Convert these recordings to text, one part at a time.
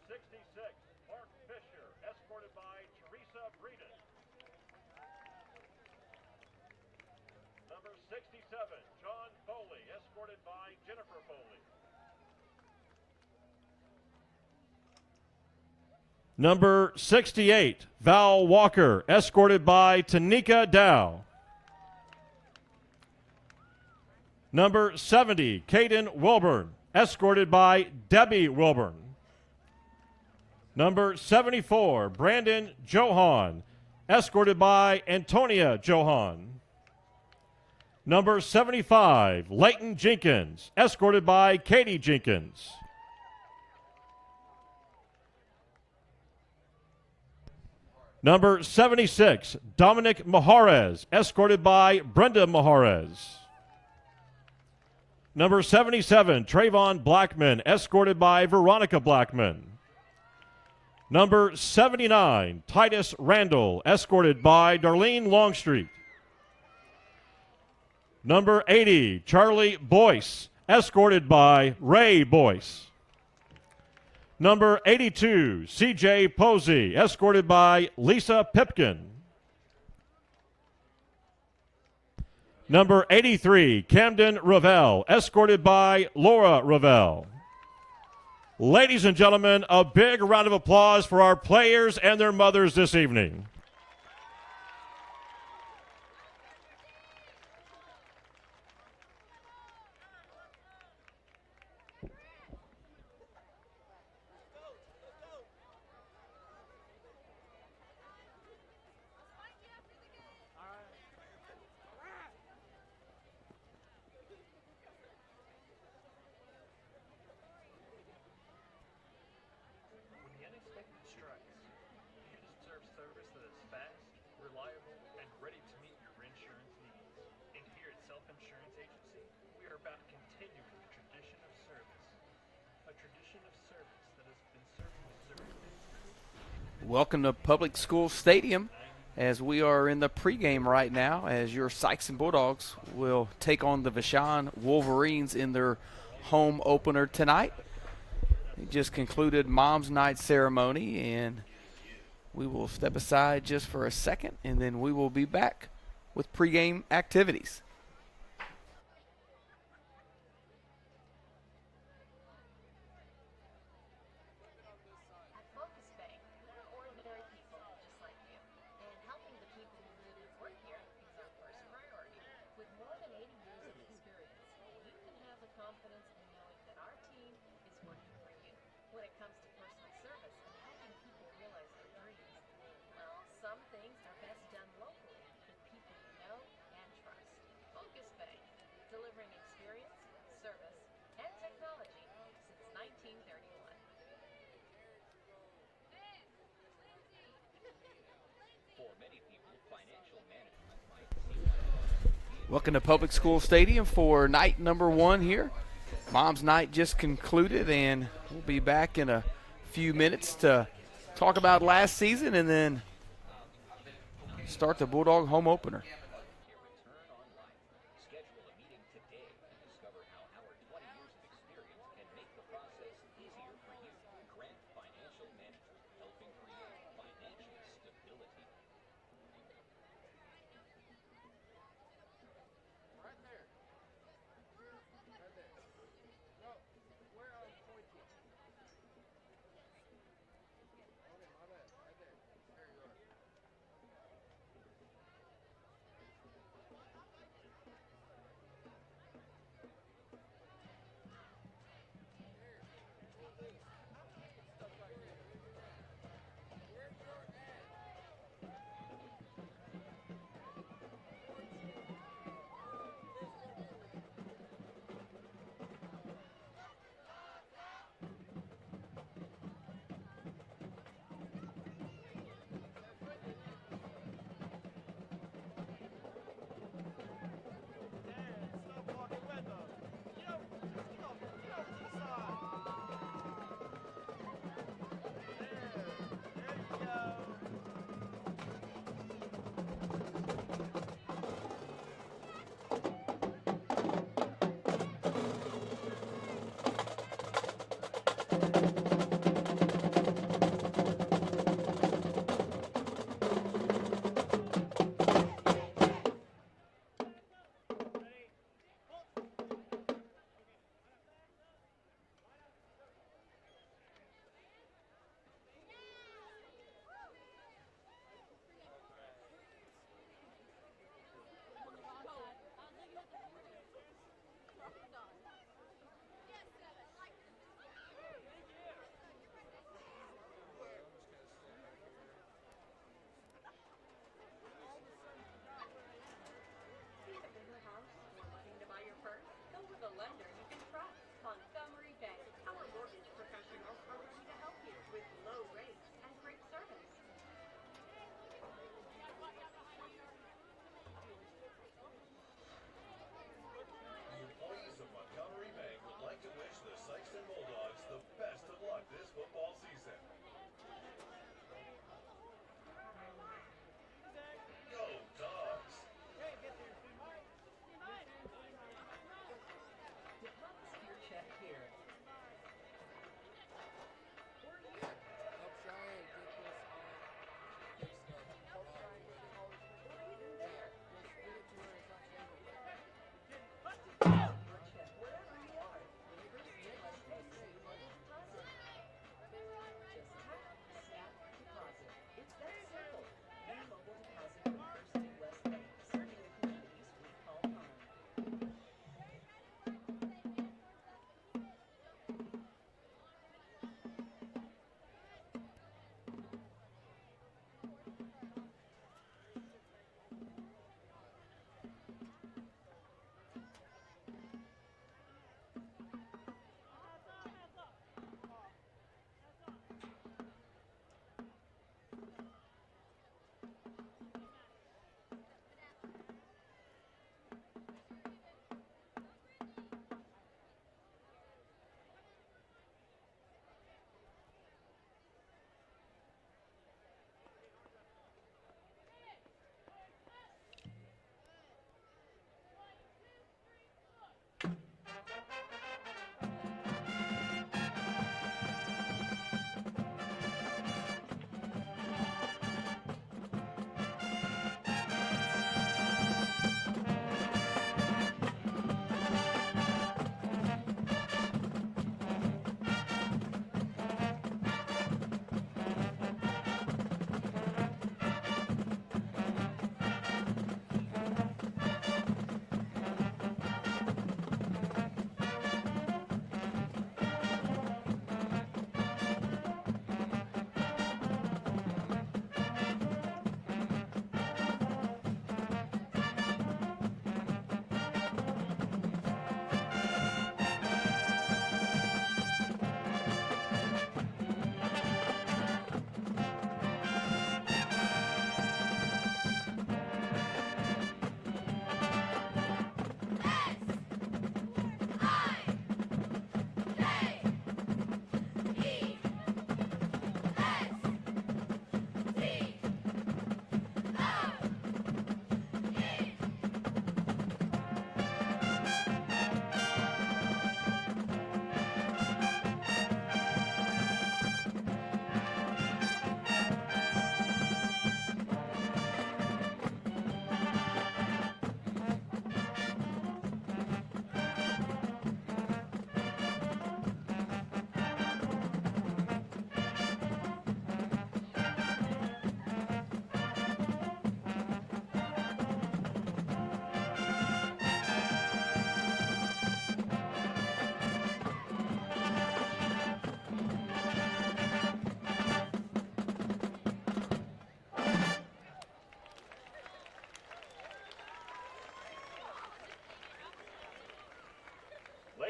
66, Mark Fisher, escorted by Teresa Breeden. Number 67, John Foley, escorted by Jennifer Foley. Number 68, Val Walker, escorted by Tanika Dow. Number 70, Caden Wilburn, escorted by Debbie Wilburn. Number 74, Brandon Johan, escorted by Antonia Johan. Number 75, Leighton Jenkins, escorted by Katie Jenkins. Number 76, Dominic Maharez, escorted by Brenda Maharez. Number 77, Trayvon Blackman, escorted by Veronica Blackman. Number 79, Titus Randall, escorted by Darlene Longstreet. Number 80, Charlie Boyce, escorted by Ray Boyce. Number 82, CJ Posey, escorted by Lisa Pipkin. Number 83, Camden Ravel, escorted by Laura Ravel. Ladies and gentlemen, a big round of applause for our players and their mothers this evening. Welcome to Public School Stadium as we are in the pregame right now as your Sikeston Bulldogs will take on the Vashon Wolverines in their home opener tonight. We just concluded Mom's Night ceremony and we will step aside just for a second and then we will be back with pregame activities. Welcome to Public School Stadium for night number one here. Mom's Night just concluded, and we'll be back in a few minutes to talk about last season and then start the Bulldog home opener.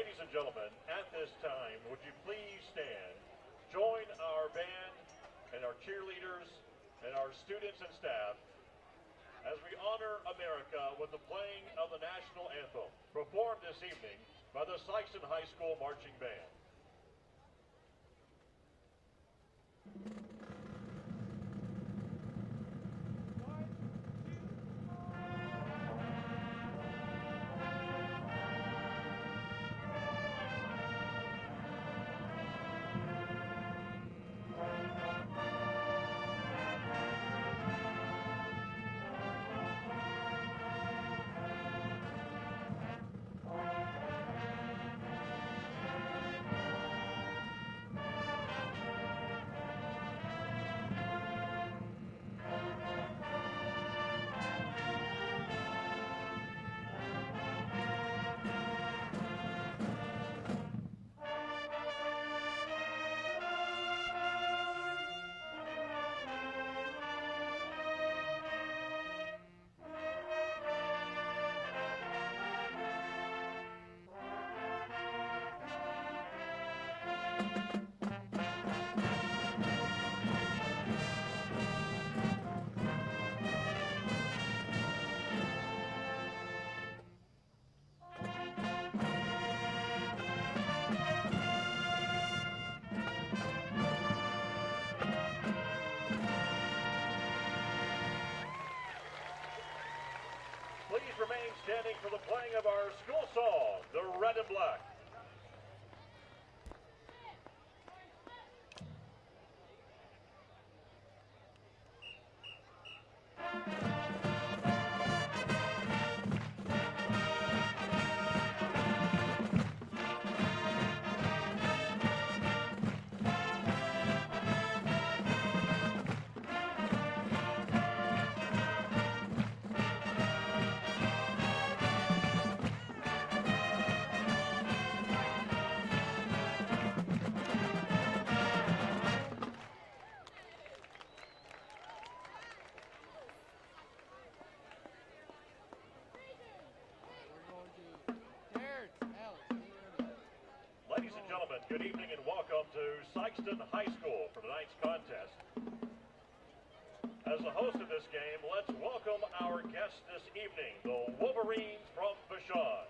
Ladies and gentlemen, at this time, would you please stand, join our band and our cheerleaders and our students and staff as we honor America with the playing of the national anthem, performed this evening by the Sikeston High School Marching Band. Please remain standing for the playing of our school song, The Red and Black. Ladies and gentlemen, good evening and welcome to Sikeston High School for tonight's contest. As the host of this game, let's welcome our guests this evening, the Wolverines from Vashon.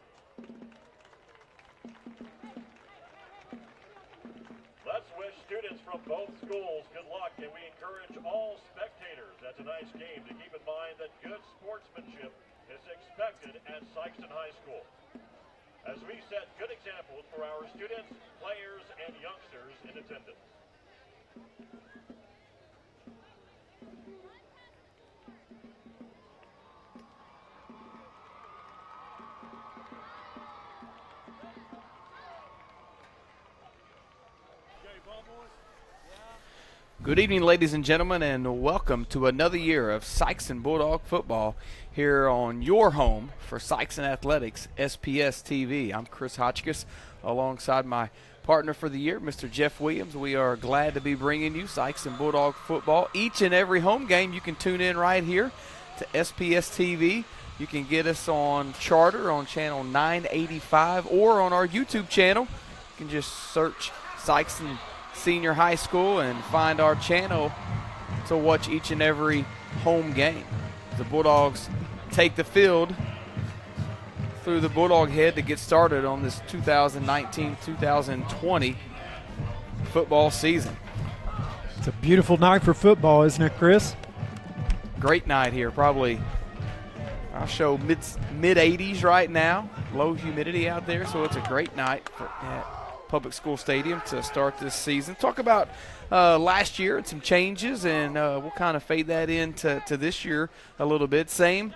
Let's wish students from both schools good luck, and we encourage all spectators at tonight's game to keep in mind that good sportsmanship is expected at Sikeston High School, as we set good examples for our students, players, and youngsters in attendance. Good evening, ladies and gentlemen, and welcome to another year of Sikeston Bulldog football here on your home for Sikeston Athletics, SPS TV. I'm Chris Hotchkiss, alongside my partner for the year, Mr. Jeff Williams. We are glad to be bringing you Sikeston Bulldog football. Each and every home game, you can tune in right here to SPS TV. You can get us on Charter on channel 985 or on our YouTube channel. You can just search Sikeston Senior High School and find our channel to watch each and every home game. The Bulldogs take the field through the Bulldog Head to get started on this 2019-2020 football season. It's a beautiful night for football, isn't it, Chris? Great night here. Probably I'll show mid 80s right now. Low humidity out there, so it's a great night at Public School Stadium to start this season. Talk about last year and some changes, and we'll kind of fade that into this year a little bit. Same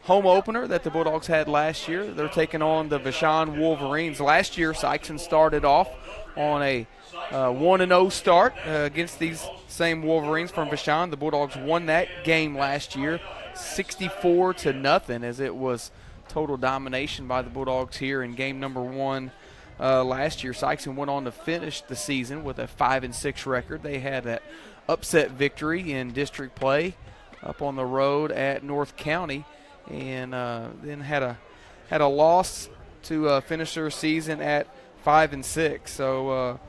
home opener that the Bulldogs had last year. They're taking on the Vashon Wolverines. Last year, Sikeston started off on a 1-0 start against these same Wolverines from Vashon. The Bulldogs won that game last year 64-0, as it was total domination by the Bulldogs here in game number 1. Last year, Sikeston went on to finish the season with a 5-6 record. They had an upset victory in district play up on the road at North County, and then had a loss to finish their season at 5-6. So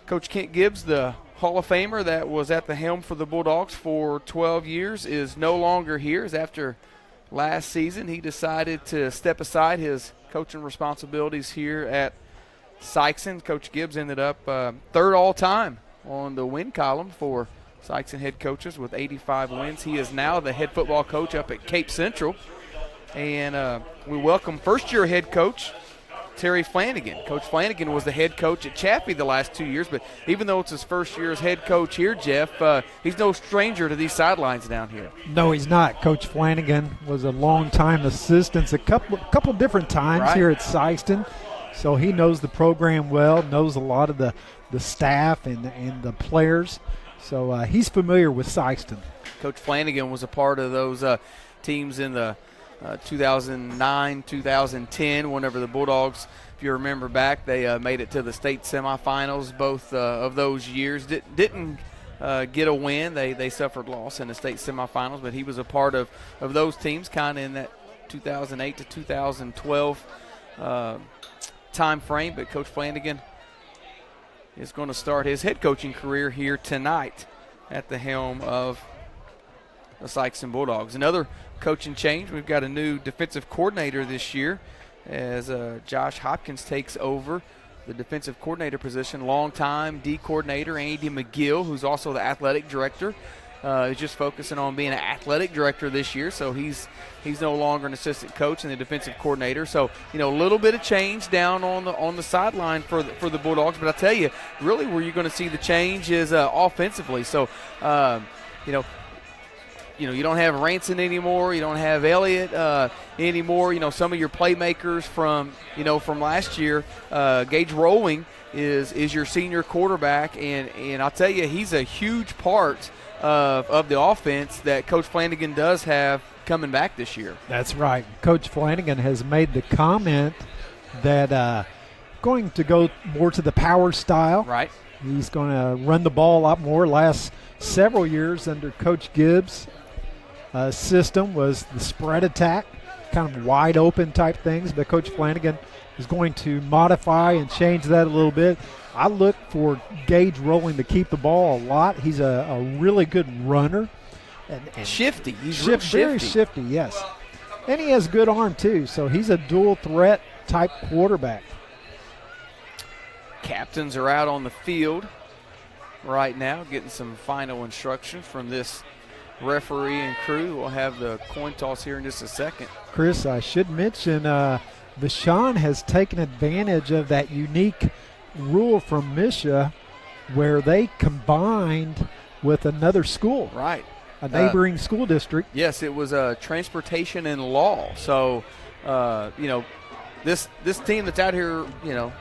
Coach Kent Gibbs, the Hall of Famer that was at the helm for the Bulldogs for 12 years, is no longer here. As after last season, he decided to step aside his coaching responsibilities here at Sikeston. Coach Gibbs ended up third all-time on the win column for Sikeston head coaches with 85 wins. He is now the head football coach up at Cape Central. And we welcome first-year head coach Terry Flanagan. Coach Flanagan was the head coach at Chaffee the last 2 years, but even though it's his first year as head coach here, Jeff, he's no stranger to these sidelines down here. No, he's not. Coach Flanagan was a long-time assistant a couple different times here at Sikeston, so he knows the program well, knows a lot of the staff and the players, so he's familiar with Sikeston. Coach Flanagan was a part of those teams in the 2009, 2010, whenever the Bulldogs, if you remember back, they made it to the state semifinals both of those years. Didn't get a win. They suffered loss in the state semifinals, but he was a part of those teams kind of in that 2008 to 2012 time frame. But Coach Flanagan is going to start his head coaching career here tonight at the helm of the Sikeston Bulldogs. Another coaching change. We've got a new defensive coordinator this year as Josh Hopkins takes over the defensive coordinator position. Longtime D coordinator Andy McGill, who's also the athletic director, is just focusing on being an athletic director this year. So he's no longer an assistant coach and the defensive coordinator. So a little bit of change down on the sideline for the Bulldogs. But I tell you, really where you're going to see the change is offensively. So you don't have Ranson anymore. You don't have Elliott anymore. Some of your playmakers from last year. Gage Rowling is your senior quarterback, and I'll tell you, he's a huge part of the offense that Coach Flanagan does have coming back this year. That's right. Coach Flanagan has made the comment that going to go more to the power style. Right. He's going to run the ball a lot more. Last several years under Coach Gibbs' system was the spread attack, kind of wide open type things, but Coach Flanagan is going to modify and change that a little bit. I look for Gage Rowling to keep the ball a lot. He's a really good runner. And shifty. He's real shifty. Very shifty, yes. And he has good arm too, so he's a dual threat type quarterback. Captains are out on the field right now getting some final instructions from this referee and crew. We'll have the coin toss here in just a second. Chris, I should mention Vashon has taken advantage of that unique rule from Misha where they combined with another school. Right. A neighboring school district. Yes, it was transportation and law. So, this team that's out here,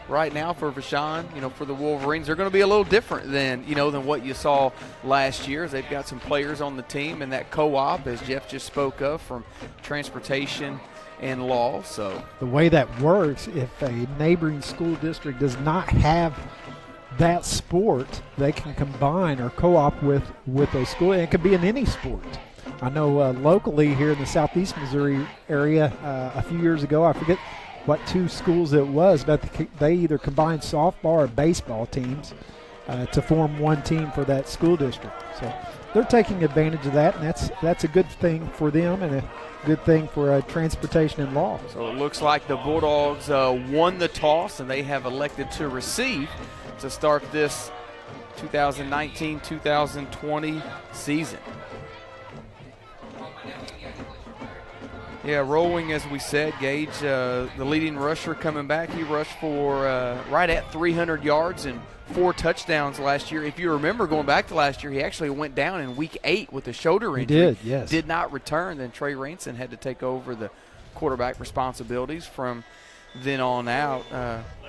right now for Vashon, for the Wolverines, they're going to be a little different than what you saw last year. They've got some players on the team and that co-op, as Jeff just spoke of, from transportation and law. So the way that works, if a neighboring school district does not have that sport, they can combine or co-op with a school. And it could be in any sport. I know locally here in the southeast Missouri area a few years ago, I forget what two schools it was, but they either combined softball or baseball teams to form one team for that school district. So they're taking advantage of that, and that's a good thing for them and a good thing for transportation and law. So it looks like the Bulldogs won the toss, and they have elected to receive to start this 2019-2020 season. Yeah, Rowling, as we said, Gage, the leading rusher coming back. He rushed for right at 300 yards and 4 touchdowns last year. If you remember going back to last year, he actually went down in week 8 with a shoulder injury. He did, yes. Did not return. Then Trey Ranson had to take over the quarterback responsibilities from then on out.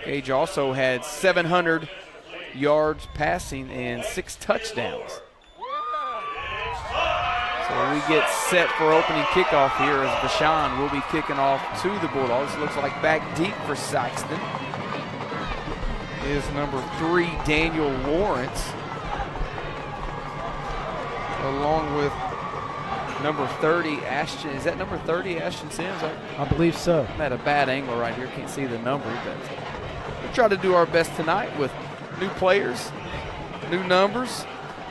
Gage also had 700 yards passing and 6 touchdowns. So we get set for opening kickoff here as Vashon will be kicking off to the Bulldogs. It looks like back deep for Sikeston is number 3, Daniel Lawrence, along with number 30, Ashton. Is that number 30, Ashton Sims? I believe so. I'm at a bad angle right here. Can't see the number, but we'll try to do our best tonight with new players, new numbers.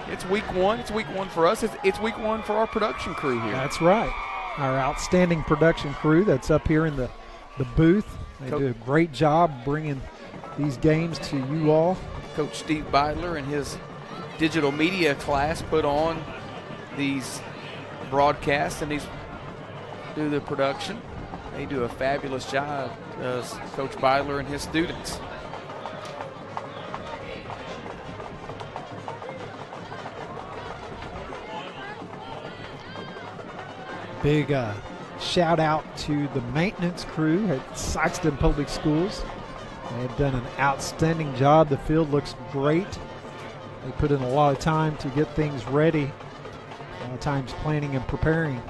It's week one. It's week one for us. It's week one for our production crew here. That's right. Our outstanding production crew that's up here in the booth. They do a great job bringing these games to you all. Coach Steve Beidler and his digital media class put on these broadcasts and these do the production. They do a fabulous job, does Coach Beidler and his students. Big shout out to the maintenance crew at Sikeston Public Schools. They have done an outstanding job. The field looks great. They put in a lot of time to get things ready, a lot of times planning and preparing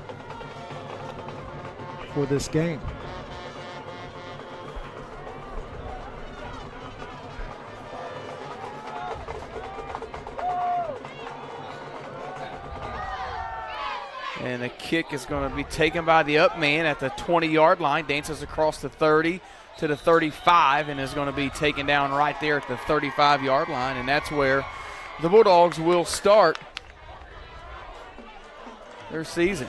for this game. And the kick is going to be taken by the up man at the 20-yard line. Dances across the 30 to the 35 and is going to be taken down right there at the 35-yard line. And that's where the Bulldogs will start their season.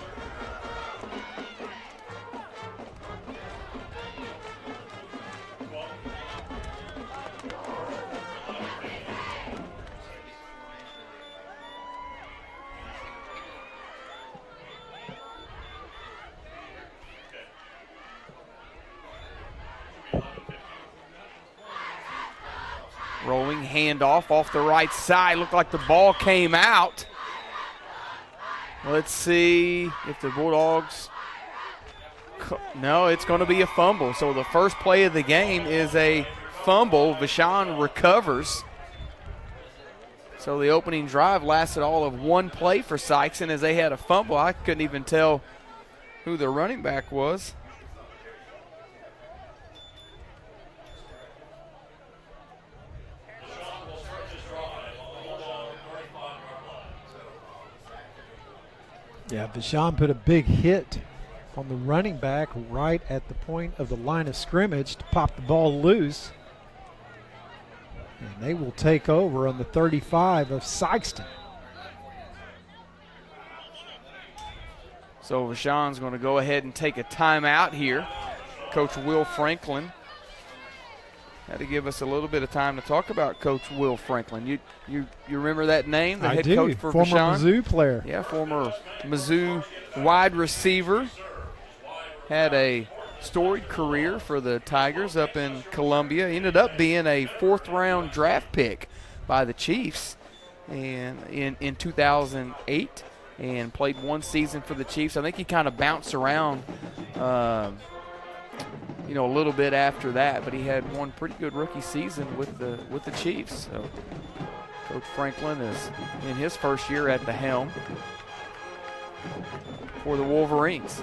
Rolling handoff off the right side. Looked like the ball came out. Let's see if the Bulldogs. No, it's going to be a fumble. So the first play of the game is a fumble. Vashon recovers. So the opening drive lasted all of one play for Sikeston as they had a fumble. I couldn't even tell who the running back was. Yeah, Vashon put a big hit on the running back right at the point of the line of scrimmage to pop the ball loose. And they will take over on the 35 of Sikeston. So Vashon's going to go ahead and take a timeout here. Coach Will Franklin had to give us a little bit of time to talk about Coach Will Franklin. You remember that name, the I head do. coach for Former Vashon? Mizzou player. Yeah, former Mizzou wide receiver. Had a storied career for the Tigers up in Columbia. Ended up being a fourth-round draft pick by the Chiefs and in 2008 and played one season for the Chiefs. I think he kind of bounced around a little bit after that, but he had one pretty good rookie season with the Chiefs. So Coach Franklin is in his first year at the helm for the Wolverines.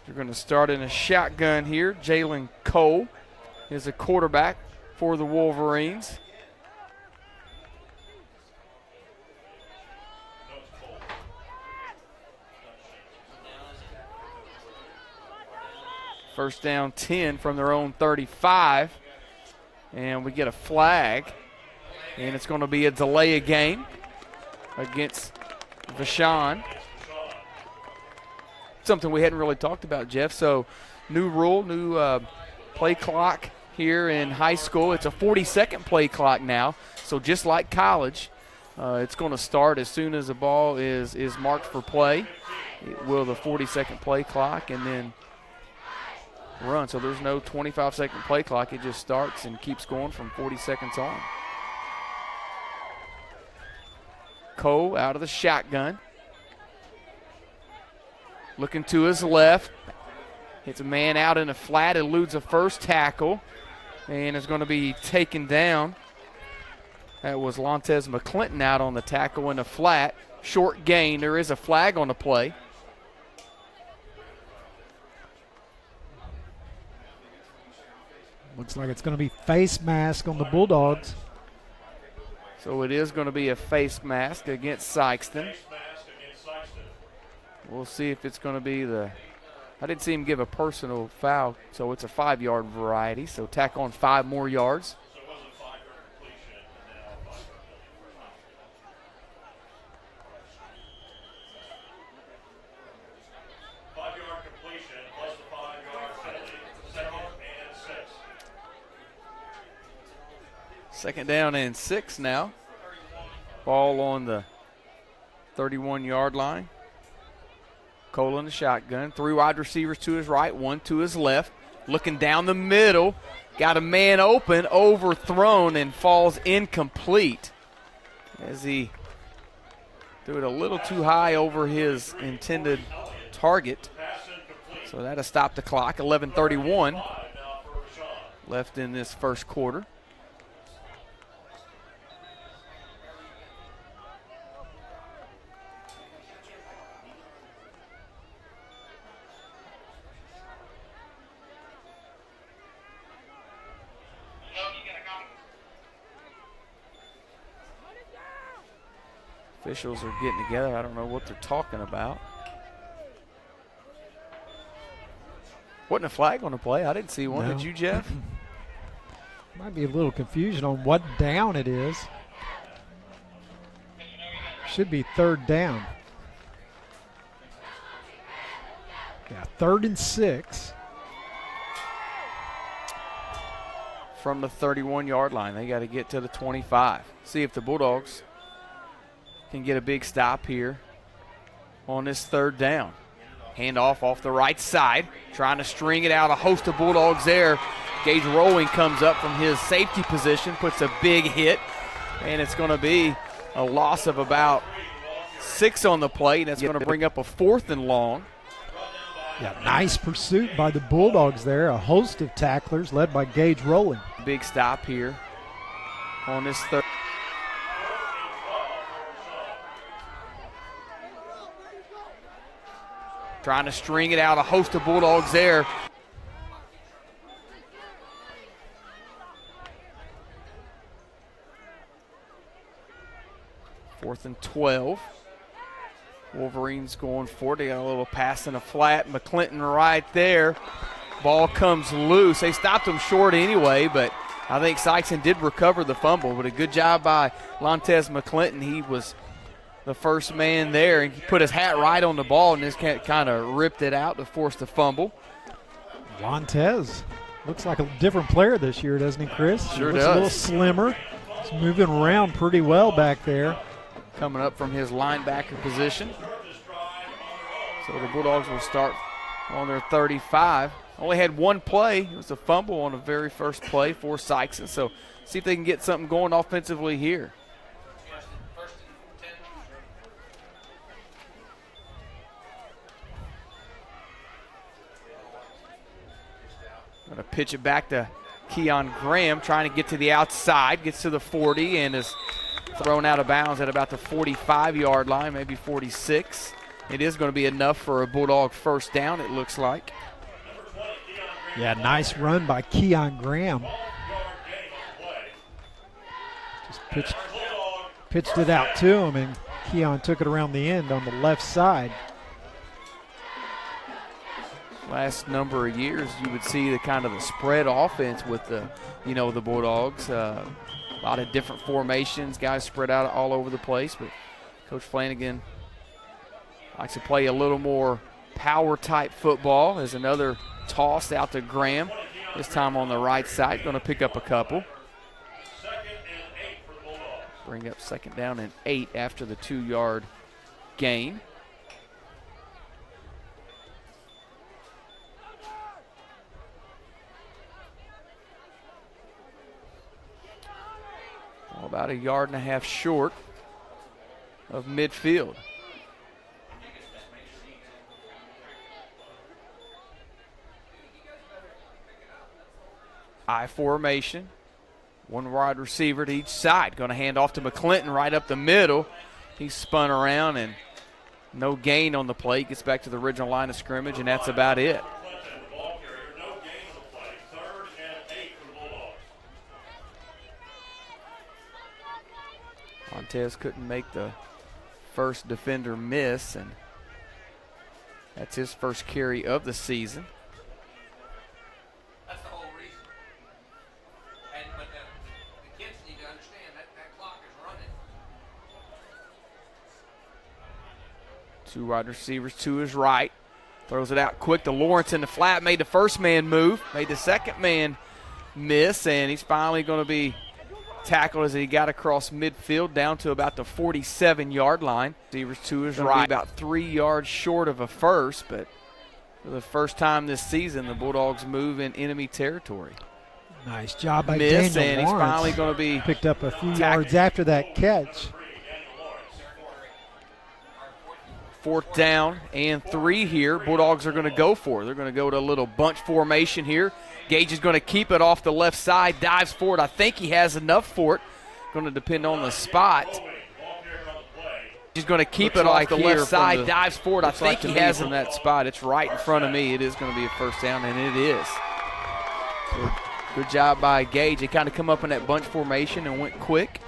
We're going to start in a shotgun here. Jalen Cole is a quarterback for the Wolverines. First down 10 from their own 35. And we get a flag. And it's going to be a delay of game against Vashon. Something we hadn't really talked about, Jeff. So new rule, new play clock here in high school. It's a 40-second play clock now. So just like college, it's going to start as soon as the ball is marked for play. It will the 40-second play clock and then run. So there's no 25-second play clock. It just starts and keeps going from 40 seconds on. Cole out of the shotgun. Looking to his left. Hits a man out in the flat, eludes a first tackle, and is going to be taken down. That was Lontez McClinton out on the tackle in the flat. Short gain. There is a flag on the play. Looks like it's going to be face mask on the Bulldogs. So it is going to be a face mask against Sikeston. We'll see if it's going to be the... I didn't see him give a personal foul, so it's a 5-yard variety. So tack on 5 more yards. Second down and 6 now. Ball on the 31-yard line. Cole in the shotgun. 3 wide receivers to his right, 1 to his left. Looking down the middle. Got a man open, overthrown, and falls incomplete as he threw it a little too high over his intended target. So that'll stop the clock. 11:31 left in this first quarter. Officials are getting together. I don't know what they're talking about. Wasn't a flag on the play. I didn't see one. No. Did you, Jeff? Might be a little confusion on what down it is. Should be 3rd down. Yeah, 3rd and 6. From the 31-yard line. They got to get to the 25. See if the Bulldogs can get a big stop here on this 3rd down. Handoff off the right side, trying to string it out. A host of Bulldogs there. Gage Rowing comes up from his safety position, puts a big hit, and it's going to be a loss of about 6 on the play. That's going to bring up a 4th and long. Yeah, nice pursuit by the Bulldogs there. A host of tacklers led by Gage Rowling. Big stop here on this 3rd. Trying to string it out. A host of Bulldogs there. Fourth and 12. Wolverines going for it. They got a little pass in a flat. McClinton right there. Ball comes loose. They stopped him short anyway, but I think Sikeston did recover the fumble. But a good job by Lontez McClinton. He was the first man there, and he put his hat right on the ball and just kind of ripped it out to force the fumble. Lontez looks like a different player this year, doesn't he, Chris? Sure looks does. A little slimmer. He's moving around pretty well back there. Coming up from his linebacker position. So the Bulldogs will start on their 35. Only had 1 play. It was a fumble on the very first play for Sikeston. So see if they can get something going offensively here. Going to pitch it back to Keon Graham, trying to get to the outside, gets to the 40, and is thrown out of bounds at about the 45-yard line, maybe 46. It is going to be enough for a Bulldog first down, it looks like. Yeah, nice run by Keon Graham. Just pitched it out to him, and Keon took it around the end on the left side. Last number of years, you would see the kind of the spread offense with the Bulldogs. A lot of different formations, guys spread out all over the place. But Coach Flanagan likes to play a little more power-type football. There's another toss out to Graham, this time on the right side. Going to pick up a couple. Bring up 2nd down and 8 after the 2-yard gain. About 1.5 yards short of midfield. I formation. One wide receiver to each side. Going to hand off to McClinton right up the middle. He spun around and no gain on the play. Gets back to the original line of scrimmage, and that's about it. Montez couldn't make the first defender miss, and that's his first carry of the season. That's the whole reason. But the kids need to understand that clock is running. Two wide receivers to his right. Throws it out quick to Lawrence in the flat. Made the first man move. Made the second man miss, and he's finally going to be tackled as he got across midfield down to about the 47-yard line. Receivers to his right, about 3 yards short of a first, but for the first time this season, the Bulldogs move in enemy territory. Nice job by Miss, Daniel and he's Lawrence. finally going to be Picked up a few yards after that catch. 4th down and 3 here. Bulldogs are going to go for it. They're going to go to a little bunch formation here. Gage is going to keep it off the left side, dives forward. I think he has enough for it. Going to depend on the spot. He's going to keep it off the left side, dives forward. I think he has in that spot. It's right in front of me. It is going to be a first down, and it is. So good job by Gage. They kind of come up in that bunch formation and went quick.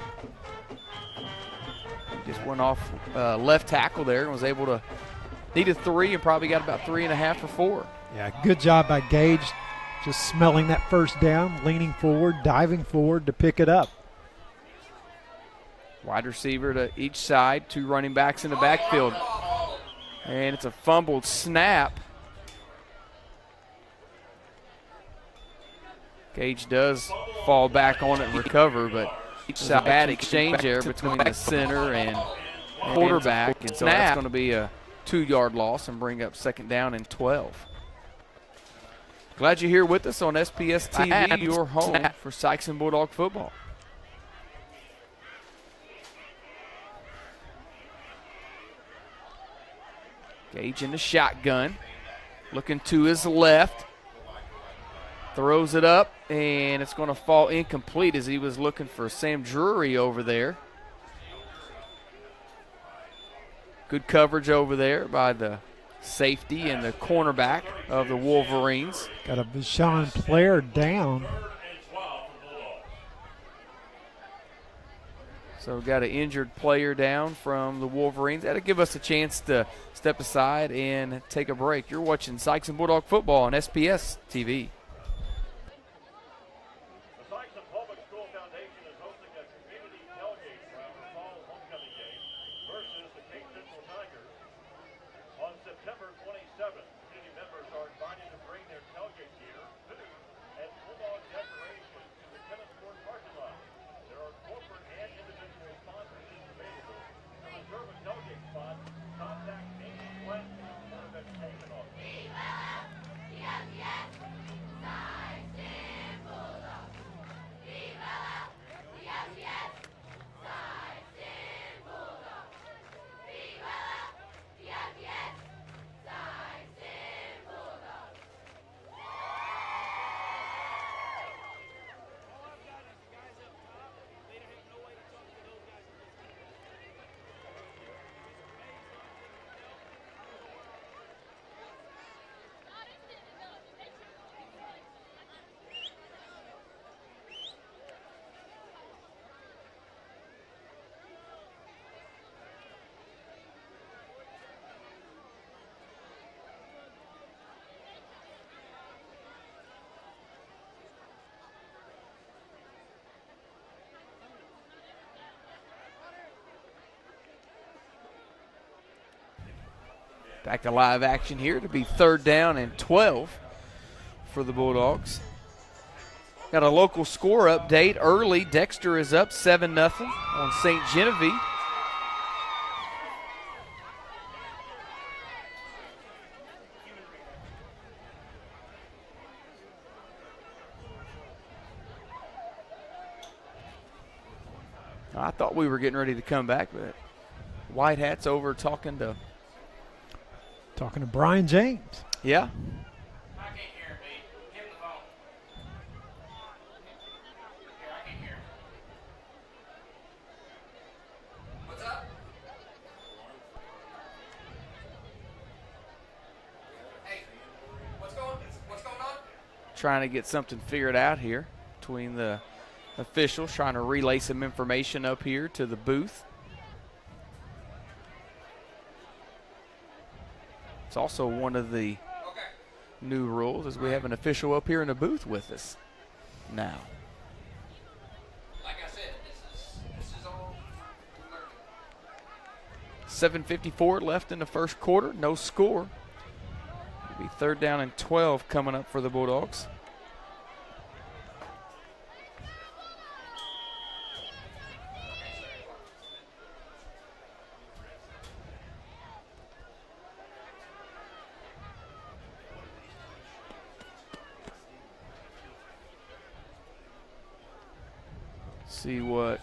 Just went off left tackle there and was able to needed 3 and probably got about 3.5 or 4. Yeah, good job by Gage. Just smelling that first down, leaning forward, diving forward to pick it up. Wide receiver to each side, 2 running backs in the backfield. And it's a fumbled snap. Gage does fall back on it and recover, but each side bad exchange there between the center and quarterback. And so that's going to be a 2-yard loss and bring up 2nd down and 12. Glad you're here with us on SPS TV, your home for Sikeston Bulldog football. Gage in the shotgun, looking to his left. Throws it up, and it's going to fall incomplete as he was looking for Sam Drury over there. Good coverage over there by the safety and the cornerback of the Wolverines. Got a Vashon player down. So we've got an injured player down from the Wolverines. That'll give us a chance to step aside and take a break. You're watching Sikeston Bulldog football on SPS TV. The Sikeston Public School Foundation is hosting a community tailgate for our fall homecoming game versus the Cape Central Tigers. On September 27th, community members are invited to bring their tailgate gear, food, and Bulldog decorations to the tennis court parking lot. There are corporate and individual sponsorships available. To reserve a tailgate spot, contact Amy Glenn, Board of Education office. Back to live action here to be 3rd down and 12 for the Bulldogs. Got a local score update early. Dexter is up 7-0 on St. Genevieve. I thought we were getting ready to come back, but White Hat's over talking to Brian James. Yeah. I can't hear him, B. Give him the phone. trying to get something figured out here between the officials, trying to relay some information up here to the booth. It's also one of the new rules is we have an official up here in the booth with us now. Like I said, this is all learning. 7:54 left in the first quarter, no score. It'll be 3rd down and 12 coming up for the Bulldogs. See what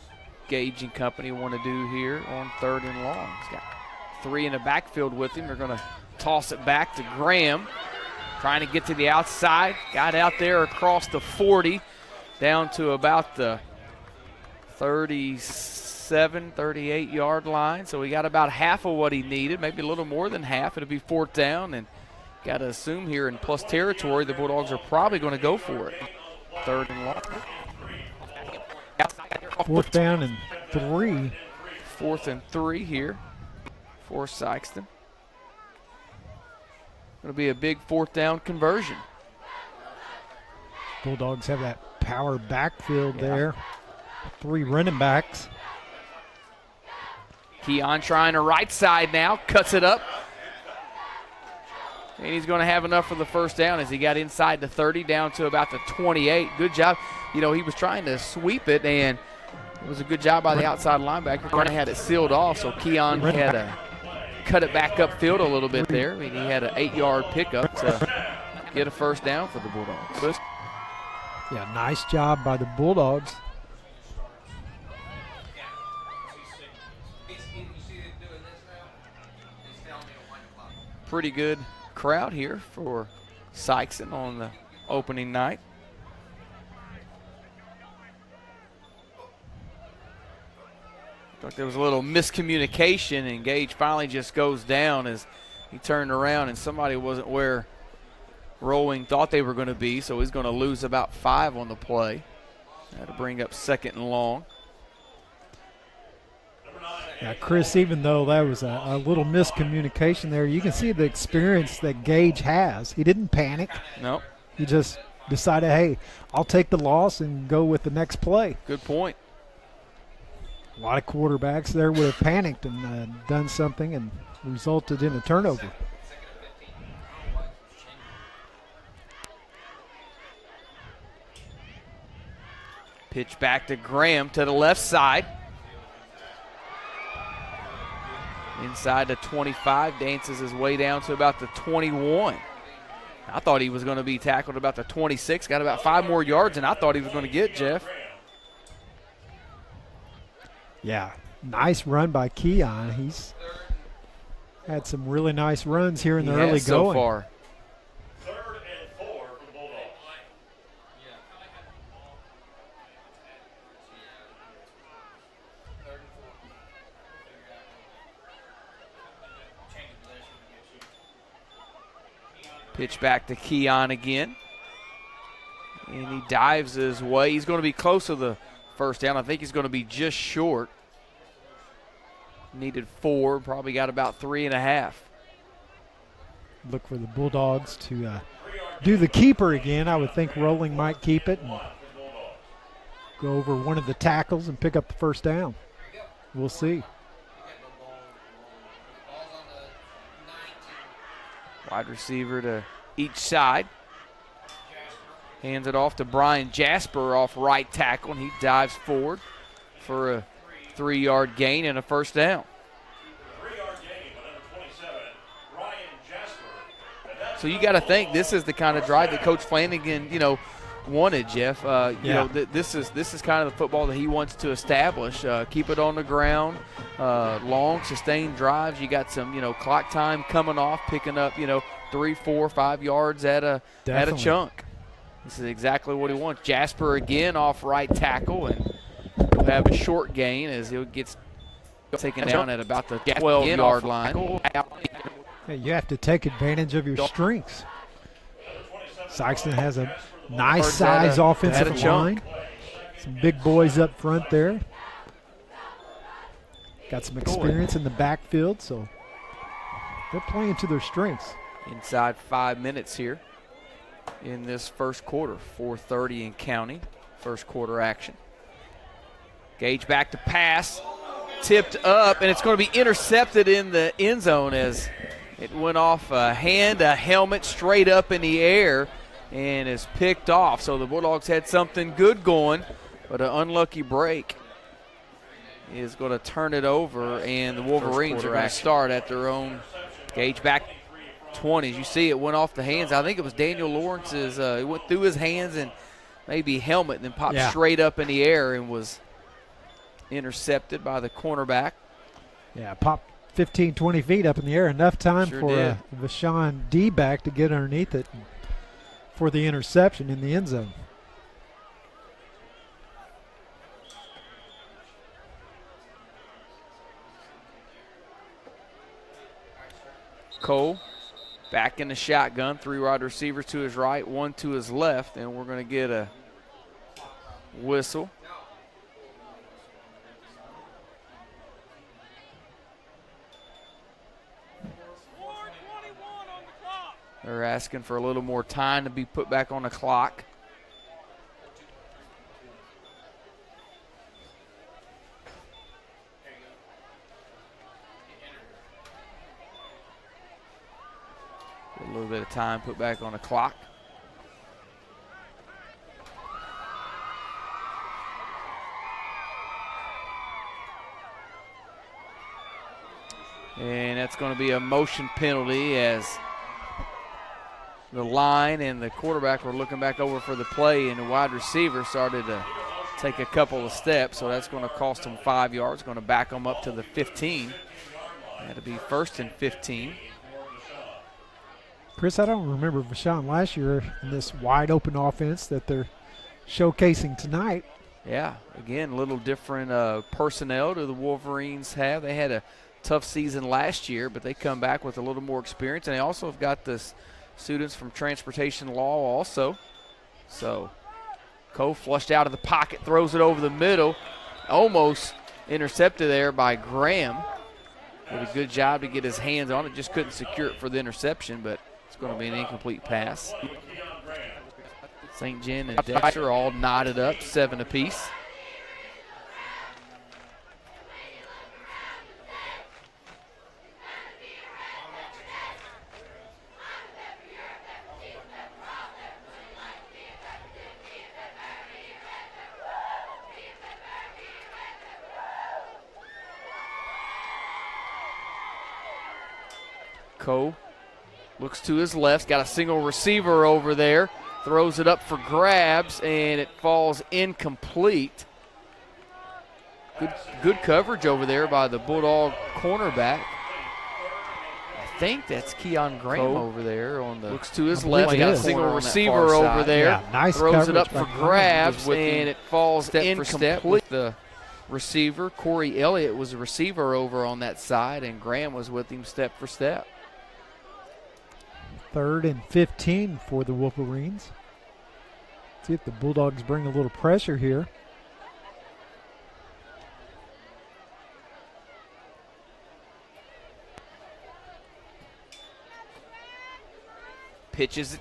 Gage and company want to do here on 3rd and long. He's got 3 in the backfield with him. They're going to toss it back to Graham, trying to get to the outside. Got out there across the 40, down to about the 37, 38-yard line. So he got about half of what he needed, maybe a little more than half. It'll be 4th down, and got to assume here in plus territory, the Bulldogs are probably going to go for it. 3rd and long. 4th down and 3. 4th and 3 here for Sikeston. Going to be a big 4th down conversion. Bulldogs have that power backfield there. 3 running backs. Keon trying to right side now, cuts it up. And he's going to have enough for the 1st down as he got inside the 30 down to about the 28. Good job. You know, he was trying to sweep it, and it was a good job by the outside linebacker. Kind of had it sealed off, so Keon had to cut it back upfield a little bit there. I mean, he had an 8-yard pickup to get a 1st down for the Bulldogs. Yeah, nice job by the Bulldogs. You see them doing this now? He's telling me to wind the clock. Pretty good crowd here for Sikeston on the opening night. Like there was a little miscommunication, and Gage finally just goes down as he turned around, and somebody wasn't where Rolling thought they were going to be, so he's going to lose about 5 on the play. Had to bring up 2nd and long. Yeah, Chris, even though that was a little miscommunication there, you can see the experience that Gage has. He didn't panic. Nope. He just decided, hey, I'll take the loss and go with the next play. Good point. A lot of quarterbacks there would have panicked and done something and resulted in a turnover. Pitch back to Graham to the left side. Inside the 25, dances his way down to about the 21. I thought he was going to be tackled about the 26, got about 5 more yards than I thought he was going to get, Jeff. Yeah, nice run by Keon. He's had some really nice runs here in the early so going. far. 3rd and 4 for the Bulldogs. Pitch back to Keon again. And he dives his way. He's going to be close to the 1st down. I think he's going to be just short. Needed 4, probably got about 3.5. Look for the Bulldogs to do the keeper again. I would think Rolling might keep it and go over one of the tackles and pick up the 1st down. We'll see. Wide receiver to each side. Hands it off to Brian Jasper off right tackle, and he dives forward for a 3-yard gain and a 1st down. 3-yard gain by number 27, Brian Jasper. So you got to think this is the kind of drive that Coach Flanagan, wanted, Jeff. This is kind of the football that he wants to establish. Keep it on the ground, long, sustained drives. You got some, clock time coming off, picking up, 3, 4, 5 yards at a chunk. This is exactly what he wants. Jasper again off right tackle, and he'll have a short gain as he gets taken down at about the 12-yard line. Hey, you have to take advantage of your strengths. Sikeston has a Nice Hard's had size a offensive chunk. line. Some big boys up front there. Got some experience in the backfield, so they're playing to their strengths. Inside 5 minutes here in this first quarter. 4:30 and counting. First quarter action. Gage back to pass. Tipped up, and it's going to be intercepted in the end zone as it went off a hand, a helmet, straight up in the air, and is picked off. So the Bulldogs had something good going, but an unlucky break is going to turn it over, and the Wolverines are going to start at their own. Gage back 20. As you see, it went off the hands. I think it was Daniel Lawrence's. It went through his hands and maybe helmet, and then popped straight up in the air and was intercepted by the cornerback. Yeah, popped 15, 20 feet up in the air. Enough time Sure for did. Vashon D-back to get underneath it for the interception in the end zone. Cole back in the shotgun. 3 wide receivers to his right, 1 to his left, and we're going to get a whistle. They're asking for a little more time to be put back on the clock. A little bit of time put back on the clock. And that's going to be a motion penalty as the line and the quarterback were looking back over for the play, and the wide receiver started to take a couple of steps, so that's going to cost them 5 yards, going to back them up to the 15. That'll be 1st and 15. Chris, I don't remember Vashon last year in this wide open offense that they're showcasing tonight. Yeah, again, a little different personnel do the Wolverines have. They had a tough season last year, but they come back with a little more experience, and they also have got the students from transportation law also. So Cole flushed out of the pocket, throws it over the middle, almost intercepted there by Graham. Did a good job to get his hands on it, just couldn't secure it for the interception, but it's going to be an incomplete pass. St. John and Dexter all knotted up, 7 apiece. Cole looks to his left, got a single receiver over there, throws it up for grabs, and it falls incomplete. Good coverage over there by the Bulldog cornerback. I think that's Keon Graham over there on the. Looks to his left, got a single receiver over there, Yeah, nice throws it up coverage for by grabs, Graham. and it falls incomplete. The receiver, Corey Elliott, was a receiver over on that side, and Graham was with him step for step. 3rd and 15 for the Wolverines. See if the Bulldogs bring a little pressure here. Pitches it.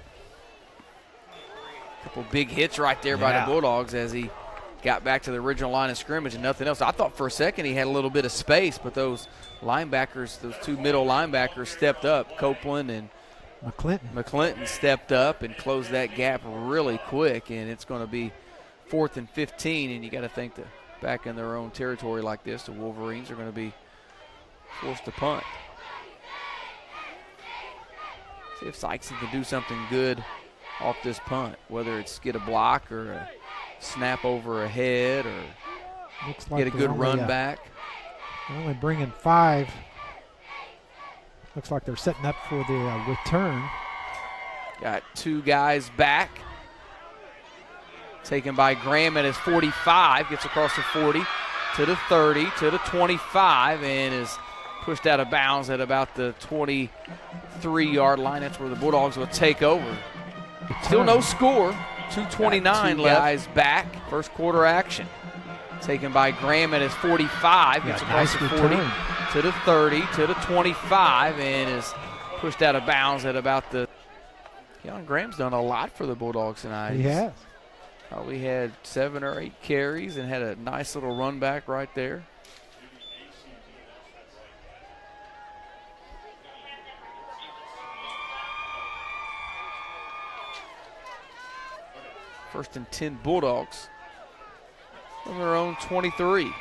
Couple big hits right there by the Bulldogs as he got back to the original line of scrimmage and nothing else. I thought for a second he had a little bit of space, but those linebackers, those 2 middle linebackers stepped up. Copeland and McClinton stepped up and closed that gap really quick, and it's going to be 4th and 15, and you got to think that back in their own territory like this, the Wolverines are going to be forced to punt. See if Sikeston can do something good off this punt, whether it's get a block or a snap over a head or Looks like get a good run back. They're only bringing 5. Looks like they're setting up for the return. Got 2 guys back. Taken by Graham at his 45. Gets across the 40 to the 30 to the 25 and is pushed out of bounds at about the 23-yard line. That's where the Bulldogs will take over. Still no score. 2:29 left. Guys back. First quarter action. Taken by Graham at his 45. Gets across the 40 to the 30 to the 25 and is pushed out of bounds at about the. Keon Graham's done a lot for the Bulldogs tonight. He has. We had 7 or 8 carries and had a nice little run back right there. First and 10 Bulldogs from their own 23.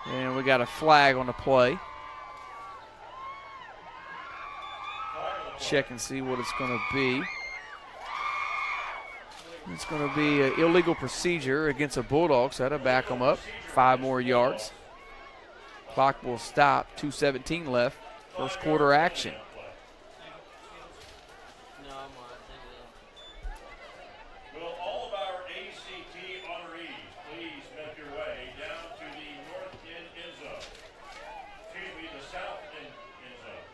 And we got a flag on the play. Check and see what it's going to be. It's going to be an illegal procedure against a Bulldog, so that'll back them up 5 more yards. Clock will stop, 2:17 left, first quarter action. Will all of our ACT honorees please make your way down to the north end zone? Excuse me, the south end zone.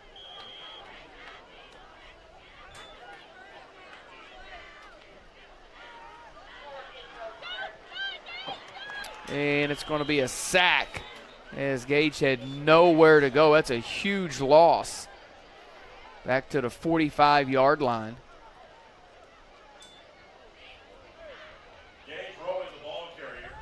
And it's going to be a sack as Gage had nowhere to go. That's a huge loss. Back to the 45-yard line. Gage rolling the ball carrier.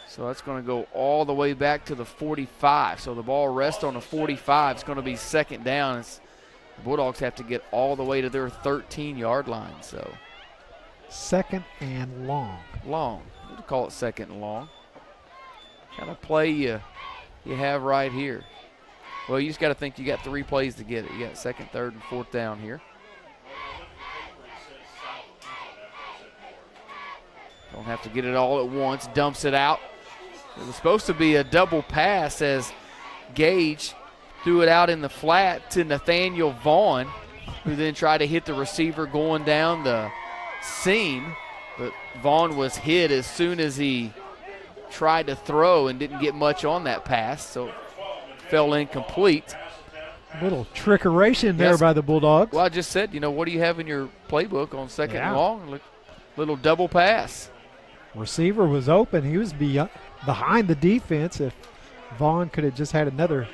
So that's going to go all the way back to the 45. So the ball rests on the 45. It's going to be second down. The Bulldogs have to get all the way to their 13-yard line. So second and long. Long. We'll call it second and long. Kind of play you have right here. Well, you just got to think you got 3 plays to get it. You got second, third, and fourth down here. Don't have to get it all at once. Dumps it out. It was supposed to be a double pass as Gage threw it out in the flat to Nathaniel Vaughn, who then tried to hit the receiver going down the seam. But Vaughn was hit as soon as he tried to throw and didn't get much on that pass, so fell incomplete. A little trickeration there by the Bulldogs. Well, I just said, what do you have in your playbook on second and long? Little double pass. Receiver was open. He was behind the defense. If Vaughn could have just had another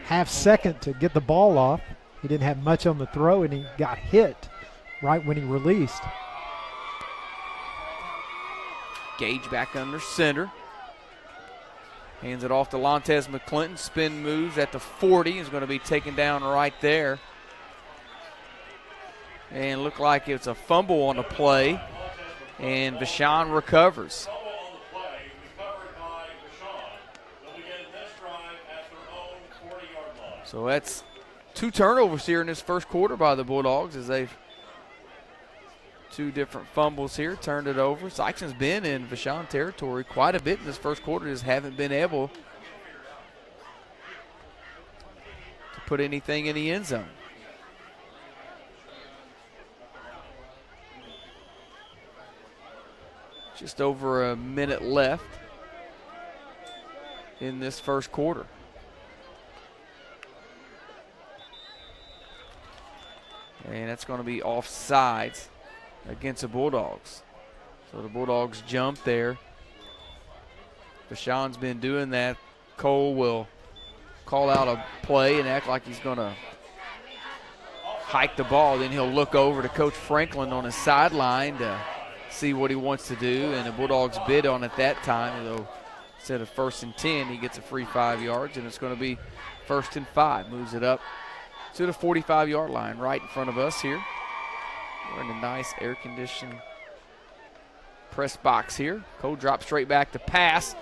half second to get the ball off, he didn't have much on the throw, and he got hit right when he released. Gage back under center. Hands it off to Lontez McClinton. Spin moves at the 40. Is going to be taken down right there. And looked like it's a fumble on the play. And Vashon recovers. So that's 2 turnovers here in this first quarter by the Bulldogs as they've 2 different fumbles here, turned it over. Sikeston's been in Vashon territory quite a bit in this first quarter, just haven't been able to put anything in the end zone. Just over a minute left in this first quarter. And that's going to be offsides against the Bulldogs. So the Bulldogs jump there. Vashon's been doing that. Cole will call out a play and act like he's going to hike the ball. Then he'll look over to Coach Franklin on his sideline to see what he wants to do. And the Bulldogs bid on it that time. Though instead of 1st and 10, he gets a free 5 yards, and it's going to be 1st and 5. Moves it up to the 45-yard line right in front of us here. We're in a nice air-conditioned press box here. Cole drops straight back to pass.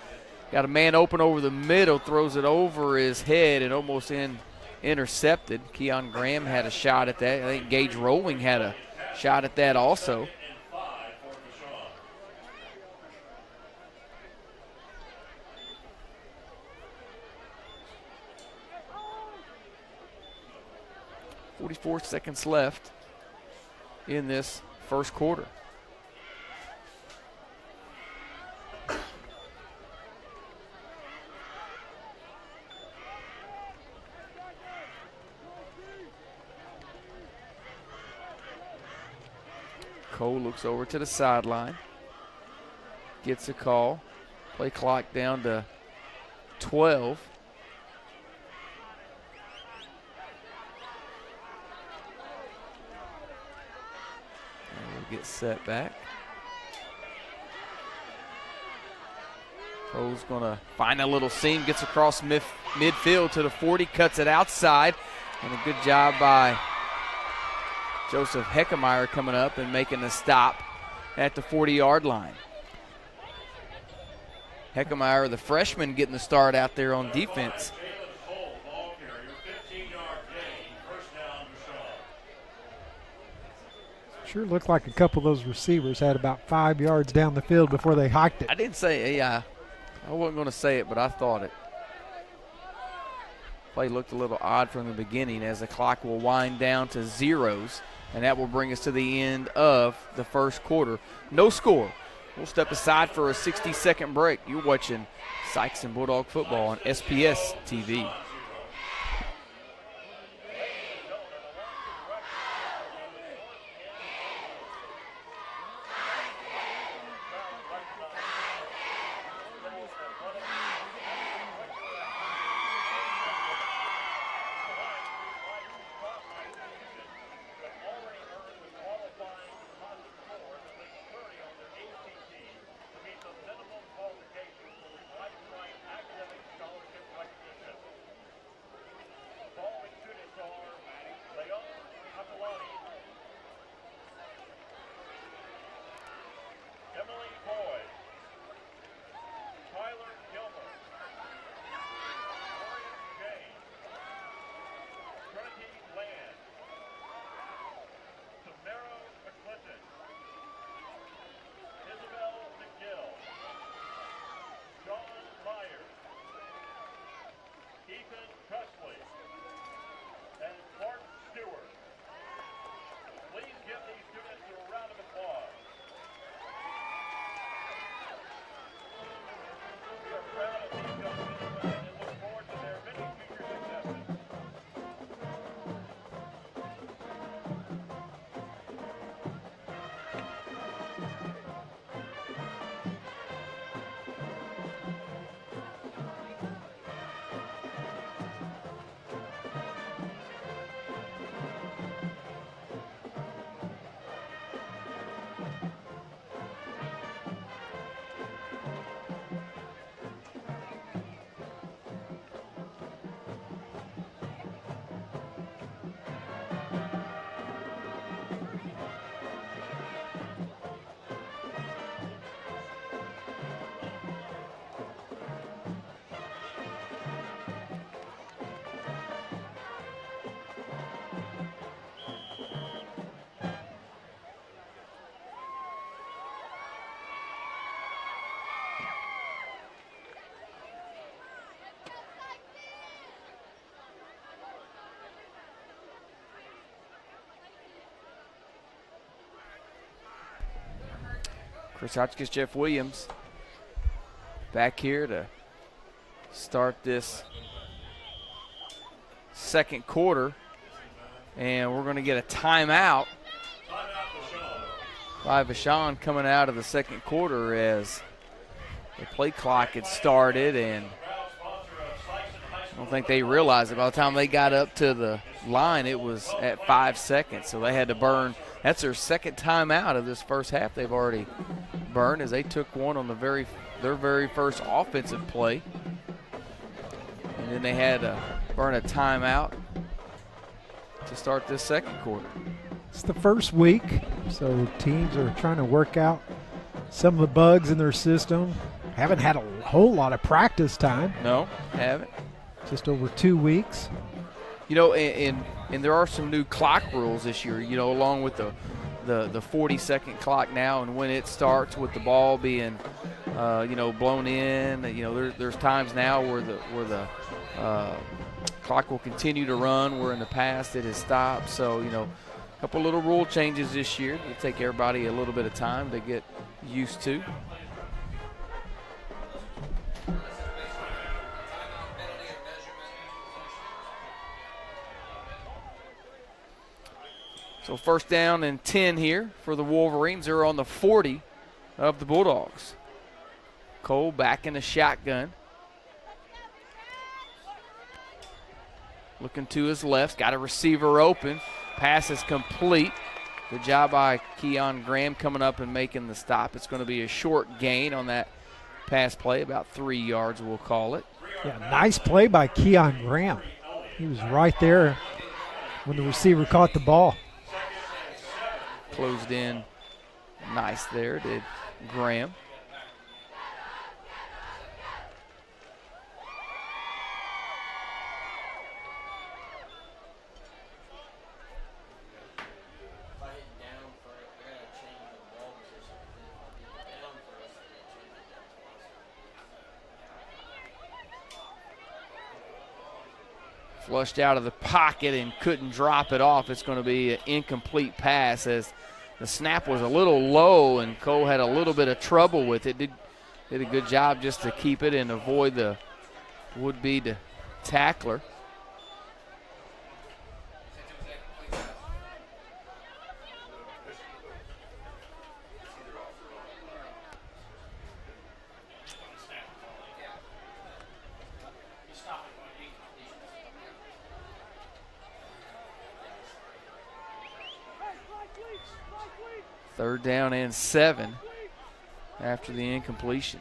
Got a man open over the middle, throws it over his head and almost intercepted. Keon Graham had a shot at that. I think Gage Rolling had a shot at that also. .44 seconds left in this first quarter. Cole looks over to the sideline. Gets a call. Play clock down to 12. And we'll get set back. Cole's going to find a little seam, gets across midfield to the 40, cuts it outside. And a good job by Joseph Heckemeyer coming up and making a stop at the 40-yard line. Heckemeyer, the freshman, getting the start out there on defense. Sure looked like a couple of those receivers had about 5 yards down the field before they hiked it. I didn't say, I wasn't going to say it, but I thought it. Play looked a little odd from the beginning as the clock will wind down to zeros, and that will bring us to the end of the first quarter. No score. We'll step aside for a 60-second break. You're watching Sikeston Bulldog football on SPS TV. Chris Hotchkiss, Jeff Williams back here to start this second quarter. And we're going to get a timeout by Vashon coming out of the second quarter as the play clock had started, and I don't think they realized it. By the time they got up to the line, it was at 5 seconds, so they had to burn. That's their second timeout of this first half they've already burned, as they took one on their very first offensive play. And then they had to burn a timeout to start this second quarter. It's the first week, so teams are trying to work out some of the bugs in their system. Haven't had a whole lot of practice time. No, haven't. Just over 2 weeks. You know, and there are some new clock rules this year, you know, along with the 40-second clock now, and when it starts with the ball being, blown in. You know, there's times now where the clock will continue to run, where in the past it has stopped. So, you know, a couple little rule changes this year. It'll take everybody a little bit of time to get used to. So first down and 10 here for the Wolverines. They're on the 40 of the Bulldogs. Cole back in the shotgun. Looking to his left, got a receiver open. Pass is complete. Good job by Keon Graham coming up and making the stop. It's going to be a short gain on that pass play, about 3 yards we'll call it. Yeah, nice play by Keon Graham. He was right there when the receiver caught the ball. Closed in nice there, did Graham. Flushed out of the pocket and couldn't drop it off. It's going to be an incomplete pass as the snap was a little low and Cole had a little bit of trouble with it. Did a good job just to keep it and avoid the would-be tackler. Third down and 7 after the incompletion.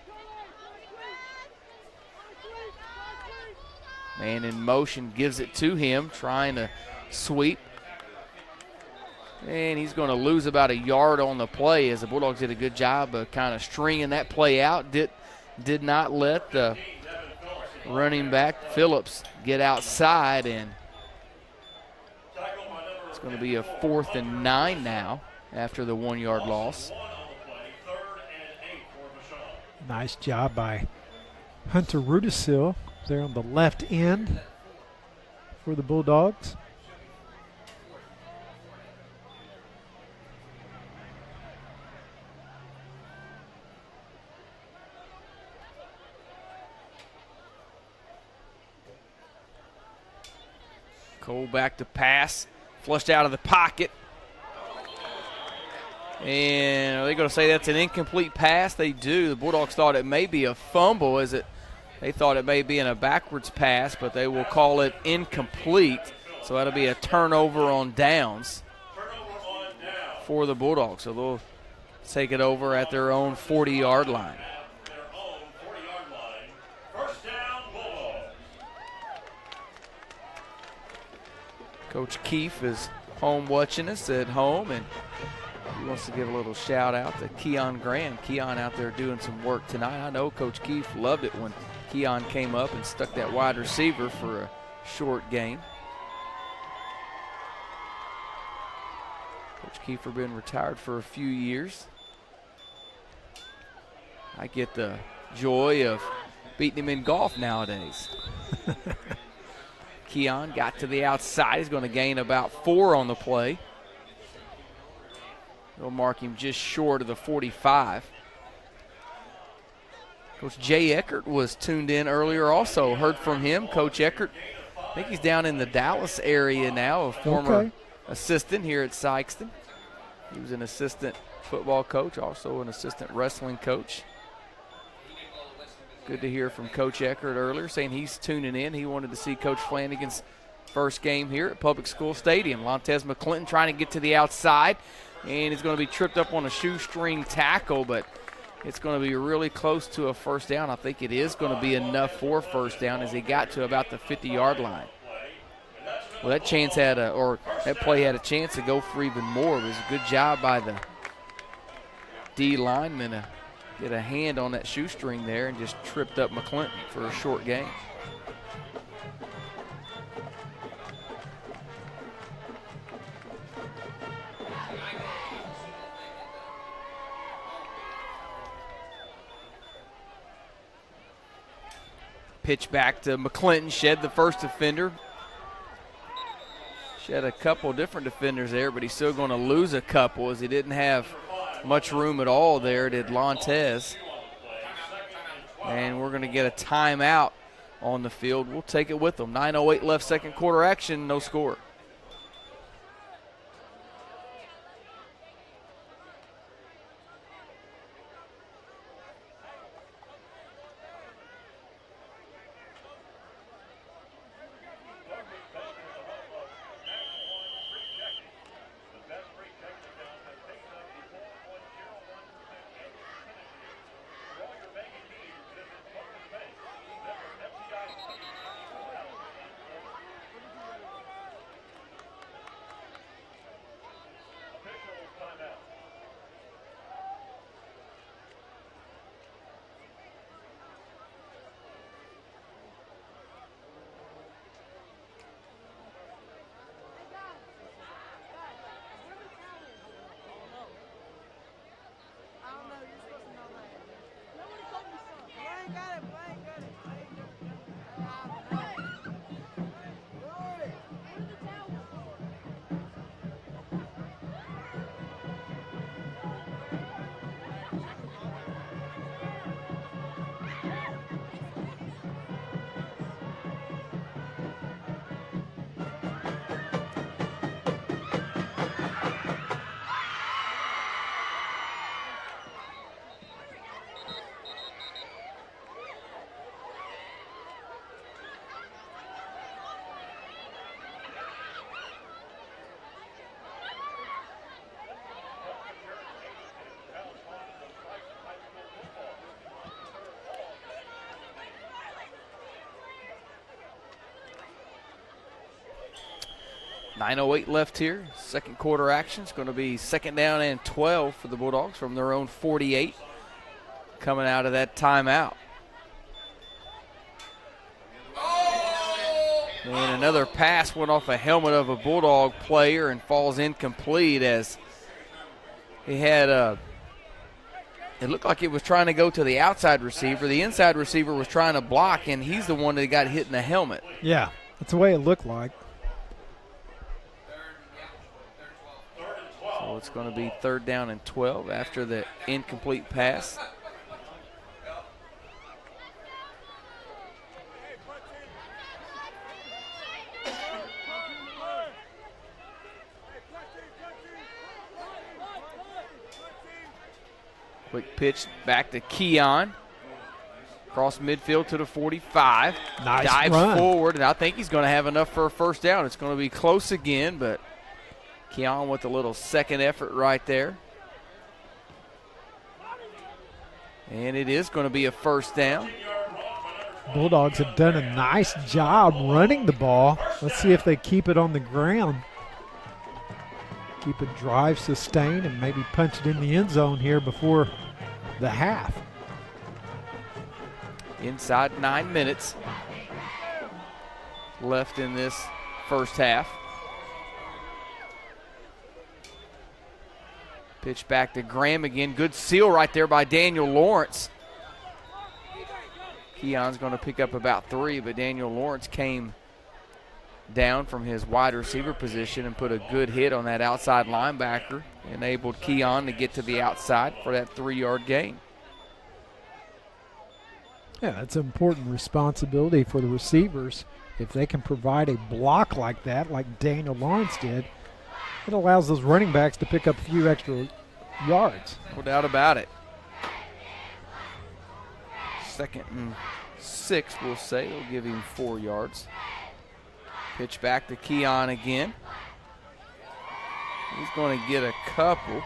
Man in motion gives it to him, trying to sweep. And he's going to lose about a yard on the play as the Bulldogs did a good job of kind of stringing that play out. Did not let the running back Phillips get outside, and it's going to be a 4th and 9 now after the 1 yard loss. Nice job by Hunter Rudisil there on the left end for the Bulldogs. Cole back to pass, flushed out of the pocket. And are they going to say that's an incomplete pass? They do. The Bulldogs thought it may be a fumble they thought it may be in a backwards pass, but they will call it incomplete. So that'll be a turnover on downs for the Bulldogs. So they'll take it over at their own 40-yard line. Coach Keefe is home watching us at home, and he wants to give a little shout out to Keon Graham. Keon out there doing some work tonight. I know Coach Keefe loved it when Keon came up and stuck that wide receiver for a short gain. Coach Keefe has been retired for a few years. I get the joy of beating him in golf nowadays. Keon got to the outside. He's going to gain about 4 on the play. They'll mark him just short of the 45. Coach Jay Eckert was tuned in earlier also. Heard from him. Coach Eckert, I think he's down in the Dallas area now, a former assistant here at Sikeston. He was an assistant football coach, also an assistant wrestling coach. Good to hear from Coach Eckert earlier, saying he's tuning in. He wanted to see Coach Flanagan's first game here at Public School Stadium. Montez McClinton trying to get to the outside, and he's going to be tripped up on a shoestring tackle, but it's going to be really close to a first down. I think it is going to be enough for a first down as he got to about the 50-yard line. Well, that play had a chance to go for even more. It was a good job by the D lineman to get a hand on that shoestring there and just tripped up McClinton for a short gain. Pitch back to McClinton, shed the first defender. Shed a couple different defenders there, but he's still going to lose a couple as he didn't have much room at all there, did Lontez. And we're going to get a timeout on the field. We'll take it with them. 9:08 left, second quarter action, no score. 9:08 left here. Second quarter action. It's going to be 2nd down and 12 for the Bulldogs from their own 48 coming out of that timeout. And another pass went off a helmet of a Bulldog player and falls incomplete as he had it looked like it was trying to go to the outside receiver. The inside receiver was trying to block, and he's the one that got hit in the helmet. Yeah, that's the way it looked like. So it's going to be 3rd down and 12 after the incomplete pass. Quick pitch back to Keon. Across midfield to the 45. Nice Dives run. forward, and I think he's going to have enough for a 1st down. It's going to be close again, but Keon with a little second effort right there. And it is going to be a 1st down. Bulldogs have done a nice job running the ball. Let's see if they keep it on the ground. Keep a drive sustained and maybe punch it in the end zone here before the half. Inside 9 minutes left in this first half. Pitch back to Graham again. Good seal right there by Daniel Lawrence. Keon's going to pick up about 3, but Daniel Lawrence came down from his wide receiver position and put a good hit on that outside linebacker. Enabled Keon to get to the outside for that 3-yard gain. Yeah, that's an important responsibility for the receivers. If they can provide a block like that, like Daniel Lawrence did, it allows those running backs to pick up a few extra yards. No doubt about it. 2nd and 6, we'll say. It'll give him 4 yards. Pitch back to Keon again. He's going to get a couple.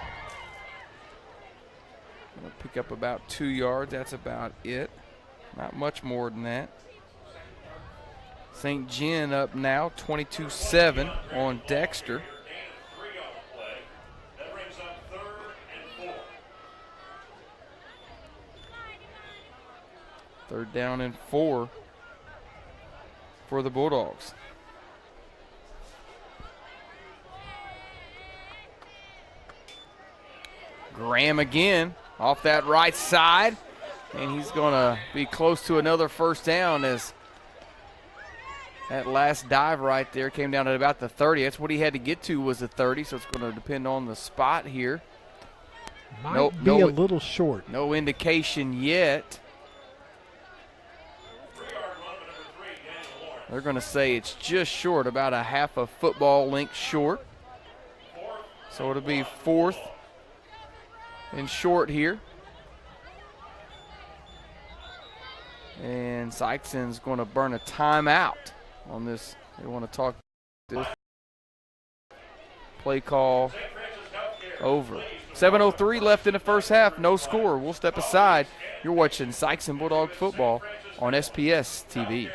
Going to pick up about 2 yards. That's about it. Not much more than that. St. John up now, 22-7 on Dexter. Third down and 4 for the Bulldogs. Graham again off that right side, and he's going to be close to another 1st down as that last dive right there came down at about the 30. That's what he had to get to, was the 30, so it's going to depend on the spot here. Might be a little short. No indication yet. They're going to say it's just short, about a half a football length short. So it'll be 4th and short here. And Sikeston's going to burn a timeout on this. They want to talk this play call over. 7:03 left in the first half, no score. We'll step aside. You're watching Sikeston Bulldog football on SPS TV.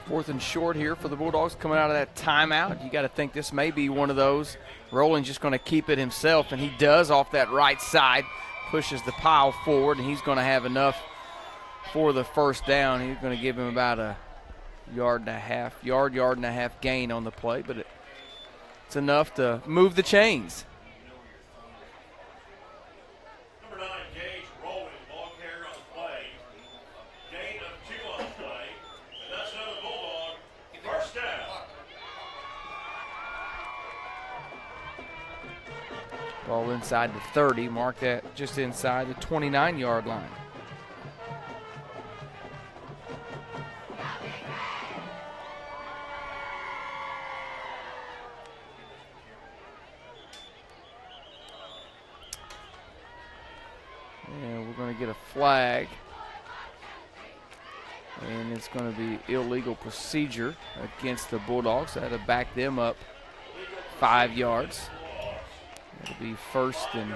4th and short here for the Bulldogs coming out of that timeout. You got to think this may be one of those. Rollins just going to keep it himself, and he does off that right side. Pushes the pile forward, and he's going to have enough for the first down. He's going to give him about a yard and a half gain on the play, but it's enough to move the chains. Number 9, Gage Rowan, long carry on the play. Gain of 2 on the play. And that's another Bulldog. First down. Ball inside the 30. Mark that just inside the 29-yard line. And we're going to get a flag. And it's going to be illegal procedure against the Bulldogs. That'll back them up 5 yards. It'll be 1st and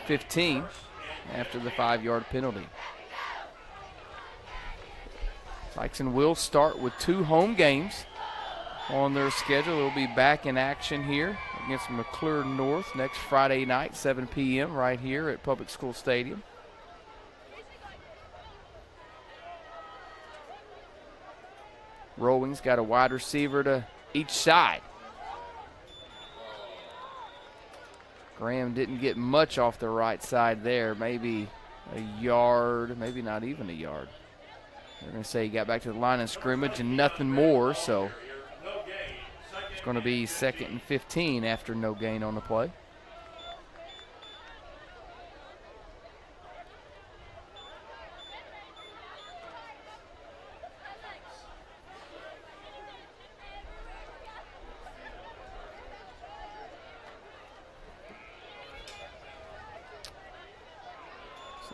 15 after the 5-yard penalty. Sikeston will start with 2 home games on their schedule. They'll be back in action here against McClure North next Friday night, 7 p.m. right here at Public School Stadium. Rowing's got a wide receiver to each side. Graham didn't get much off the right side there. Maybe a yard, maybe not even a yard. They're going to say he got back to the line of scrimmage and nothing more, so it's going to be 2nd and 15 after no gain on the play.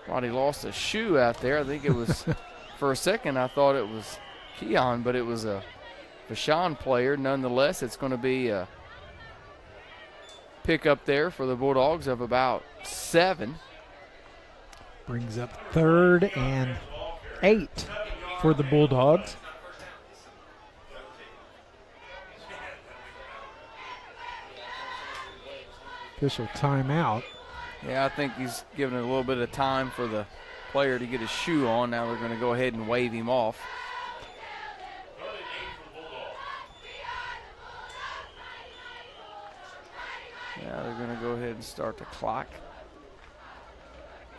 Somebody lost a shoe out there. I think it was, for a second, I thought it was Keon, but it was a Vashon player. Nonetheless, it's going to be a pickup there for the Bulldogs of about 7. Brings up 3rd and 8 for the Bulldogs. Official timeout. Yeah, I think he's giving it a little bit of time for the player to get his shoe on. Now they're going to go ahead and wave him off. Now they're going to go ahead and start the clock.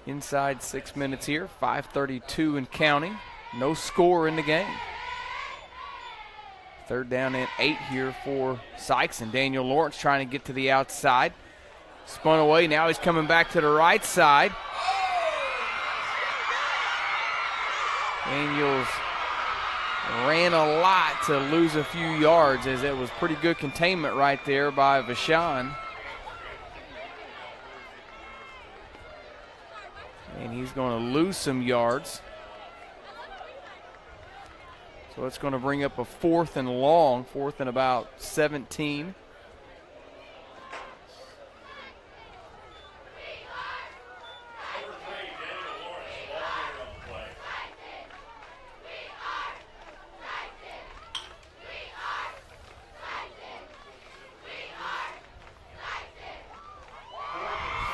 Inside 6 minutes here, 5:32 and counting. No score in the game. 3rd down and 8 here for Sikeston. Daniel Lawrence trying to get to the outside. Spun away, now he's coming back to the right side. Daniels ran a lot to lose a few yards, as it was pretty good containment right there by Vashon. And he's going to lose some yards. So it's going to bring up a 4th and long, 4th and about 17.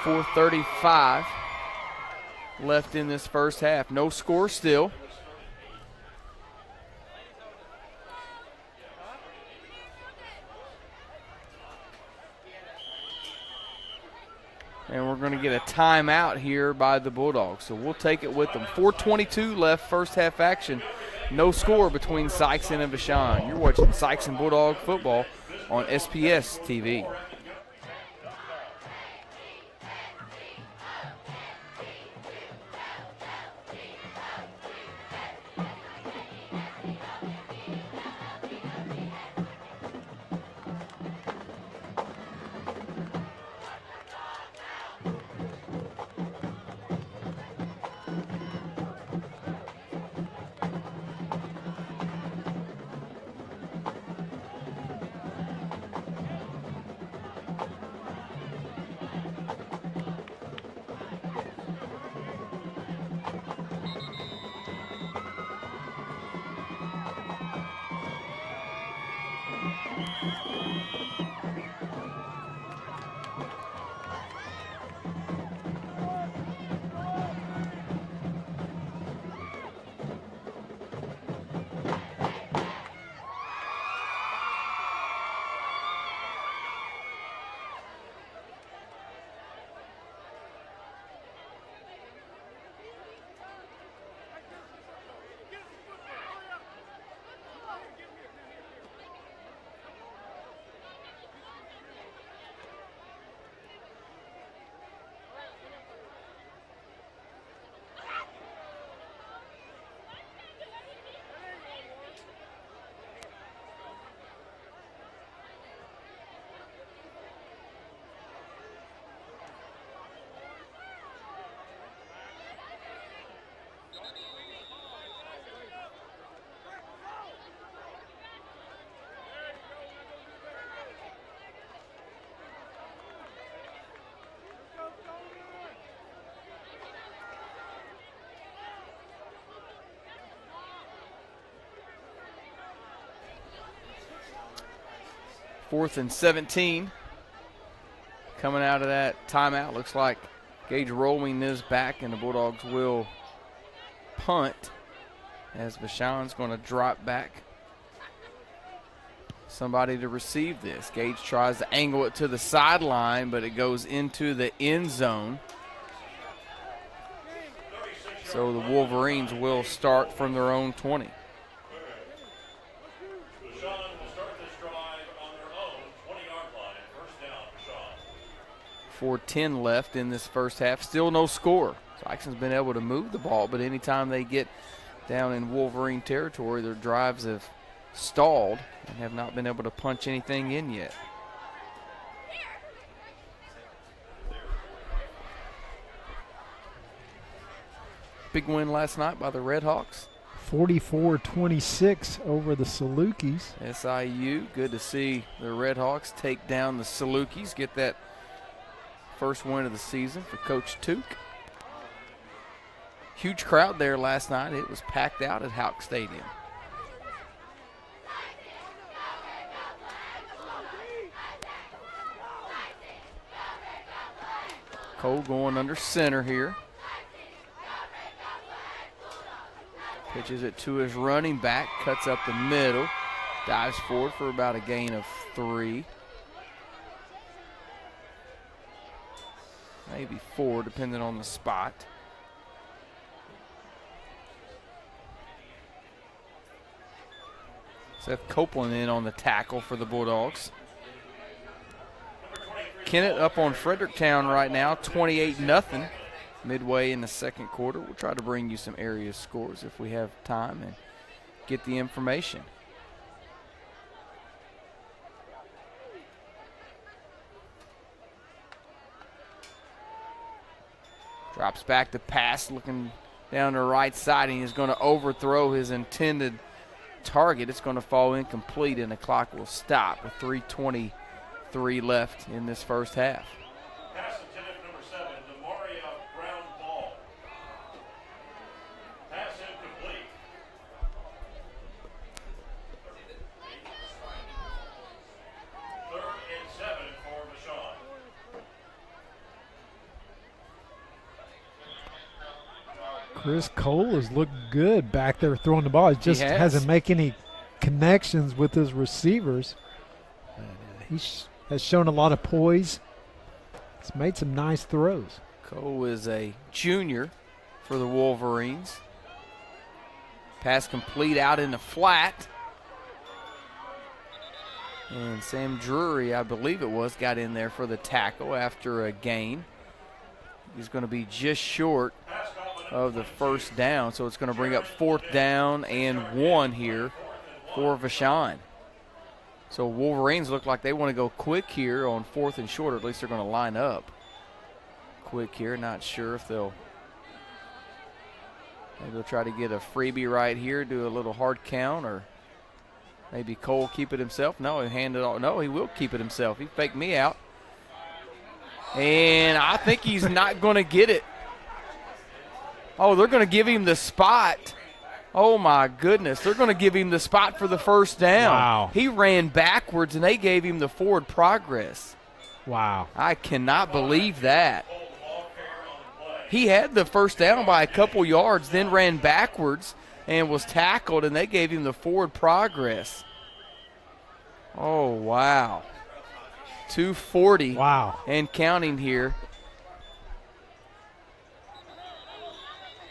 .435 left in this first half. No score still. And we're going to get a timeout here by the Bulldogs. So we'll take it with them. 4:22 left, first half action. No score between Sikeston and Vashon. You're watching Sikeston Bulldog football on SPS TV. 4th and 17. Coming out of that timeout, looks like Gage rolling is back, and the Bulldogs will punt as Vashon's going to drop back. Somebody to receive this. Gage tries to angle it to the sideline, but it goes into the end zone. So the Wolverines will start from their own 20. Vashon will start this drive on their own 20-yard line. First down, Vashon. 4:10 left in this first half. Still no score. Sikeston's been able to move the ball, but anytime they get down in Wolverine territory, their drives have stalled and have not been able to punch anything in yet. Big win last night by the Red Hawks. 44-26 over the Salukis. SIU, good to see the Red Hawks take down the Salukis, get that first win of the season for Coach Tuke. Huge crowd there last night. It was packed out at Houck Stadium. Cole going under center here. Pitches it to his running back, cuts up the middle, dives forward for about a gain of 3. Maybe 4, depending on the spot. Seth Copeland in on the tackle for the Bulldogs. Kennett up on Fredericktown right now, 28-0. Midway in the second quarter. We'll try to bring you some area scores if we have time and get the information. Drops back to pass, looking down the right side, and he's going to overthrow his intended target. It's going to fall incomplete, and the clock will stop with 3:23 left in this first half. Pass intended for number 7, Demaria Brown Ball. Pass incomplete. Third and 7 for Vashon. Chris Cole has looked good back there throwing the ball. He just hasn't make any connections with his receivers. He has shown a lot of poise. He's made some nice throws. Cole is a junior for the Wolverines. Pass complete out in the flat. And Sam Drury, I believe it was, got in there for the tackle after a gain. He's going to be just short of the first down, so it's going to bring up 4th down and 1 here for Vashon. So Wolverines look like they want to go quick here on 4th and short, or at least they're going to line up quick here. Not sure if maybe they'll try to get a freebie right here, do a little hard count, or maybe Cole keep it himself. No, he handed off. No, he will keep it himself. He faked me out. And I think he's not going to get it. Oh, they're going to give him the spot. Oh, my goodness. They're going to give him the spot for the first down. Wow. He ran backwards, and they gave him the forward progress. Wow. I cannot believe that. He had the first down by a couple yards, then ran backwards and was tackled, and they gave him the forward progress. Oh, wow. 2:40. Wow. And counting here.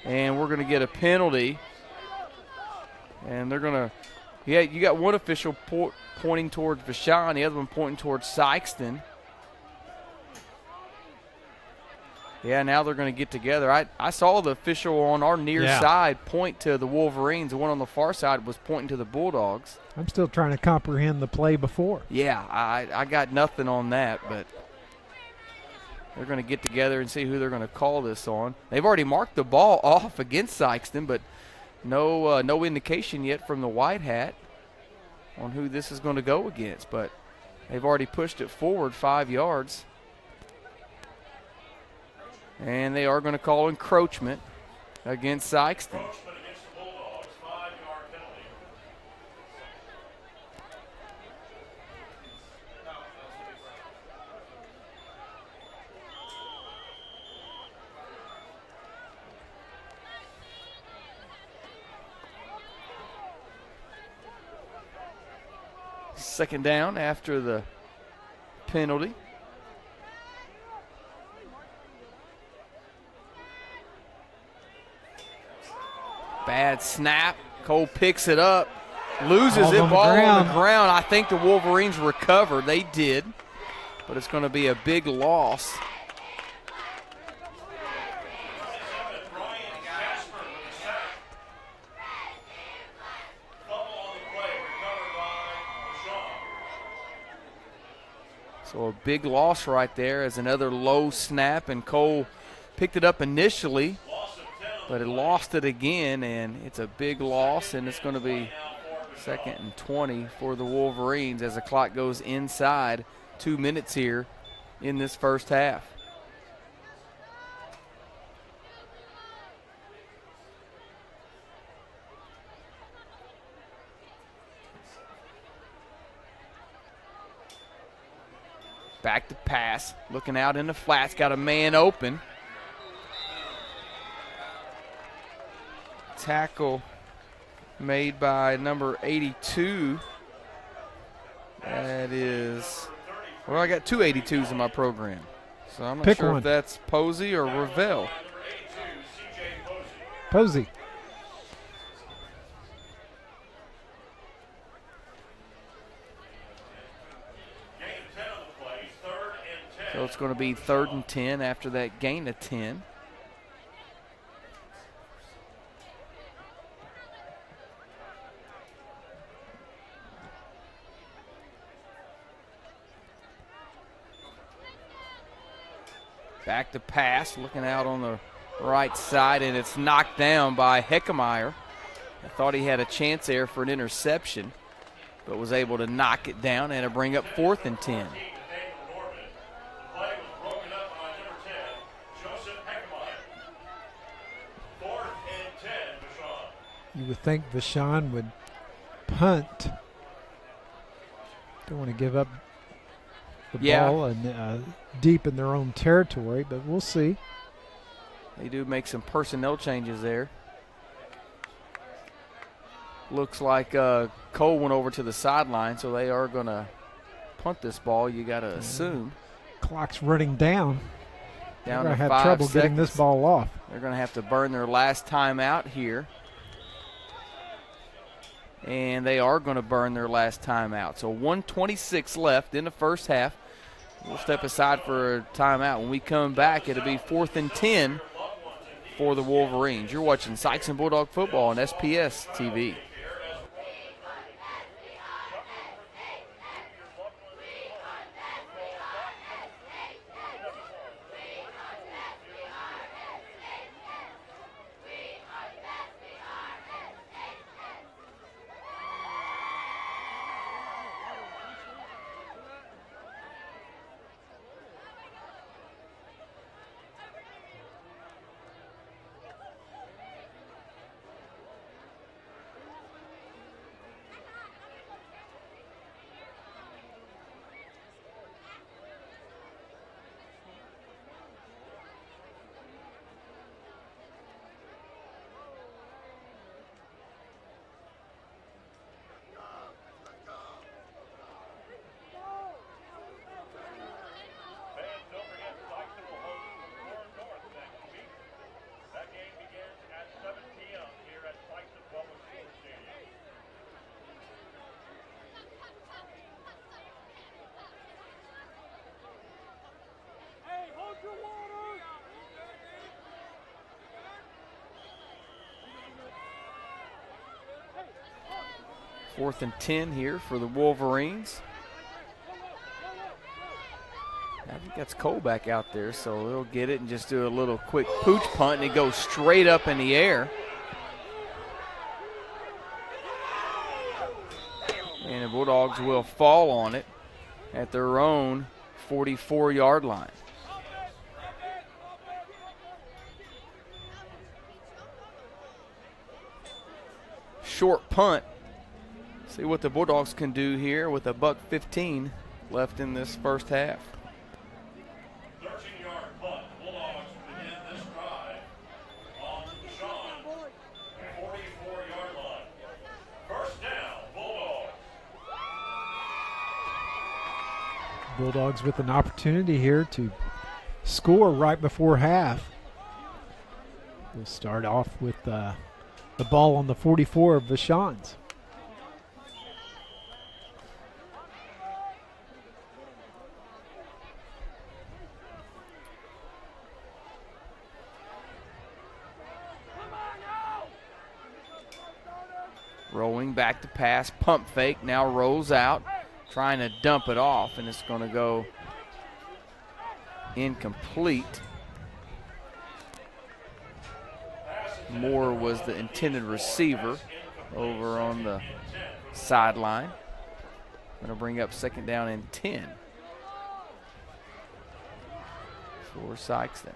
And we're going to get a penalty. And they're going to, you got one official pointing towards Vashon, the other one pointing towards Sikeston. Yeah, now they're going to get together. I saw the official on our near side point to the Wolverines. The one on the far side was pointing to the Bulldogs. I'm still trying to comprehend the play before. Yeah, I got nothing on that, but they're going to get together and see who they're going to call this on. They've already marked the ball off against Sikeston, but no indication yet from the white hat on who this is going to go against. But they've already pushed it forward 5 yards. And they are going to call encroachment against Sikeston. Encroachment against the Bulldogs, 5-yard penalty. Second down after the penalty. Bad snap. Cole picks it up, loses it, ball on the ground. I think the Wolverines recovered. They did, but it's going to be a big loss. So a big loss right there as another low snap, and Cole picked it up initially, but it lost it again, and it's a big loss, and it's going to be 2nd and 20 for the Wolverines as the clock goes inside 2 minutes here in this first half. Back to pass, looking out in the flats, got a man open. Tackle made by number 82. That is, well, I got two 82s in my program. So I'm not sure if that's Posey or Ravel. Posey. So it's going to be 3rd and 10 after that gain of 10. Back to pass, looking out on the right side, and it's knocked down by Heckemeyer. I thought he had a chance there for an interception, but was able to knock it down and to bring up 4th and 10. You would think Vashon would punt. Don't want to give up the ball and deep in their own territory, but we'll see. They do make some personnel changes there. Looks like Cole went over to the sideline, so they are going to punt this ball, you got to assume. Clock's running down. Down They're to going to 5 have trouble seconds. getting this ball off. They're going to have to burn their last timeout here. And they are going to burn their last timeout. So 1:26 left in the first half. We'll step aside for a timeout. When we come back, it'll be 4th and 10 for the Wolverines. You're watching Sikeston Bulldog football on SPS TV. Fourth and 10 here for the Wolverines. I think that's Cole back out there, so he'll get it and just do a little quick pooch punt, and it goes straight up in the air. And the Bulldogs will fall on it at their own 44-yard line. Short punt. See what the Bulldogs can do here with a $1:15 left in this first half. 13-yard punt. Bulldogs begin this drive on Vashon, 44-yard line. First down, Bulldogs. Bulldogs with an opportunity here to score right before half. We'll start off with the ball on the 44 of Vashon's. Rolling back to pass, pump fake, now rolls out, trying to dump it off, and it's going to go incomplete. Moore was the intended receiver over on the sideline. Going to bring up 2nd down and 10 for Sikeston.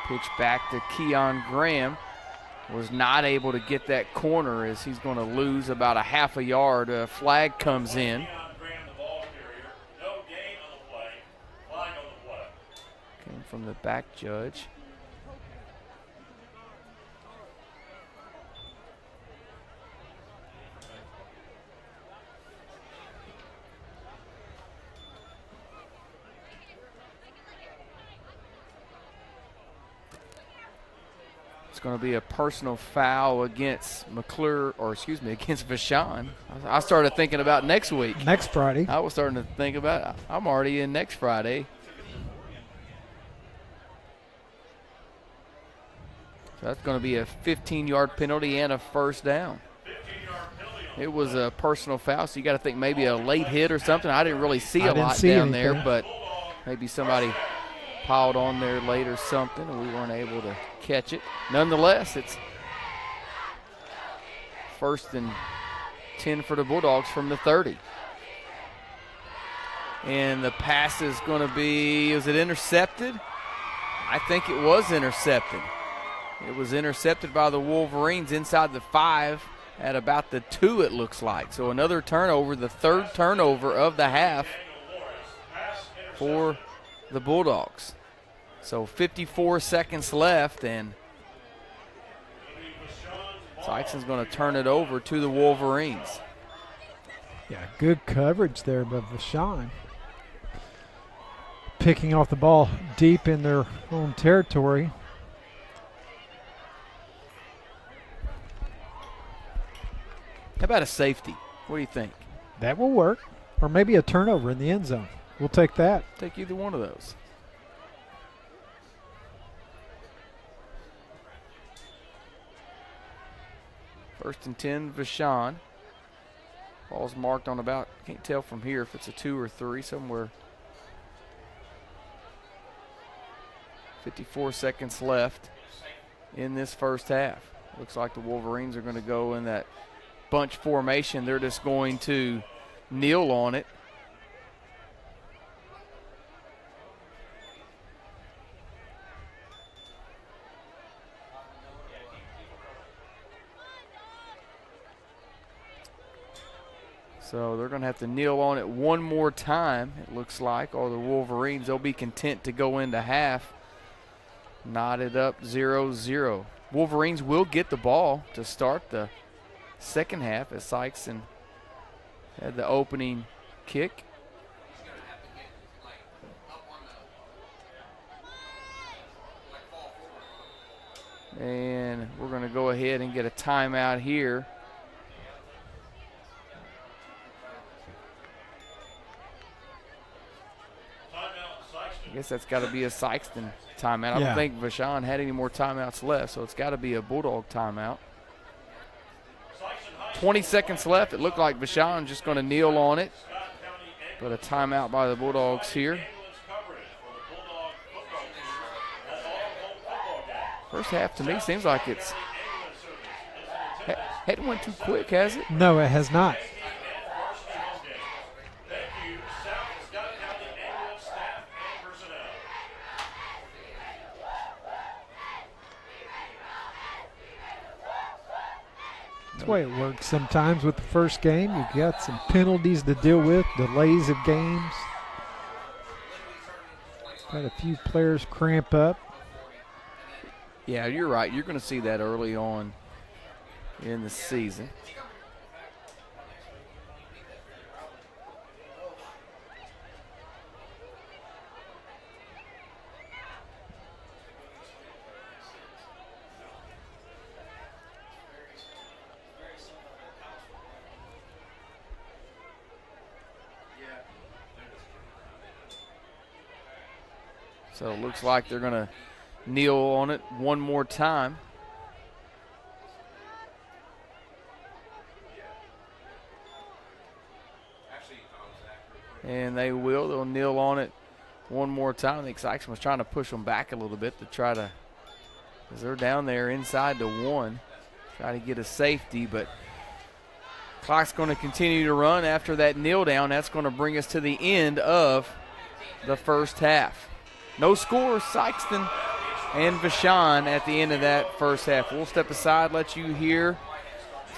Pitch back to Keon Graham. Was not able to get that corner as he's going to lose about a half a yard. A flag comes in. Came from the back judge. Going to be a personal foul against against Vashon. I started thinking about next week. Next Friday. I was starting to think about I'm already in next Friday. So that's going to be a 15-yard penalty and a 1st down. It was a personal foul, so you got to think maybe a late hit or something. I didn't really see a lot down there, but maybe somebody piled on there late or something, and we weren't able to catch it. Nonetheless, it's 1st and 10 for the Bulldogs from the 30. And the pass is going to be, is it intercepted? I think it was intercepted. It was intercepted by the Wolverines inside the 5 at about the 2, it looks like. So another turnover, the 3rd turnover of the half for the Bulldogs. So 54 seconds left, and Sikeston's going to turn it over to the Wolverines. Yeah, good coverage there by Vashon. Picking off the ball deep in their own territory. How about a safety? What do you think? That will work. Or maybe a turnover in the end zone. We'll take that. Take either one of those. First and 10, Vashon. Ball's marked on about, can't tell from here if it's a 2 or 3, somewhere. 54 seconds left in this first half. Looks like the Wolverines are going to go in that bunch formation. They're just going to kneel on it. So they're going to have to kneel on it one more time, it looks like, or the Wolverines, they'll be content to go into half. Knotted up 0-0. Wolverines will get the ball to start the second half as Sikeston had the opening kick. And we're going to go ahead and get a timeout here. I guess that's got to be a Sikeston timeout. I don't think Vashon had any more timeouts left, so it's got to be a Bulldog timeout. 20 seconds left. It looked like Vashon just going to kneel on it, but a timeout by the Bulldogs here. First half to me seems like it's hadn't went too quick, has it? No, it has not. That's the way it works sometimes with the first game. You've got some penalties to deal with, delays of games. Got a few players cramp up. Yeah, you're right. You're going to see that early on in the season. So it looks like they're going to kneel on it one more time. And they will. They'll kneel on it one more time. I think Sikeston was trying to push them back a little bit to try to, because they're down there inside the 1, try to get a safety, but clock's going to continue to run after that kneel down. That's going to bring us to the end of the first half. No score, Sikeston and Vashon at the end of that first half. We'll step aside, let you hear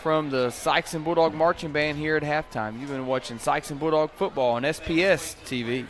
from the Sikeston Bulldog Marching Band here at halftime. You've been watching Sikeston Bulldog football on SPS TV.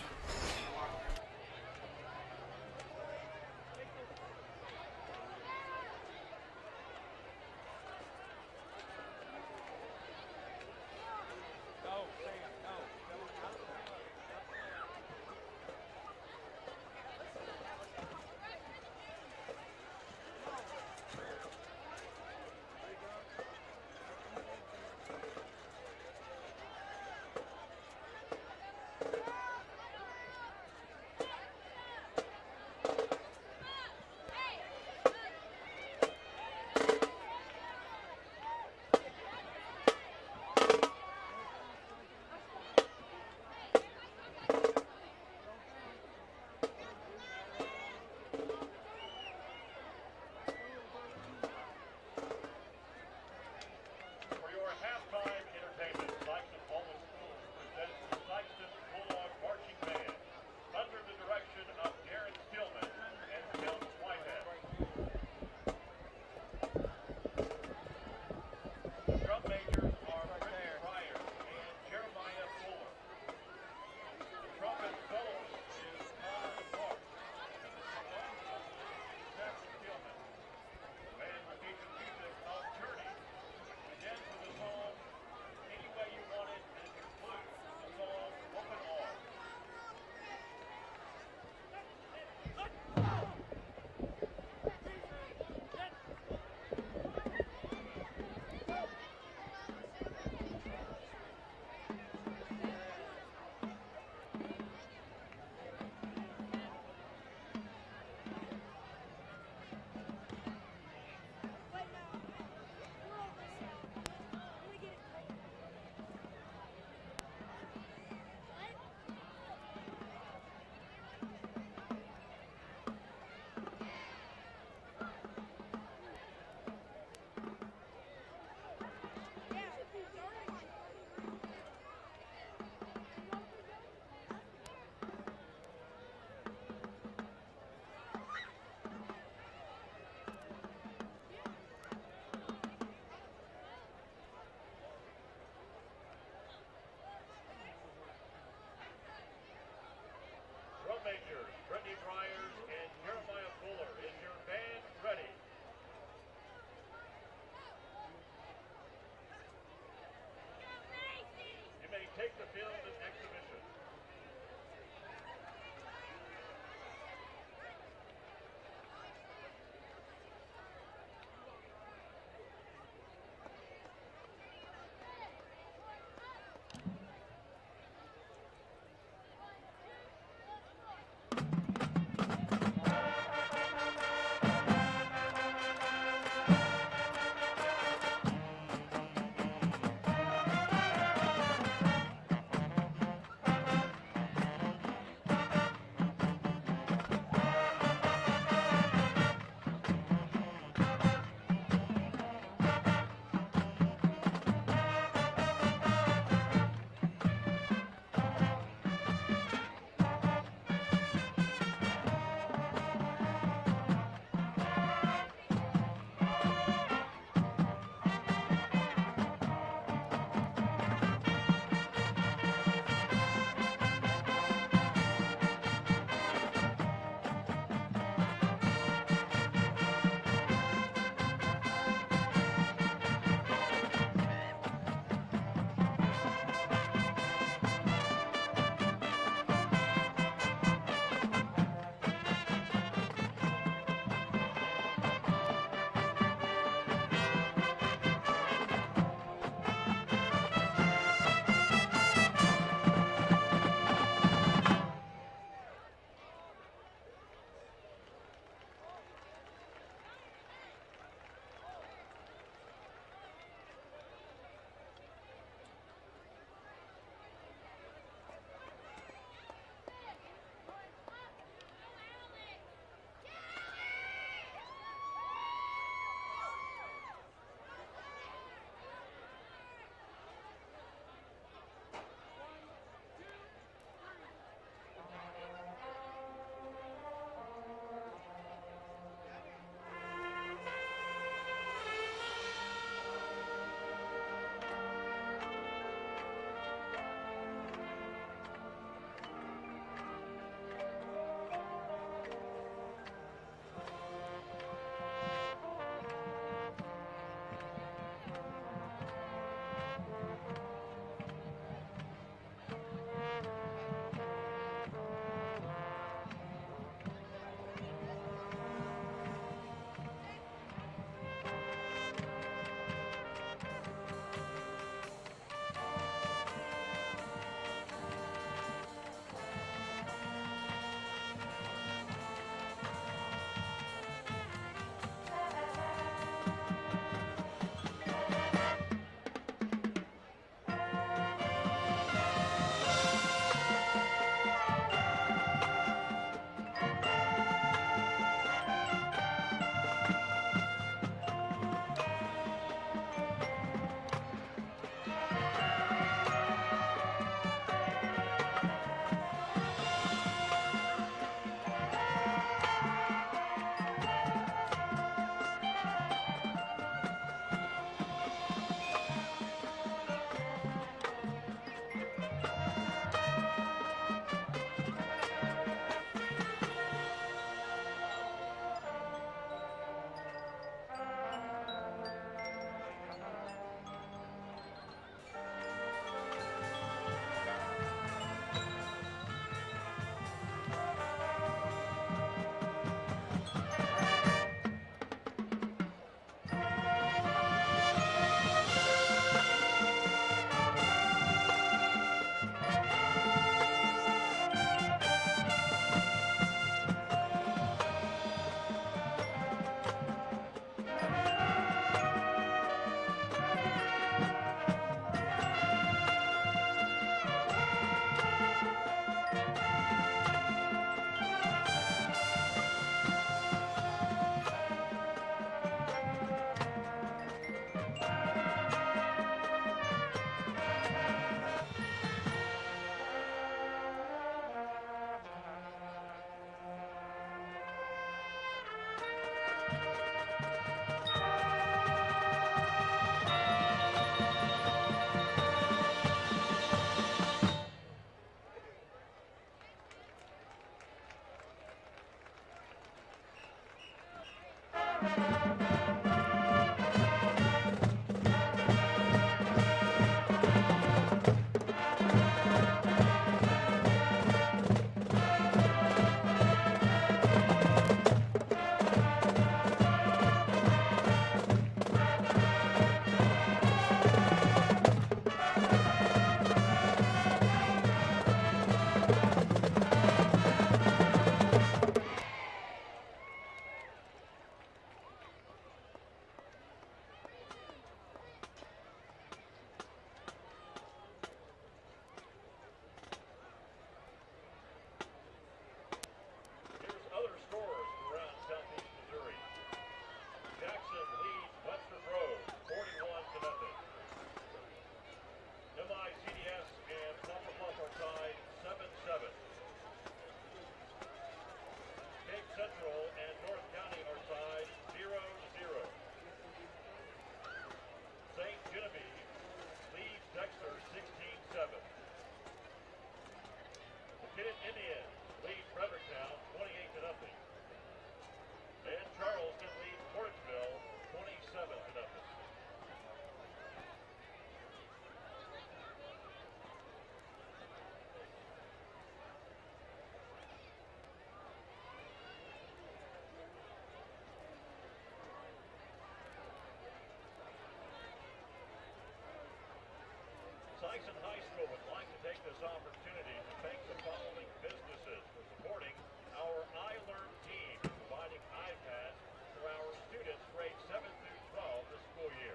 Sikeston High School would like to take this opportunity to thank the following businesses for supporting our iLearn team and providing iPads for our students grades 7 through 12 this school year.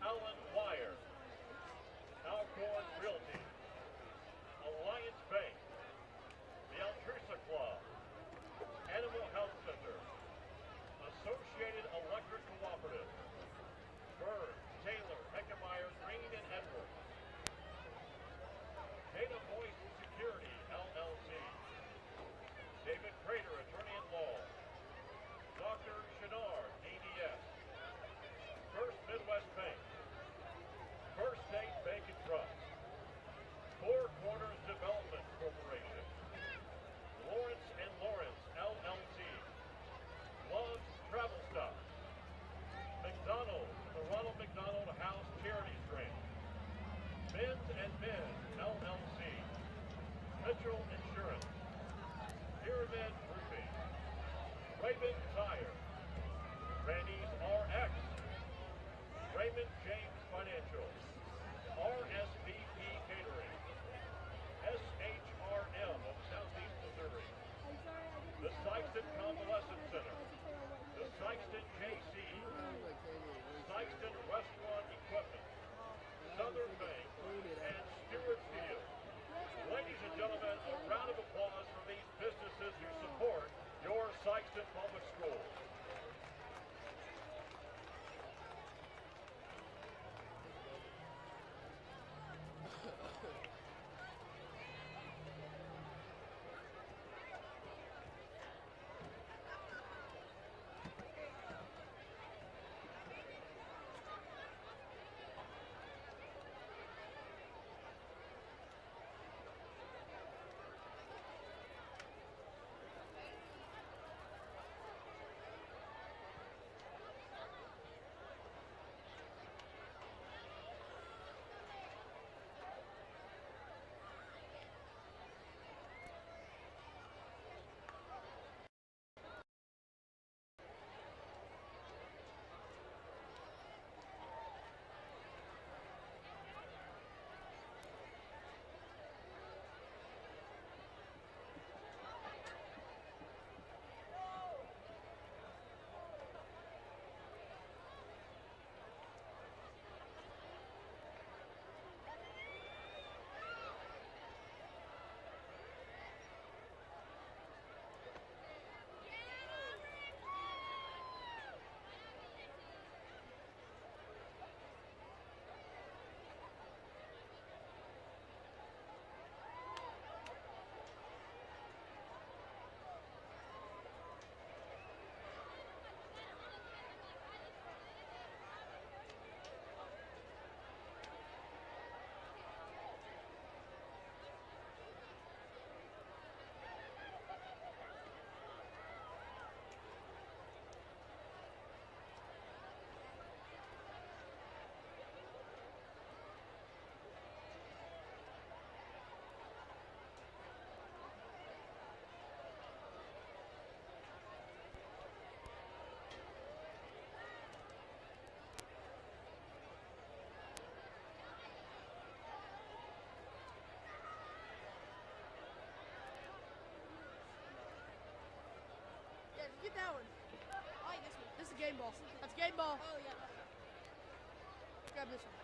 Alan Wire, Alcorn Realty, Alliance Bank, the Altrusa Club, Animal Health Center, Associated Electric Cooperative, Bird, Taylor, Heckemeyer, Green, and Edwards, Data Voice Security, LLC, David Prater, Attorney-at-Law, Dr. Chenard, DDS, First Midwest Bank, First State Bank and Trust, Four Corners Development Corporation, Lawrence and Lawrence, LLC, Love's Travel Stop, McDonald's, the Ronald McDonald House Charity Grant, Men's and Men's, LLC, Mitchell Insurance, Pyramid Roofing, Raven Tire, Randy's RX, Raymond James Financial, RSVP Catering, SHRM of Southeast Missouri, the Sikeston Convalescent Center, the Sikeston JC, Sikeston Restaurant Equipment, Southern Bank, and Stewart Field. Ladies and gentlemen, a round of applause for these businesses who support your Sikeston Public Schools. Get that one. I like this one. This is a game ball. That's a game ball. Oh, yeah. Grab this one.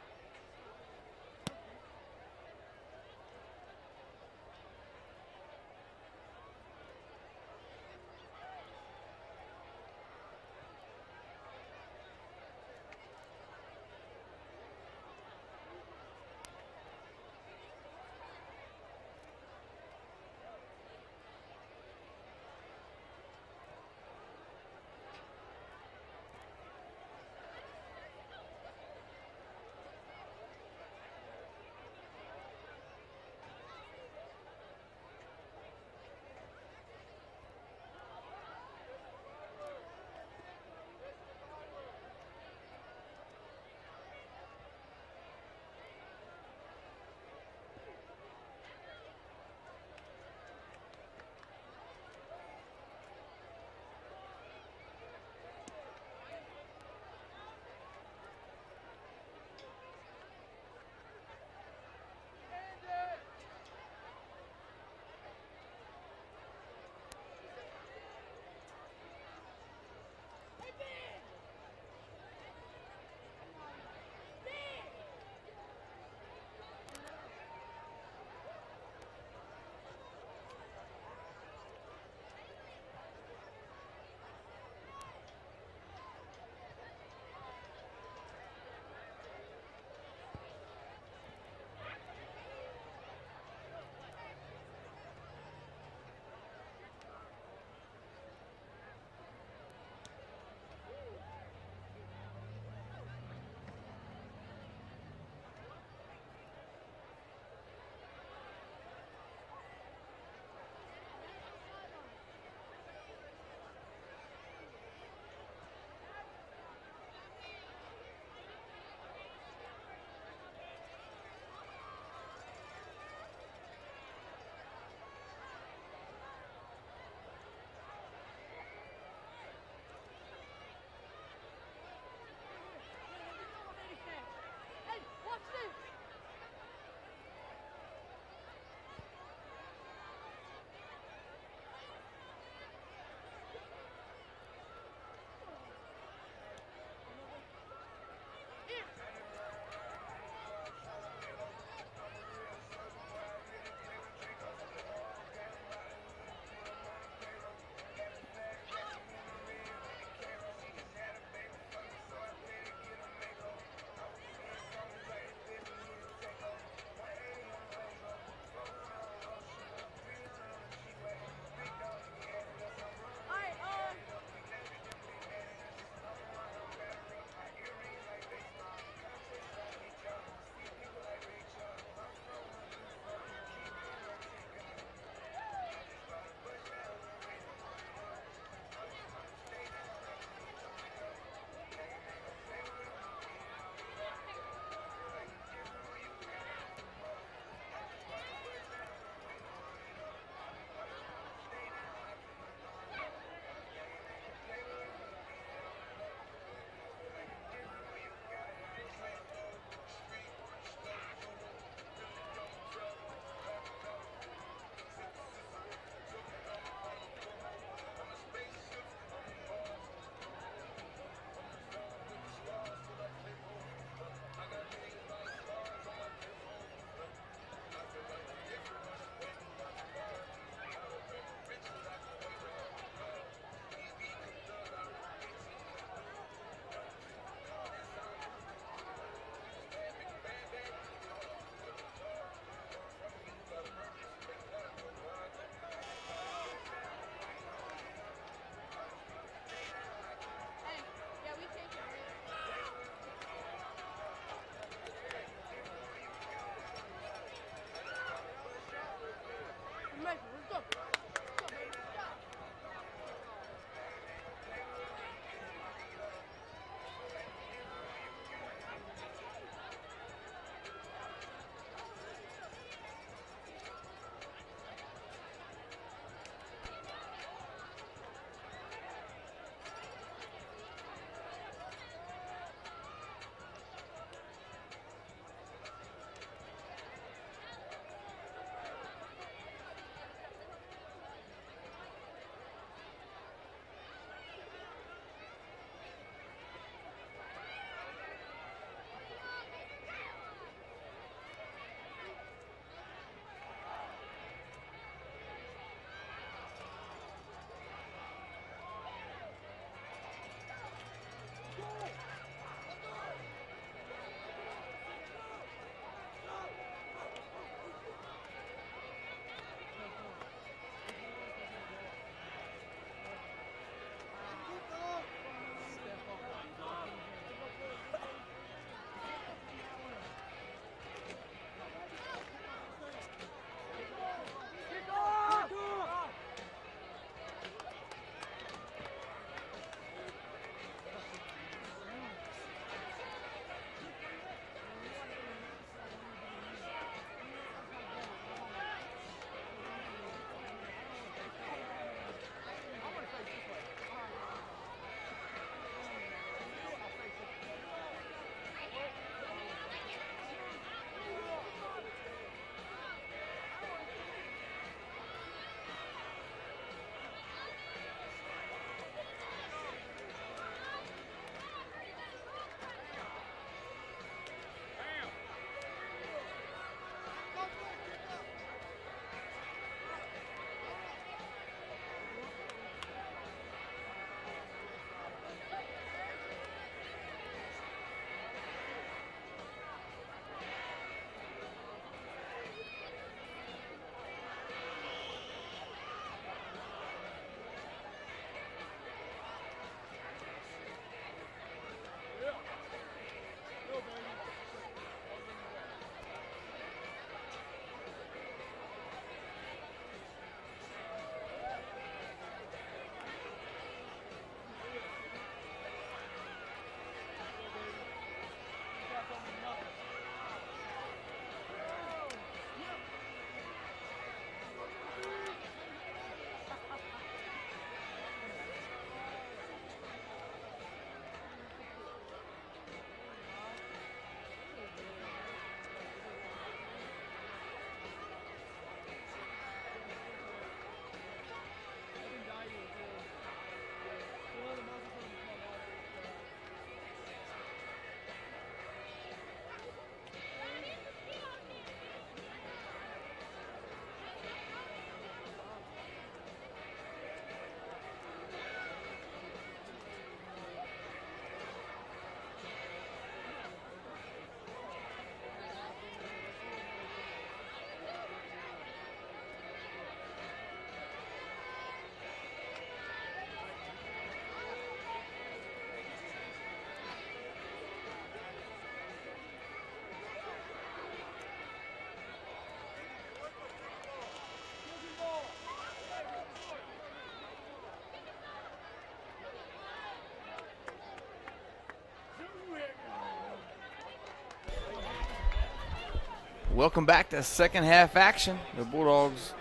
Welcome back to second half action. The Bulldogs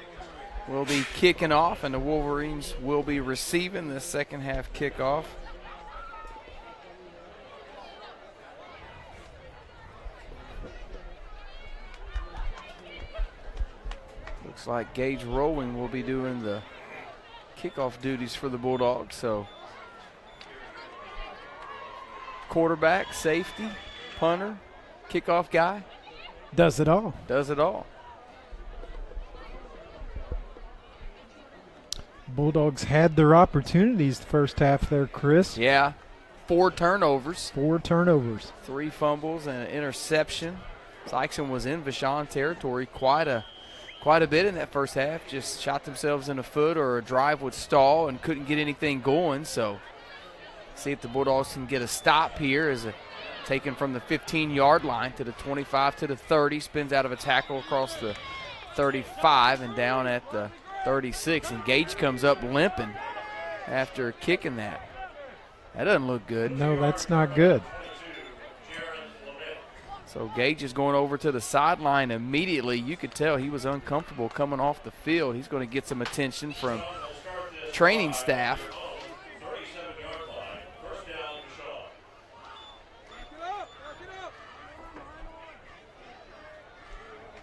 will be kicking off, and the Wolverines will be receiving the second half kickoff. Looks like Gage Rowing will be doing the kickoff duties for the Bulldogs. So quarterback, safety, punter, kickoff guy. Does it all. Does it all. Bulldogs had their opportunities the first half there, Chris. Yeah, 4 turnovers. 4 turnovers. 3 fumbles and an interception. Sikeston was in Vashon territory quite a bit in that first half. Just shot themselves in the foot, or a drive would stall and couldn't get anything going. So see if the Bulldogs can get a stop here as a taken from the 15-yard line to the 25 to the 30, spins out of a tackle across the 35 and down at the 36. And Gage comes up limping after kicking that. That doesn't look good. No, that's not good. So Gage is going over to the sideline immediately. You could tell he was uncomfortable coming off the field. He's going to get some attention from training staff.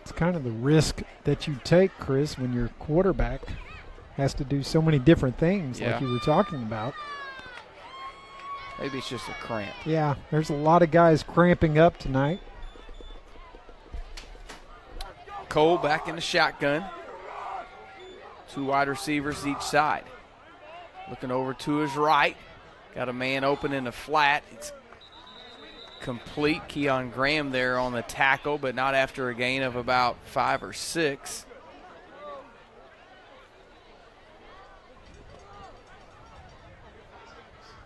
It's kind of the risk that you take, Chris, when your quarterback has to do so many different things like you were talking about. Maybe it's just a cramp. Yeah, there's a lot of guys cramping up tonight. Cole back in the shotgun. 2 wide receivers each side. Looking over to his right. Got a man open in the flat. It's complete. Keon Graham there on the tackle, but not after a gain of about 5 or 6.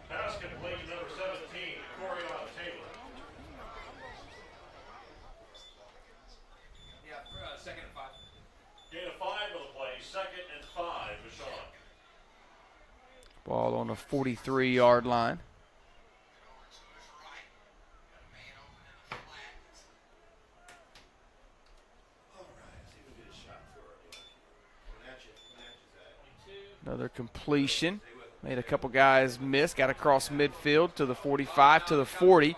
Pass complete to number 17, Coriana Taylor. Yeah, second and 5. Gain of 5 on the play, 2nd and 5, Vashon. Ball on the 43-yard line. Another completion. Made a couple guys miss. Got across midfield to the 45 to the 40.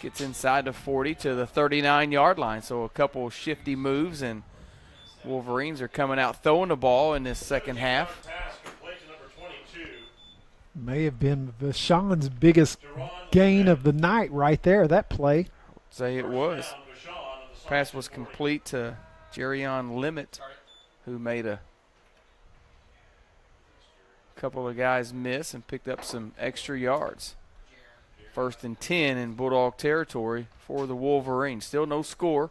Gets inside the 40 to the 39-yard line. So a couple shifty moves, and Wolverines are coming out throwing the ball in this second half. Pass complete to number 22. May have been Vashon's biggest gain of the night right there, that play. Say it was. Down Vashon on the side. Pass was complete to Jerrion Limit, who made a couple of guys miss and picked up some extra yards. 1st and 10 in Bulldog territory for the Wolverines. Still no score.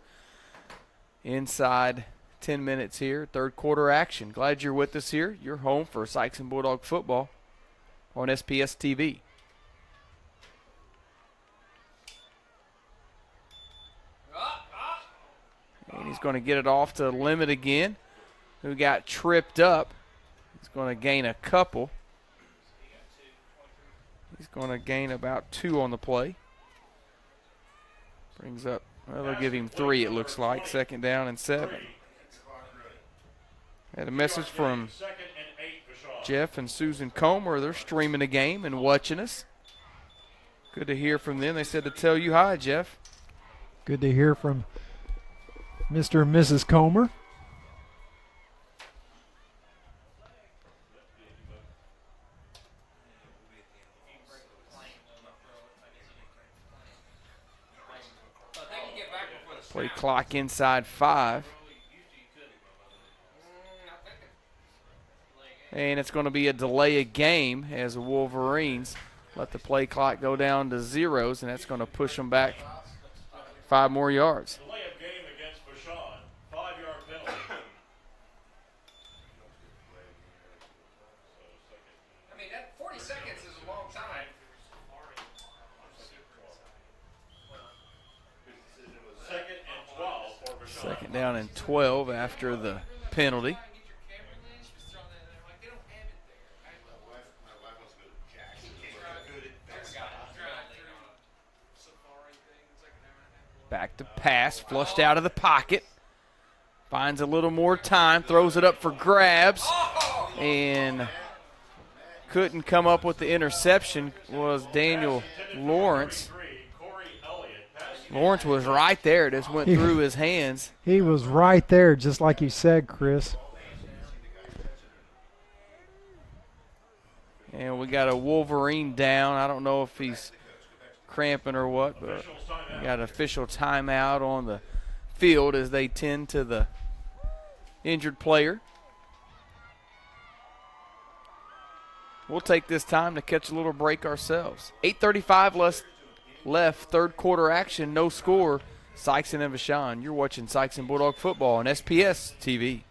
Inside 10 minutes here, 3rd quarter action. Glad you're with us here. You're home for Sikeston Bulldog football on SPS TV. And he's going to get it off to Limit again, who got tripped up. He's going to gain a couple. He's going to gain about 2 on the play. Brings up, well, they'll give him 3, it looks like. 2nd down and 7. Had a message from 2nd and 8, Vashon. Jeff and Susan Comer. They're streaming the game and watching us. Good to hear from them. They said to tell you hi, Jeff. Good to hear from Mr. and Mrs. Comer. Play clock inside 5. And it's going to be a delay of game as the Wolverines let the play clock go down to 0s, and that's going to push them back 5 more yards. Delay of game against Vashon. 5-yard penalty. I mean, that 40 seconds is a long time. 2nd and 12 for Vashon. 2nd down and 12 after the penalty. Back to pass, flushed out of the pocket. Finds a little more time, throws it up for grabs, and couldn't come up with the interception was Daniel Lawrence. Lawrence was right there. Just went through his hands. He was right there, just like you said, Chris. And we got a Wolverine down. I don't know if he's cramping or what, but we got an official timeout on the field as they tend to the injured player. We'll take this time to catch a little break ourselves. 8:35 left, third quarter action, no score. Sikeston and Vashon. You're watching Sikeston Bulldog football on SPS TV.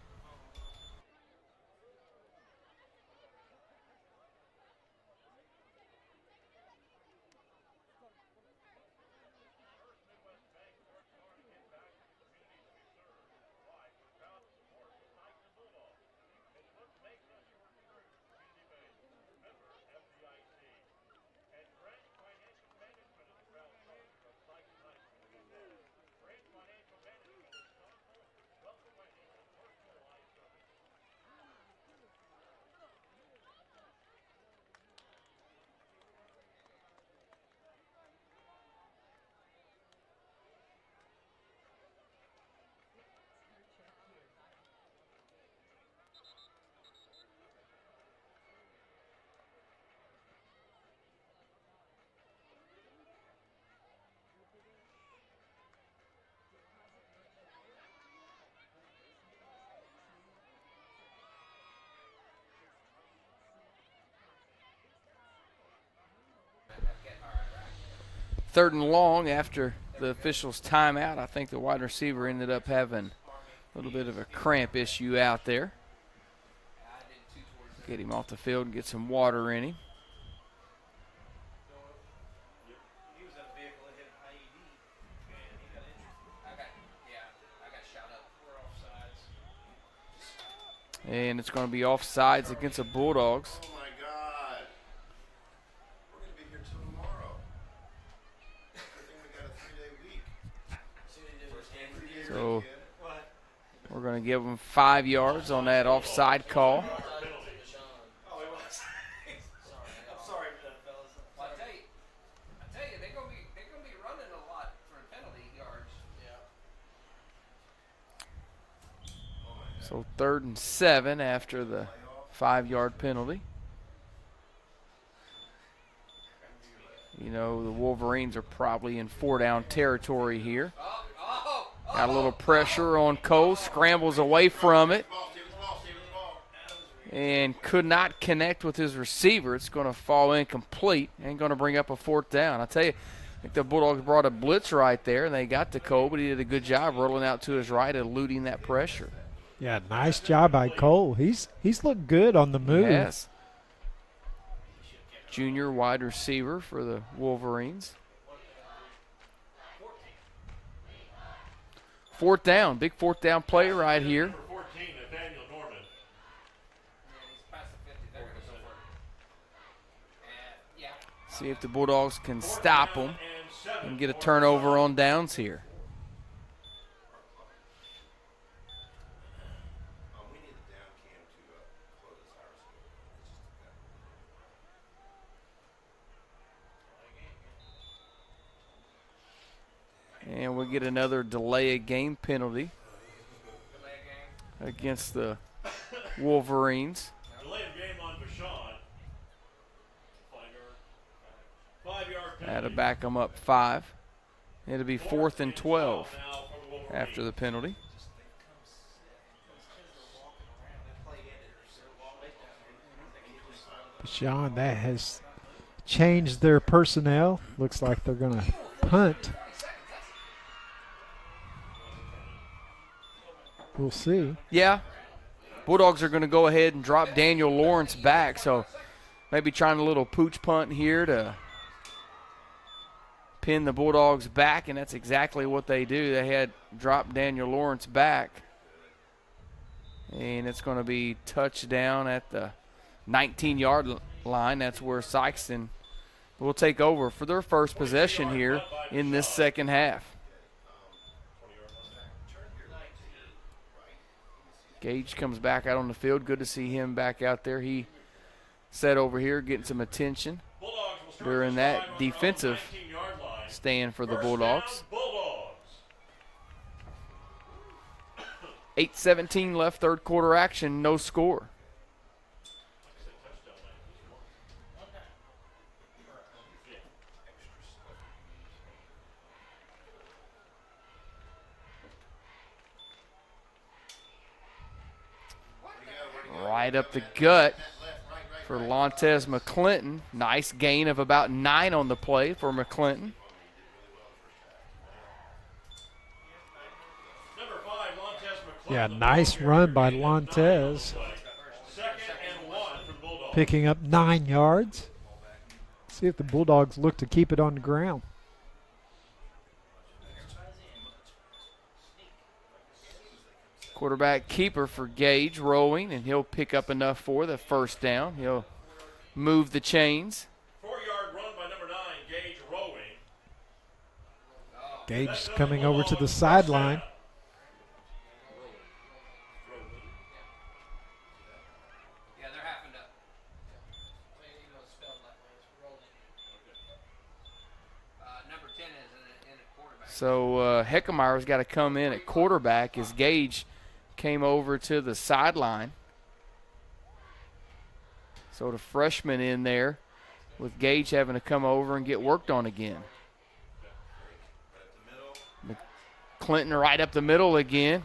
Third and long after the officials' timeout. I think the wide receiver ended up having a little bit of a cramp issue out there. Get him off the field and get some water in him. And it's going to be offsides against the Bulldogs. Oh my God. We're going to be here till tomorrow. Good thing we got a 3-day week. So we're going to give them 5 yards on that offside call. So 3rd and 7 after the 5-yard penalty. You know, the Wolverines are probably in 4-down territory here. Got a little pressure on Cole, scrambles away from it, and could not connect with his receiver. It's going to fall incomplete and going to bring up a 4th down. I tell you, I think the Bulldogs brought a blitz right there, and they got to Cole, but he did a good job rolling out to his right, eluding that pressure. Yeah, nice job by Cole. He's looked good on the move. Yes. Junior wide receiver for the Wolverines. 4th down, big 4th down play right here. See if the Bulldogs can stop them and get a turnover on downs here. And we'll get another delay of game penalty against the Wolverines. Delay of game on Vashon. 5-yard penalty. That'll back them up 5. It'll be 4th and 12 after the penalty. Vashon, that has changed their personnel. Looks like they're going to punt. We'll see. Yeah. Bulldogs are going to go ahead and drop Daniel Lawrence back, so maybe trying a little pooch punt here to pin the Bulldogs back, and that's exactly what they do. They had dropped Daniel Lawrence back, and it's going to be touchdown at the 19-yard line. That's where Sikeston will take over for their first possession here in this second half. Gage comes back out on the field. Good to see him back out there. He sat over here getting some attention during that defensive stand for the Bulldogs. 8:17 left, third quarter action, no score. Right up the gut for Lontez McClinton. Nice gain of about 9 on the play for McClinton. Yeah, nice run by Lontez. Picking up 9 yards. See if the Bulldogs look to keep it on the ground. Quarterback keeper for Gage rolling, and he'll pick up enough for the first down. He'll move the chains. 4-yard run by number 9, Gage rolling. Gage coming over to the sideline. Yeah, they're having to. Number 10 is in a quarterback. So Heckemeyer's got to come in at quarterback as Gage came over to the sideline. So the freshman in there with Gage having to come over and get worked on again. Clinton right up the middle again.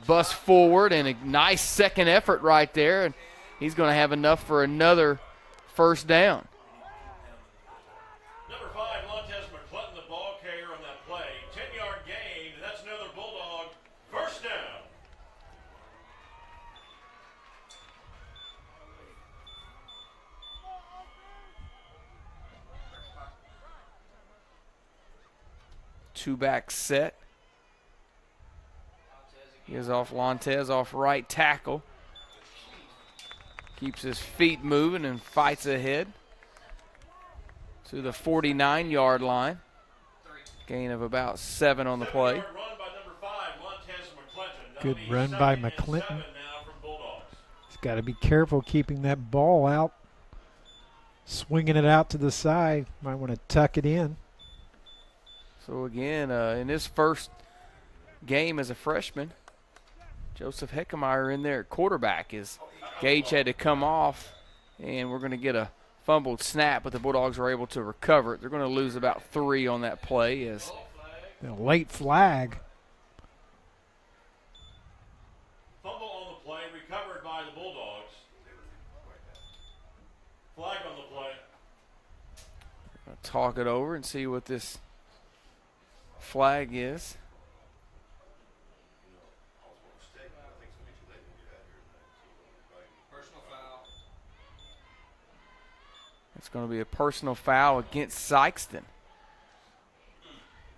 Bust forward and a nice second effort right there. And he's going to have enough for another first down. Number 5, Lontez McClinton, the ball carrier on that play. 10-yard gain, and that's another Bulldog first down. Two-back set. He is off Lontez, off right tackle. Keeps his feet moving and fights ahead to the 49-yard line. Gain of about 7 on the play. Good run by McClinton. He's got to be careful keeping that ball out. Swinging it out to the side. Might want to tuck it in. So again, in his first game as a freshman, Joseph Heckemeyer in there at quarterback as Gage had to come off, and we're going to get a fumbled snap, but the Bulldogs were able to recover it. They're going to lose about 3 on that play. As a late flag. Fumble on the play, recovered by the Bulldogs. Flag on the play. I'll talk it over and see what this flag is. Personal foul. It's going to be a personal foul against Sikeston.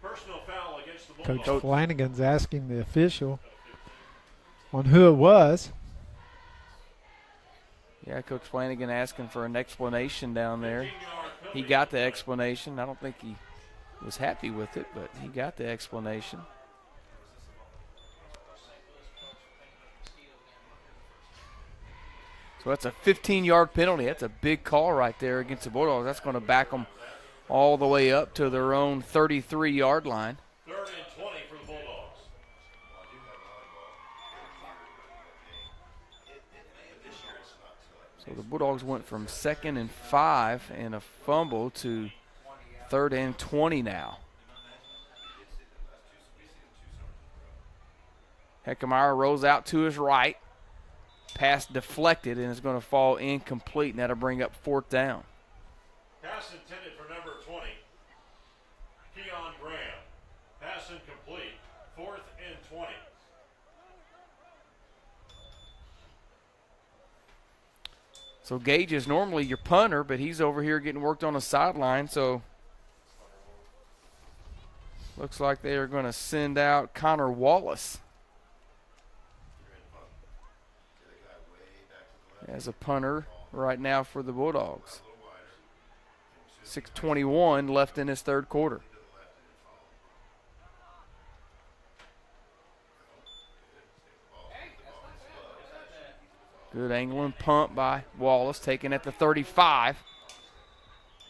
Personal foul against the Bulldogs. Coach Flanagan's asking the official on who it was. Yeah, Coach Flanagan asking for an explanation down there. He got the explanation. I don't think he was happy with it, but he got the explanation. So that's a 15-yard penalty. That's a big call right there against the Bulldogs. That's going to back them all the way up to their own 33-yard line. 3rd and 20 for the Bulldogs. So the Bulldogs went from 2nd and 5 and a fumble to 3rd and 20 now. Heckemeyer rolls out to his right. Pass deflected and is going to fall incomplete, and that'll bring up 4th down. Pass intended for number 20, Keon Graham. Pass incomplete, 4th and 20. So Gage is normally your punter, but he's over here getting worked on the sideline, so looks like they are going to send out Connor Wallace as a punter right now for the Bulldogs. 6:21 left in his 3rd quarter. Good angle and pump by Wallace, taken at the 35.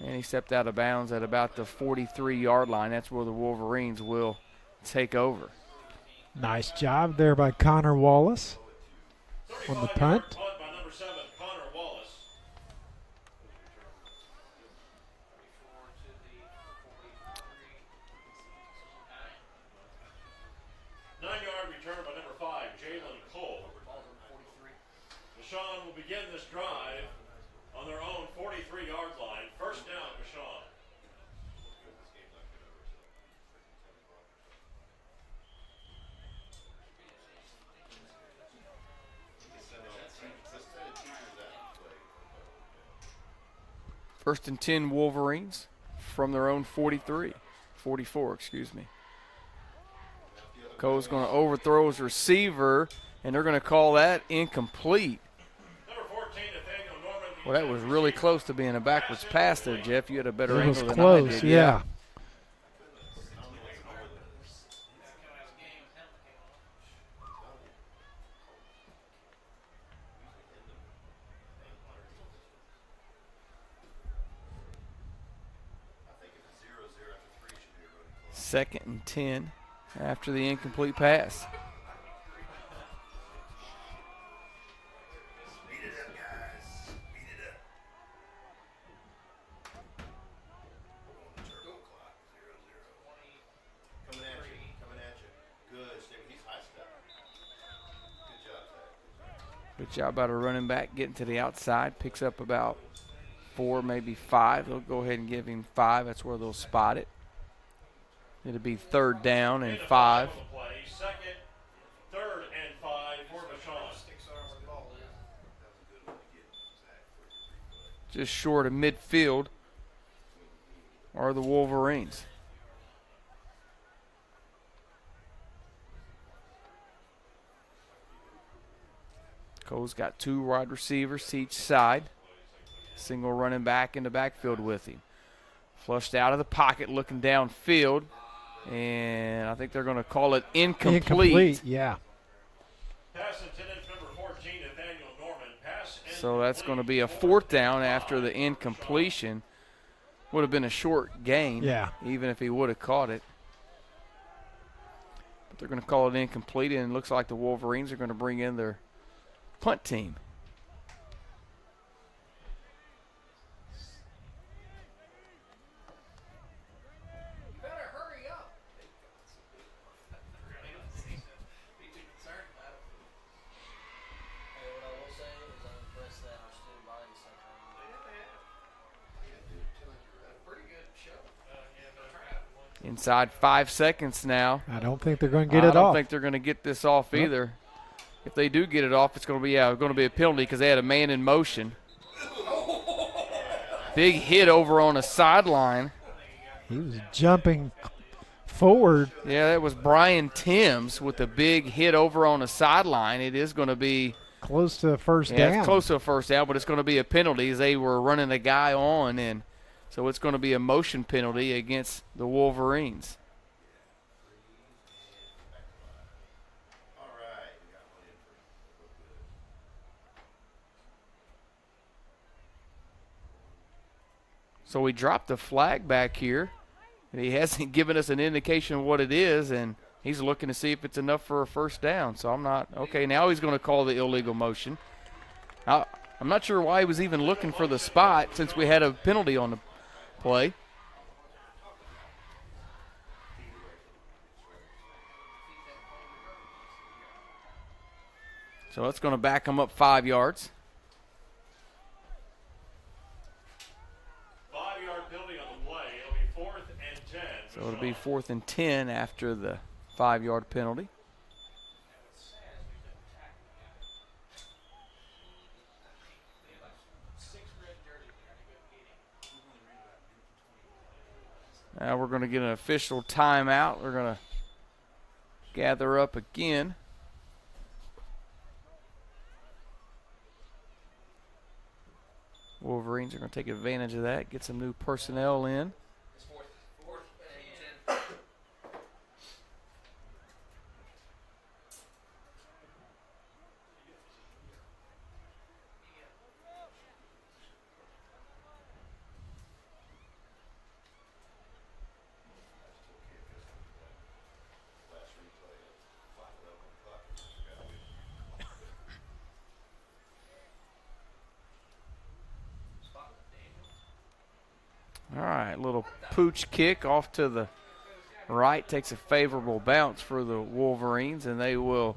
And he stepped out of bounds at about the 43-yard line. That's where the Wolverines will take over. Nice job there by Connor Wallace on the punt. Punt by number 7, Connor Wallace. 9-yard return by number 5, Jalen Cole. Vashon will begin this drive on their own 43-yard line. First down, Vashon. First and 10 Wolverines from their own 44, excuse me. Cole's going to overthrow his receiver, and they're going to call that incomplete. Number 14, Nathaniel Norman. Well, that was really close to being a backwards pass there, Jeff. You had a better It was angle than close, I did. yeah. Second and 10 after the incomplete pass. Beat it up, guys. Beat it up. On the turbo clock, 0-0. Coming at you. Coming at you. Good. He's high step. Good job, Zach. Good job by the running back getting to the outside. Picks up about 4, maybe 5. They'll go ahead and give him 5. That's where they'll spot it. It'll be 3rd down and 5. Second, 3rd and 5 for Vashon. Just short of midfield are the Wolverines. Cole's got 2 wide receivers to each side. Single running back in the backfield with him. Flushed out of the pocket, looking downfield. And I think they're going to call it incomplete. Yeah. Pass intended for number 14, Nathaniel Norman. Pass So that's going to be a 4th down after the incompletion. Would have been a short gain, Yeah. even if he would have caught it. But they're going to call it incomplete, and it looks like the Wolverines are going to bring in their punt team. Inside 5 seconds now. I don't think they're going to get it I don't off. think they're going to get this off either. If they do get it off, it's going to be a penalty because they had a man in motion. Big hit over on a sideline. He was jumping forward. Yeah, that was Brian Timms with a big hit over on a sideline. It is going to be Close to a first yeah, down. it's close to a first down, but it's going to be a penalty as they were running a guy on, and so it's going to be a motion penalty against the Wolverines. All right. So we dropped the flag back here. And he hasn't given us an indication of what it is, and he's looking to see if it's enough for a first down. So I'm not – okay, now he's going to call the illegal motion. I'm not sure why he was even looking for the spot since we had a penalty on the play. So that's going to back him up 5 yards. 5-yard penalty on the play. It'll be 4th and 10. So it'll be 4th and 10 after the 5-yard penalty. Now we're going to get an official timeout. We're going to gather up again. Wolverines are going to take advantage of that, get some new personnel in. That little pooch kick off to the right takes a favorable bounce for the Wolverines, and they will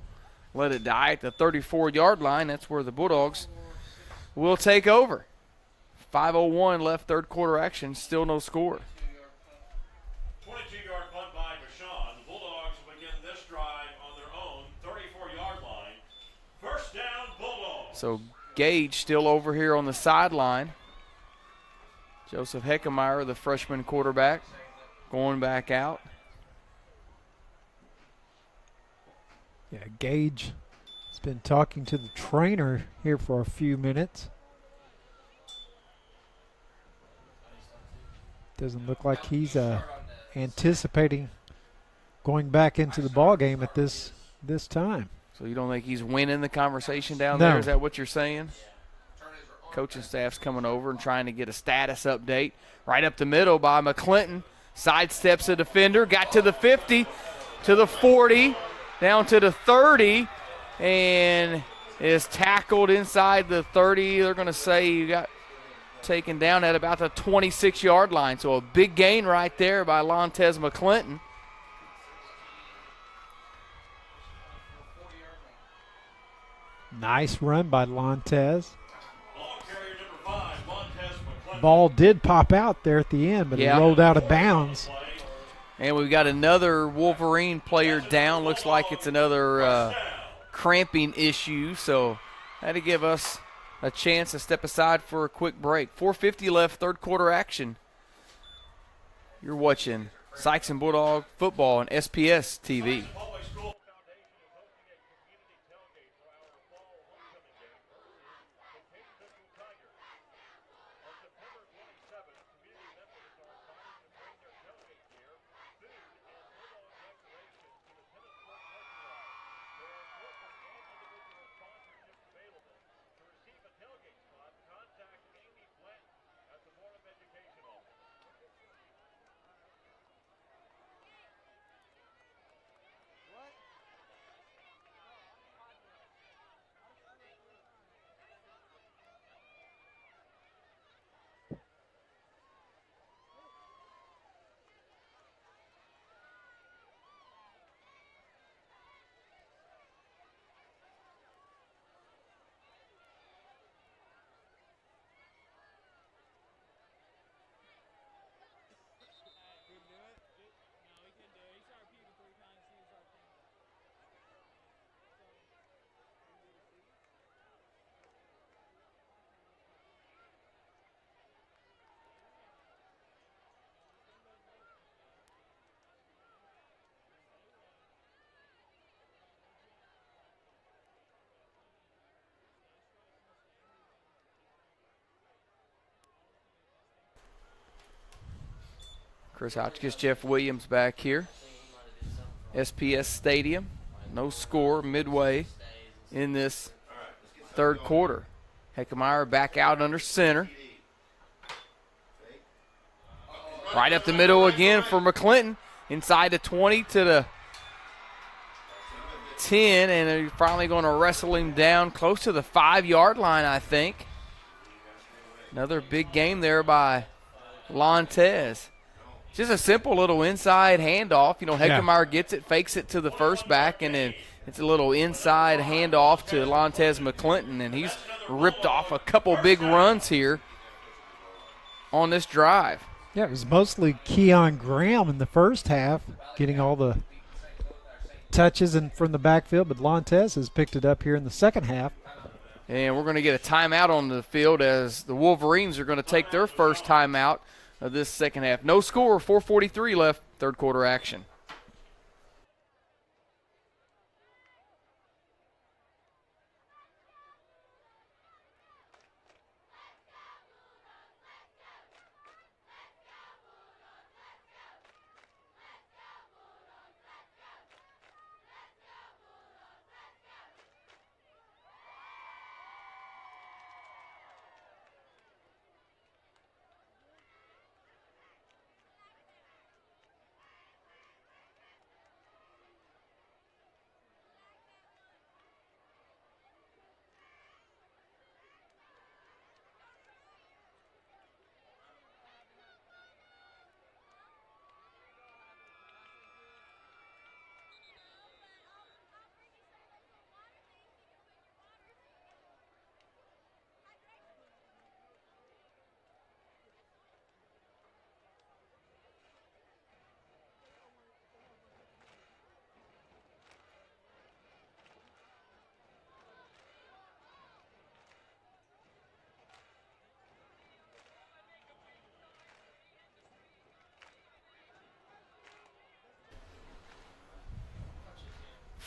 let it die at the 34-yard line. That's where the Bulldogs will take over. 5:01 left, third quarter action, still no score. 22-yard punt by Vashon. The Bulldogs will begin this drive on their own 34-yard line. First down, Bulldogs. So Gage still over here on the sideline. Joseph Heckemeyer, the freshman quarterback, going back out. Yeah, Gage has been talking to the trainer here for a few minutes. Doesn't look like he's anticipating going back into the ball game at this time. So you don't think he's winning the conversation down there? Is that what you're saying? Coaching staff's coming over and trying to get a status update. Right up the middle by McClinton. Sidesteps a defender, got to the 50, to the 40, down to the 30, and is tackled inside the 30. They're going to say you got taken down at about the 26-yard line. So a big gain right there by Lontez McClinton. Nice run by Lontez. Ball did pop out there at the end, but it rolled out of bounds. And we've got another Wolverine player down. Looks like it's another cramping issue. So that'll give us a chance to step aside for a quick break. 4:50 left, third quarter action. You're watching Sikeston Bulldog football on SPS TV. Chris Hotchkiss, Jeff Williams back here. SPS Stadium. No score midway in this third quarter. Heckemeyer back out under center. Right up the middle again for McClinton. Inside the 20 to the 10, and they're finally going to wrestle him down close to the 5-yard line, I think. Another big game there by Lontez. Just a simple little inside handoff. You know, Heckemeyer gets it, fakes it to the first back, and then it's a little inside handoff to Lontez McClinton, and he's ripped off a couple big runs here on this drive. Yeah, it was mostly Keon Graham in the first half, getting all the touches and from the backfield, but Lontez has picked it up here in the second half. And we're going to get a timeout on the field as the Wolverines are going to take their first timeout of this second half. No score, 4:43 left, third quarter action.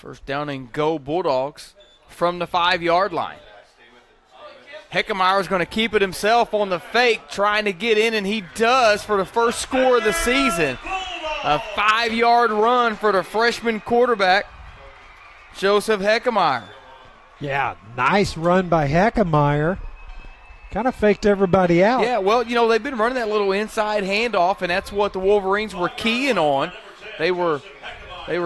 First down and go Bulldogs from the 5-yard line. Heckemeyer's going to keep it himself on the fake, trying to get in, and he does for the first score of the season. A 5-yard run for the freshman quarterback, Joseph Heckemeyer. Yeah, nice run by Heckemeyer. Kind of faked everybody out. Yeah, well, you know, they've been running that little inside handoff, and that's what the Wolverines were keying on. They were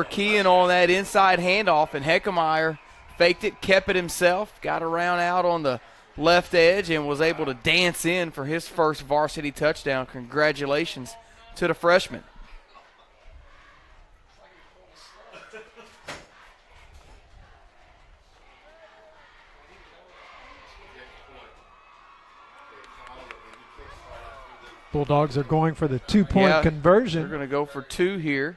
keying on that inside handoff, and Heckemeyer faked it, kept it himself, got around out on the left edge, and was able to dance in for his first varsity touchdown. Congratulations to the freshman. Bulldogs are going for the two-point conversion. They're going to go for 2 here.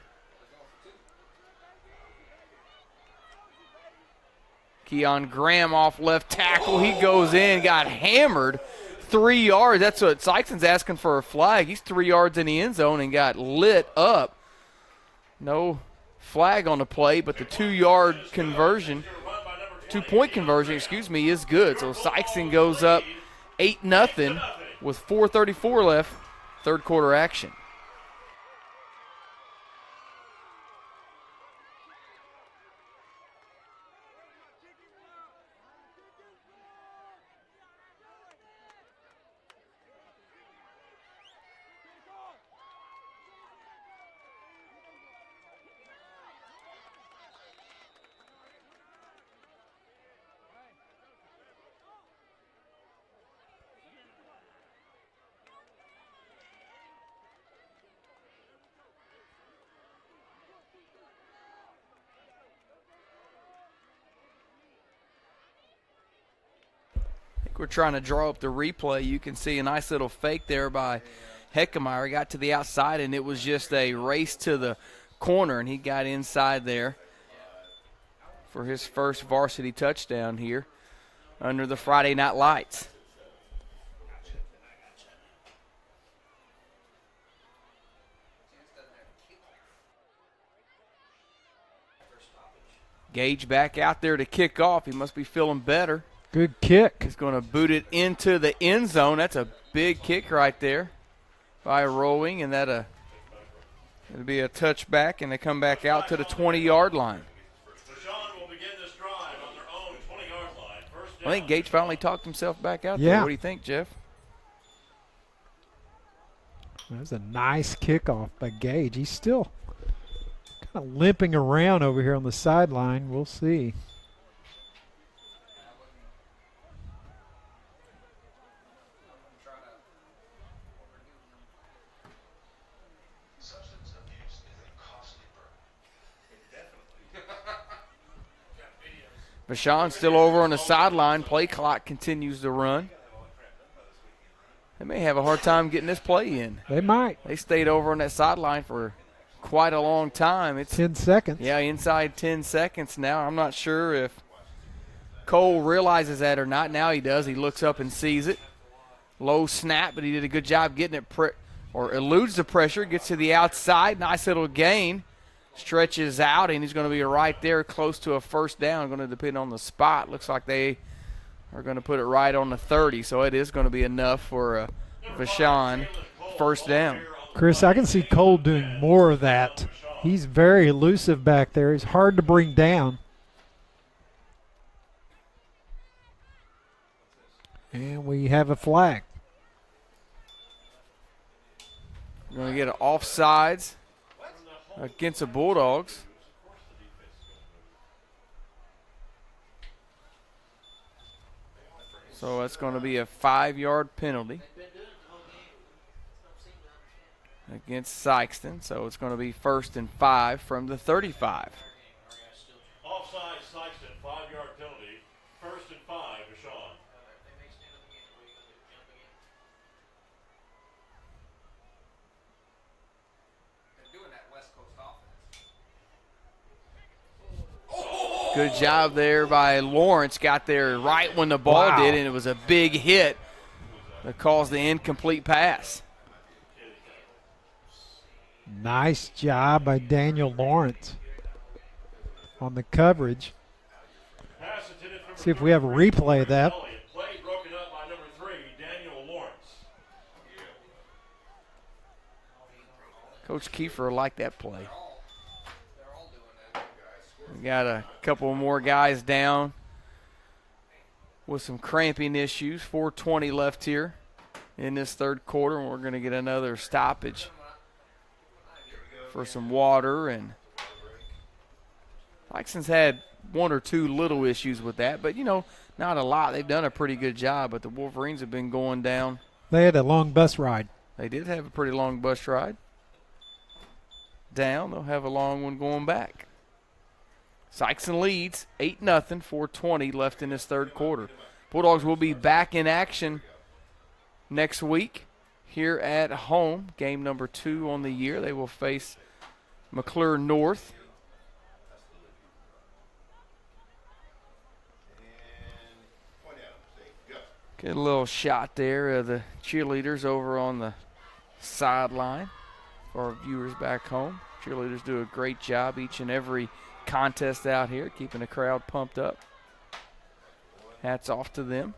Keon Graham off left tackle. He goes in, got hammered. 3 yards. That's what Sikeston's asking for a flag. He's 3 yards in the end zone and got lit up. No flag on the play, but the 2-yard conversion, 2-point conversion, is good. So Sikeston goes up 8-0 with 4:34 left, third quarter action. We're trying to draw up the replay. You can see a nice little fake there by Heckemeyer. He got to the outside, and it was just a race to the corner, and he got inside there for his first varsity touchdown here under the Friday night lights. Gage back out there to kick off. He must be feeling better. Good kick. He's going to boot it into the end zone. That's a big kick right there by Rowing, and it'll be a touchback, and they come back out to the 20-yard line. Vashon will begin this drive on their own 20-yard line. First down. I think Gage finally talked himself back out there. Yeah. What do you think, Jeff? That was a nice kickoff by Gage. He's still kind of limping around over here on the sideline. We'll see. Vashon still over on the sideline. Play clock continues to run. They may have a hard time getting this play in. They might. They stayed over on that sideline for quite a long time. It's 10 seconds. Yeah, inside 10 seconds now. I'm not sure if Cole realizes that or not. Now he does. He looks up and sees it. Low snap, but he did a good job getting it or eludes the pressure, gets to the outside. Nice little gain. Stretches out, and he's going to be right there close to a first down. Going to depend on the spot. Looks like they are going to put it right on the 30, so it is going to be enough for Vashon first down. Chris, I can see Cole doing more of that. He's very elusive back there. He's hard to bring down. And we have a flag. We're going to get an offsides against the Bulldogs. So that's going to be a 5-yard penalty against Sikeston. So it's going to be 1st and 5 from the 35. Offside Sikeston, 5-yard penalty. 1st and 5, Vashon. Good job there by Lawrence. Got there right when the ball did, and it was a big hit that caused the incomplete pass. Nice job by Daniel Lawrence. on the coverage. Pass intended for See if we have a replay of that. Play broken up by number 3, Daniel Lawrence. Coach Kiefer liked that play. We got a couple more guys down with some cramping issues. 4:20 left here in this third quarter, and we're going to get another stoppage for some water. And Sikeston's had one or two little issues with that, but, you know, not a lot. They've done a pretty good job, but the Wolverines have been going down. They had a long bus ride. They did have a pretty long bus ride down. They'll have a long one going back. Sikeston leads 8-0, 4:20 left in this third quarter. Bulldogs will be back in action next week here at home. Game number 2 on the year. They will face McClure North. Get a little shot there of the cheerleaders over on the sideline for our viewers back home. Cheerleaders do a great job each and every contest out here, keeping the crowd pumped up. Hats off to them.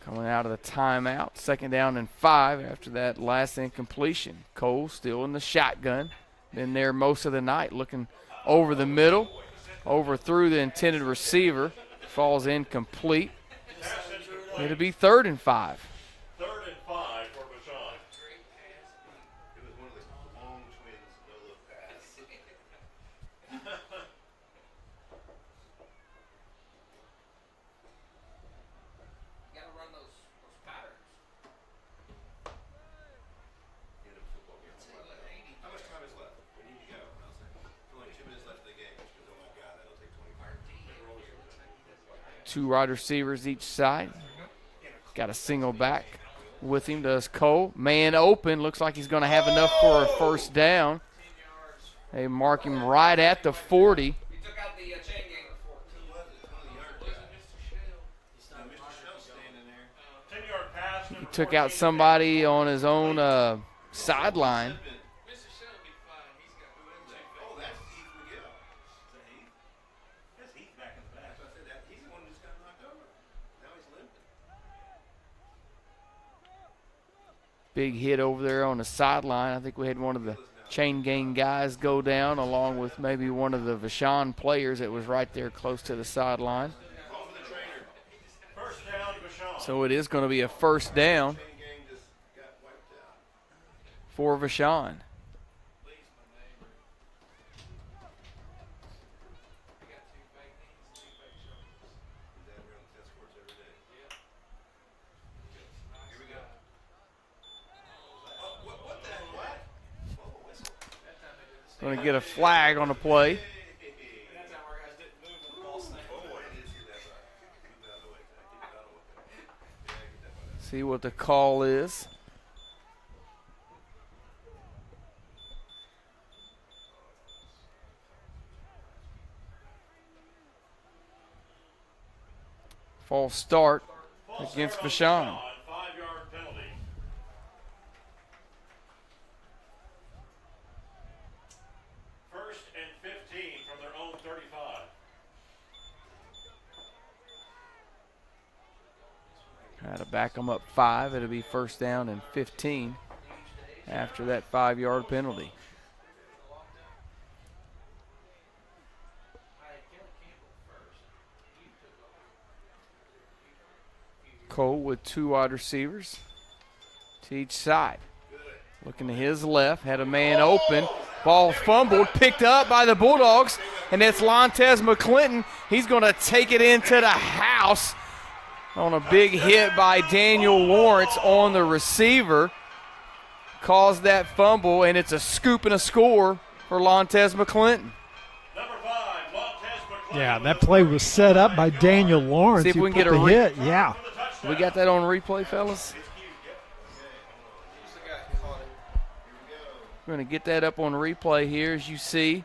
Coming out of the timeout, 2nd down and 5 after that last incompletion. Cole still in the shotgun. Been there most of the night, looking over the middle, overthrew the intended receiver. Falls incomplete. It'll be 3rd and 5. 3rd and 5 for Vashon. It was one of the long twins no-look pass. You gotta run those patterns. End of football game. How much time is left? We need to go. There's only 2 minutes left in the game. She goes, oh my God, that'll take 25. 2 wide receivers each side. Got a single back with him, does Cole. Man open, looks like he's going to have enough for a first down. They mark him right at the 40. You took out the chain gang. Standing there. 10-yard pass. He took out somebody on his own sideline. Oh, that's Heath McGill. Is that Heath? That's Heath back in the back. So I said that he's the one who just got knocked over. Now he's limping. Big hit over there on the sideline. I think we had one of the chain gang guys go down along with maybe one of the Vashon players that was right there close to the sideline. Call for the trainer. First down, Vashon. So it is going to be a first down Chain gang just got wiped out. for Vashon. He's out here on the test courts every day. Here we go. What the what? Oh, whistle. Going to get a flag on the play. Oh, I did see that. Keep it out of the way. Keep it out of the way. Yeah, get that one out. See what the call is. False start against Vashon. 5-yard penalty. First and 15 from their own 35. Try to back them up 5. It'll be first down and 15 after that 5-yard penalty. Cole with 2 wide receivers to each side. Looking to his left, had a man open. Ball fumbled, picked up by the Bulldogs, and it's Lontez McClinton. He's going to take it into the house on a big hit by Daniel Lawrence on the receiver. Caused that fumble, and it's a scoop and a score for Lontez McClinton. Number 5, Montez McClinton. Yeah, that play was set up by Daniel Lawrence. See if who we can put get a the hit. Yeah. We got that on replay, fellas? We're going to get that up on replay here as you see.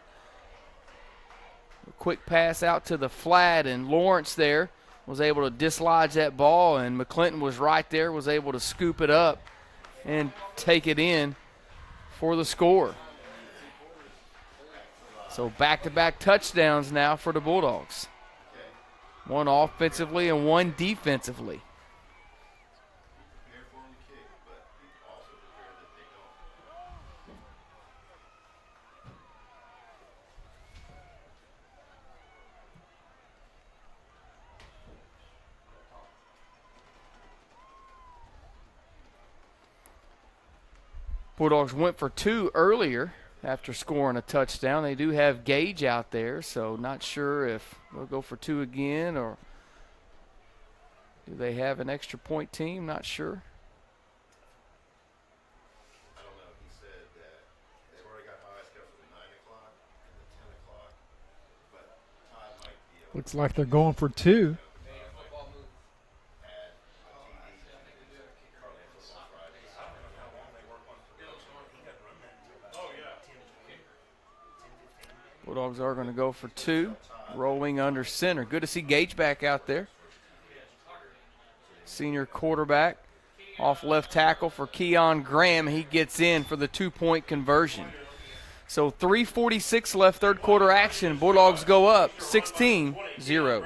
A quick pass out to the flat, and Lawrence there was able to dislodge that ball, and McClinton was right there, was able to scoop it up and take it in for the score. So back-to-back touchdowns now for the Bulldogs. One offensively and one defensively. Prepare for them to kick, but be also prepare that they don't. Bulldogs went for 2 earlier after scoring a touchdown. They do have Gage out there, so not sure if they'll go for 2 again, or do they have an extra point team? Not sure. I don't know. He said that they've already got high stuff for the 9 o'clock and the 10 o'clock, but Todd might be able Looks like they're going for 2. to add a TD and Carly football Fridays. Bulldogs are going to go for 2, rolling under center. Good to see Gage back out there. Senior quarterback off left tackle for Keon Graham. He gets in for the 2-point conversion. So 3:46 left, third quarter action. Bulldogs go up 16-0.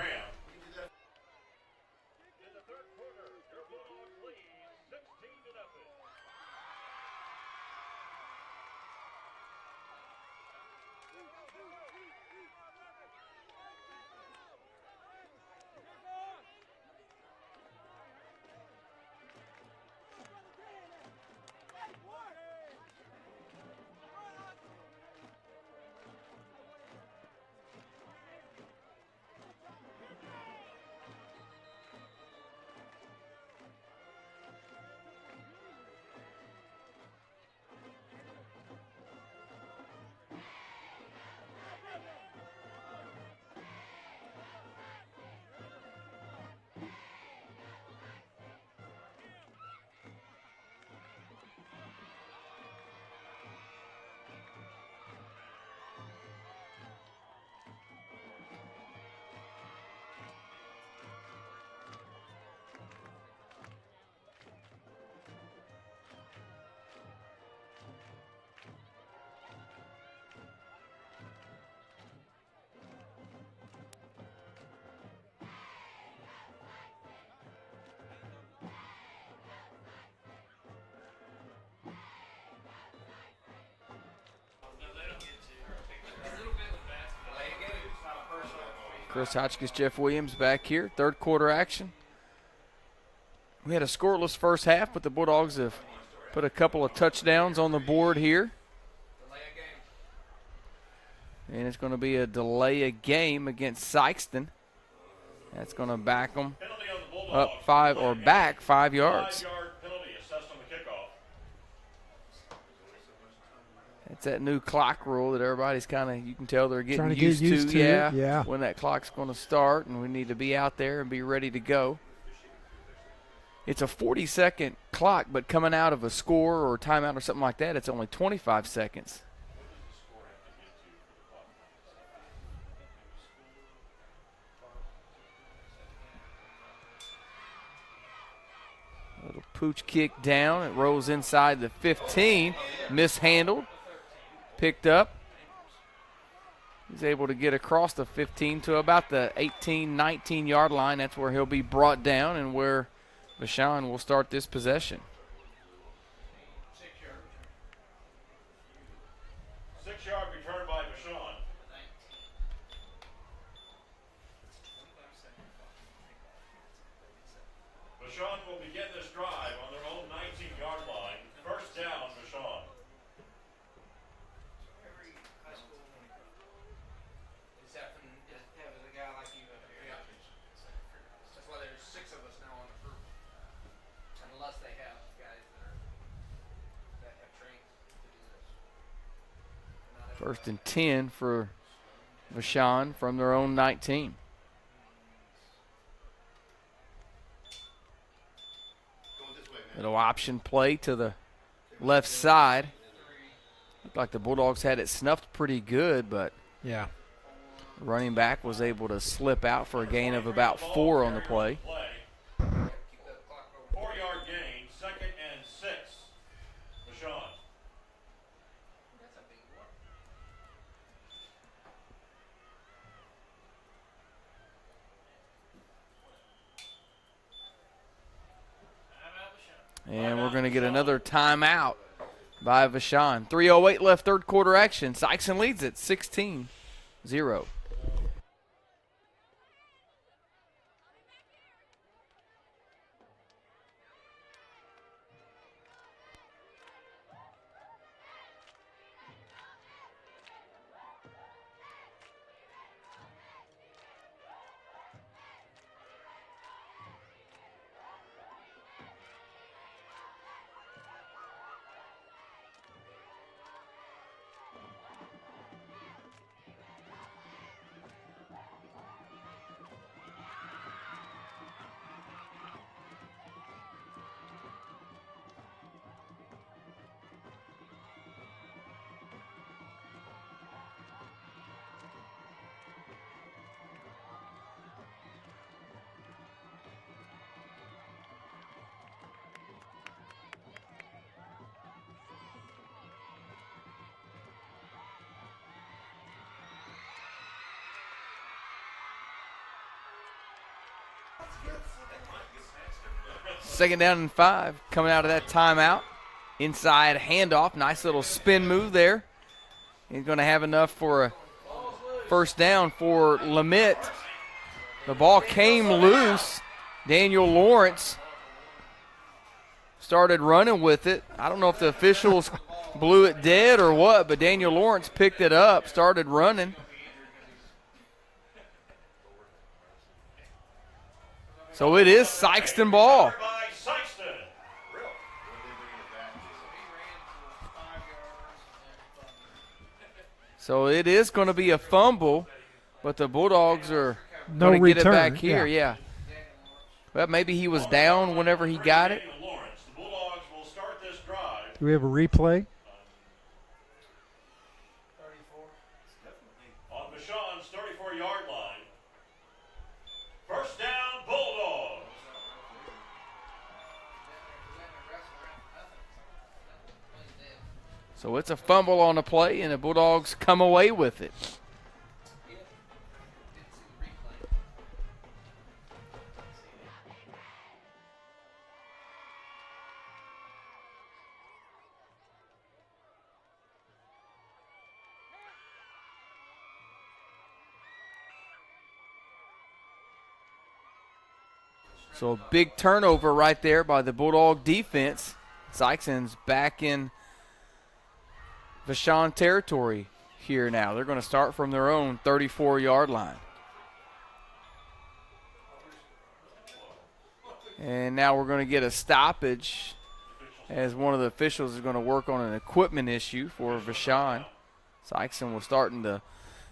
Chris Hotchkiss, Jeff Williams back here. Third quarter action. We had a scoreless first half, but the Bulldogs have put a couple of touchdowns on the board here. And it's going to be a delay of game against Sikeston. That's going to back them up 5 or back 5 yards. It's that new clock rule that everybody's kind of, you can tell they're getting Trying to get used to it, yeah. When that clock's going to start, and we need to be out there and be ready to go. It's a 40-second clock, but coming out of a score or timeout or something like that, it's only 25 seconds. Little pooch kick down. It rolls inside the 15. Mishandled. Picked up. He's able to get across the 15 to about the 18, 19-yard line. That's where he'll be brought down and where Vashon will start this possession. 6-yard return by Vashon. Vashon will begin this drive on their own 19-yard line. First down, Vashon. That's why there's 6 of us now on the crew. Unless they have guys that have trained to do this. First and 10 for Vashon from their own 19. Little option play to the left side. Looked like the Bulldogs had it snuffed pretty good, but Yeah. running back was able to slip out for a gain of about 4 on the play. 4-yard gain, 2nd and 6. Vashon. And we're going to get another timeout by Vashon. 3:08 left, third quarter action. Sikeston leads it 16-0. Second down and 5 coming out of that timeout. Inside handoff. Nice little spin move there. He's going to have enough for a first down for Lamette. The ball came loose. Daniel Lawrence started running with it. I don't know if the officials blew it dead or what, but Daniel Lawrence picked it up, started running. So it is Sikeston ball. By Sikeston. So it is going to be a fumble, but the Bulldogs are No going to get it return, back here. Yeah. Well, maybe he was down whenever he got it. Lawrence. The Bulldogs will start this drive. Do we have a replay? On Vashon's 34-yard line. First down, Bulldogs. So it's a fumble on the play, and the Bulldogs come away with it. So a big turnover right there by the Bulldog defense. Sikeston's back in Vashon territory here now. They're going to start from their own 34-yard line. And now we're going to get a stoppage as one of the officials is going to work on an equipment issue for Vashon. Sikeston was starting to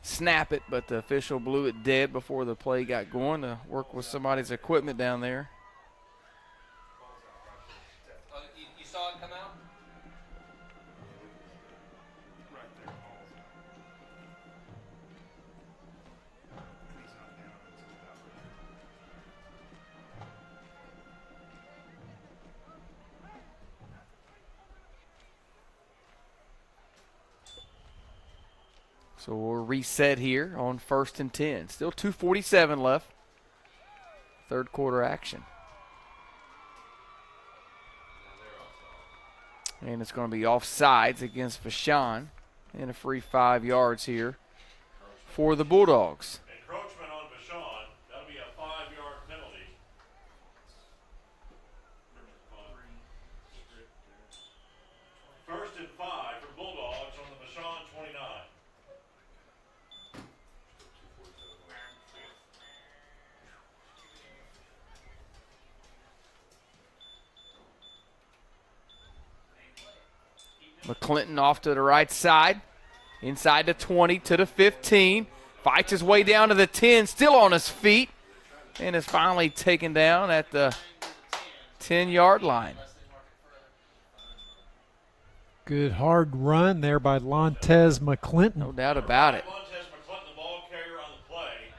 snap it, but the official blew it dead before the play got going to work with somebody's equipment down there. You saw it come out? So we'll reset here on 1st and 10. Still 2:47 left. Third quarter action. And it's going to be offsides against Vashon and a free 5 yards here for the Bulldogs. Encroachment on Vashon. That'll be a 5-yard penalty. First and 5 for Bulldogs on the Vashon 29. McClinton off to the right side. Inside the 20 to the 15. Fights his way down to the 10. Still on his feet. And is finally taken down at the 10-yard line. Good hard run there by Lontez McClinton. No doubt about it. Montez McClinton, the ball carrier on the play.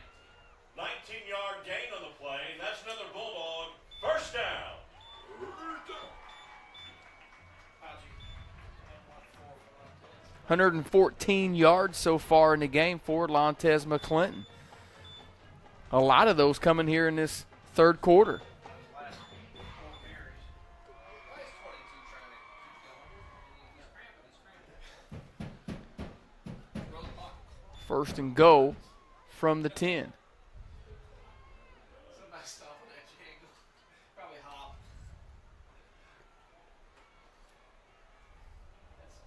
19-yard gain on the play. That's another Bulldog. First down. 114 yards so far in the game for Lontez McClinton. A lot of those coming here in this third quarter. First and goal from the 10. Somebody stop on that jangle. Probably hop. That's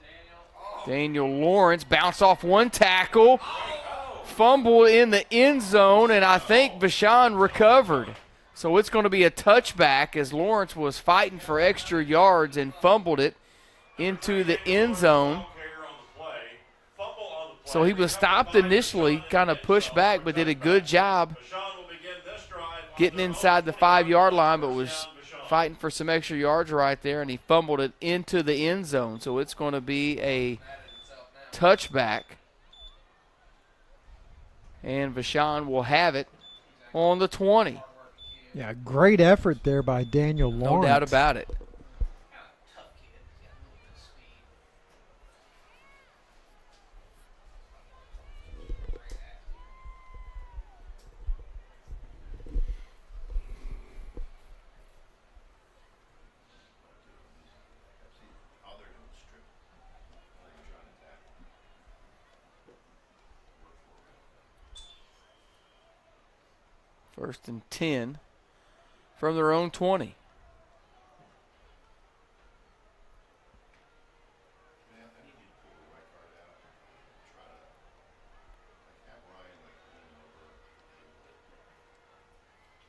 Daniel. Daniel Lawrence bounced off one tackle, fumble in the end zone, and I think Vashon recovered. So it's going to be a touchback as Lawrence was fighting for extra yards and fumbled it into the end zone. So he was stopped initially, kind of pushed back, but did a good job getting inside the 5-yard line, but was fighting for some extra yards right there, and he fumbled it into the end zone. So it's going to be a touchback, and Vashon will have it on the 20. Yeah, great effort there by Daniel Lawrence. No doubt about it. tough kid. He's got a little bit of speed. All they're doing is strip. All they're trying to tackle. First and 10 from their own 20. Man, I need you to pull the white card out. Try to have Ryan lean over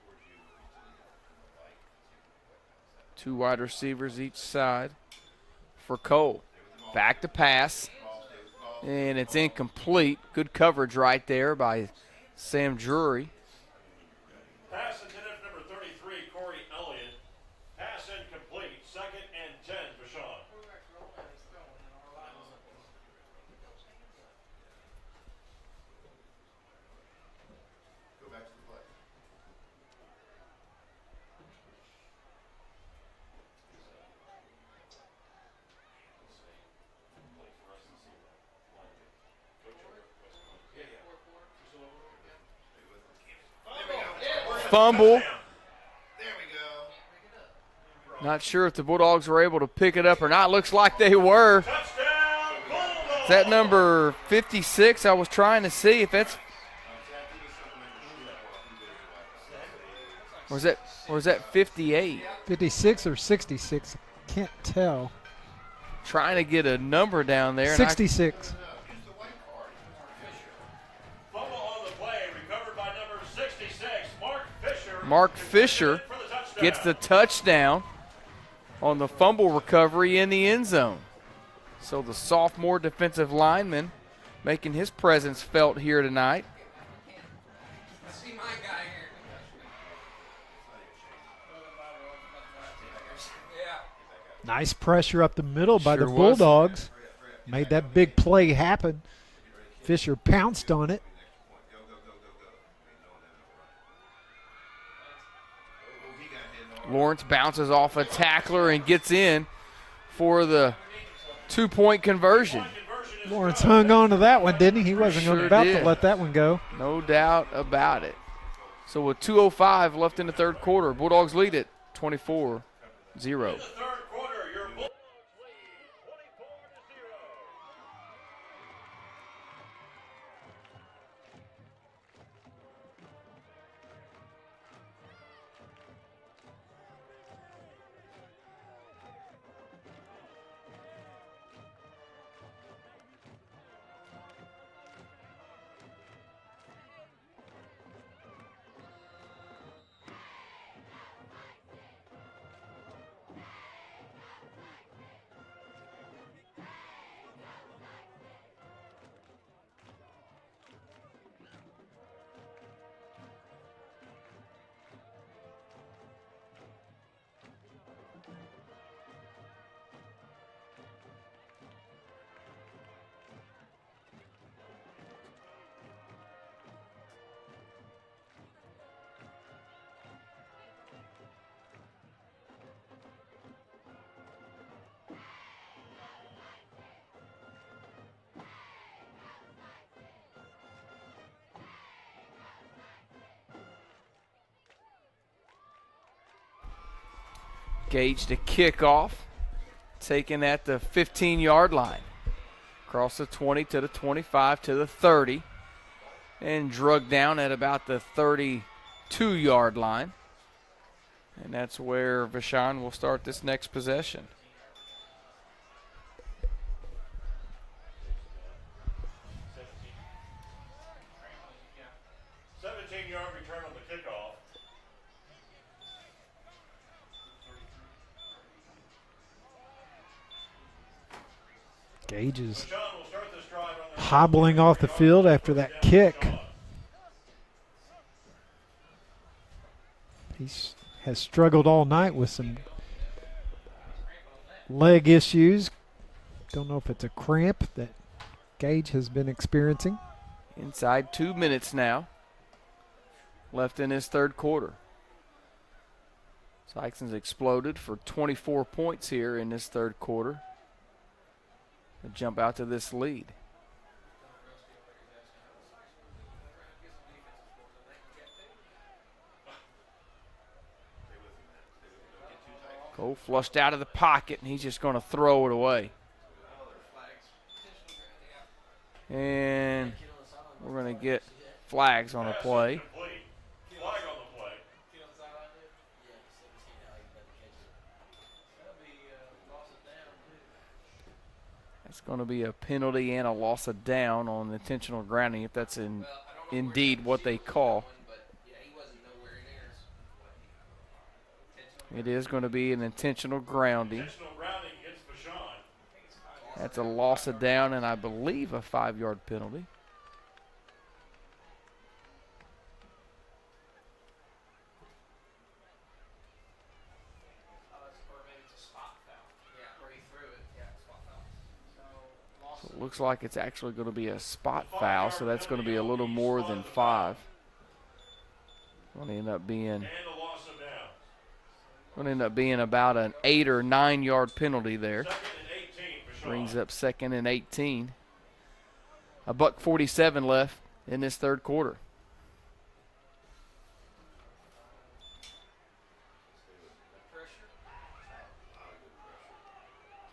towards you to the light. Two wide receivers each side for Cole. Back to pass, and it's incomplete. Good coverage right there by Sam Drury. Pass intended for number 33, Corey Elliott. Pass incomplete. Second and 10, Vashon. Go back to the play. Fumble. There we go. Not sure if the Bulldogs were able to pick it up or not. Looks like they were. Touchdown, Bulldogs! Is that number 56? I was trying to see if that's. Or is that 58? 56 or 66, can't tell. Trying to get a number down there. and I- 66. Fumble on the play, recovered by number 66, Mark Fisher. Mark Fisher For the touchdown. gets the touchdown on the fumble recovery in the end zone. So the sophomore defensive lineman making his presence felt here tonight. See my guy here. Yeah. Nice pressure up the middle by the Sure was. Bulldogs. Made that big play happen. Fisher pounced on it. Lawrence bounces off a tackler and gets in for the 2-point conversion. Lawrence hung on to that one, didn't he? He wasn't Sure about did. to let that one go. No doubt about it. So with 2:05 left in the third quarter, Bulldogs lead it 24-0. The third quarter, your Bulldogs lead 24-0. Gage to kick off, taken at the 15-yard line. Across the 20 to the 25 to the 30, and drugged down at about the 32-yard line. And that's where Vashon will start this next possession. Return on the kickoff. Gage is Vashon will start this drive on their hobbling off the field after that kick. He has struggled all night with some leg issues. Don't know if it's a cramp that Gage has been experiencing. Inside 2 minutes now left in his third quarter. Sikeston's exploded for 24 points here in this third quarter to jump out to this lead. Cole flushed out of the pocket, and he's just going to throw it away. And we're going to get flags on the play. Flag on the play. That's going to be a penalty and a loss of down on intentional grounding, if that's indeed what they call. It is going to be an intentional grounding. Intentional grounding against Vashon. That's a loss of down and I believe a 5-yard penalty. So it looks like it's actually going to be a spot foul, so that's going to be a little more than 5. Going to end up being And a loss of down. Going to end up being about an 8 or 9 yard penalty there. Second and 18, Vashon. Brings up 2nd and 18. $1:47 left in this third quarter.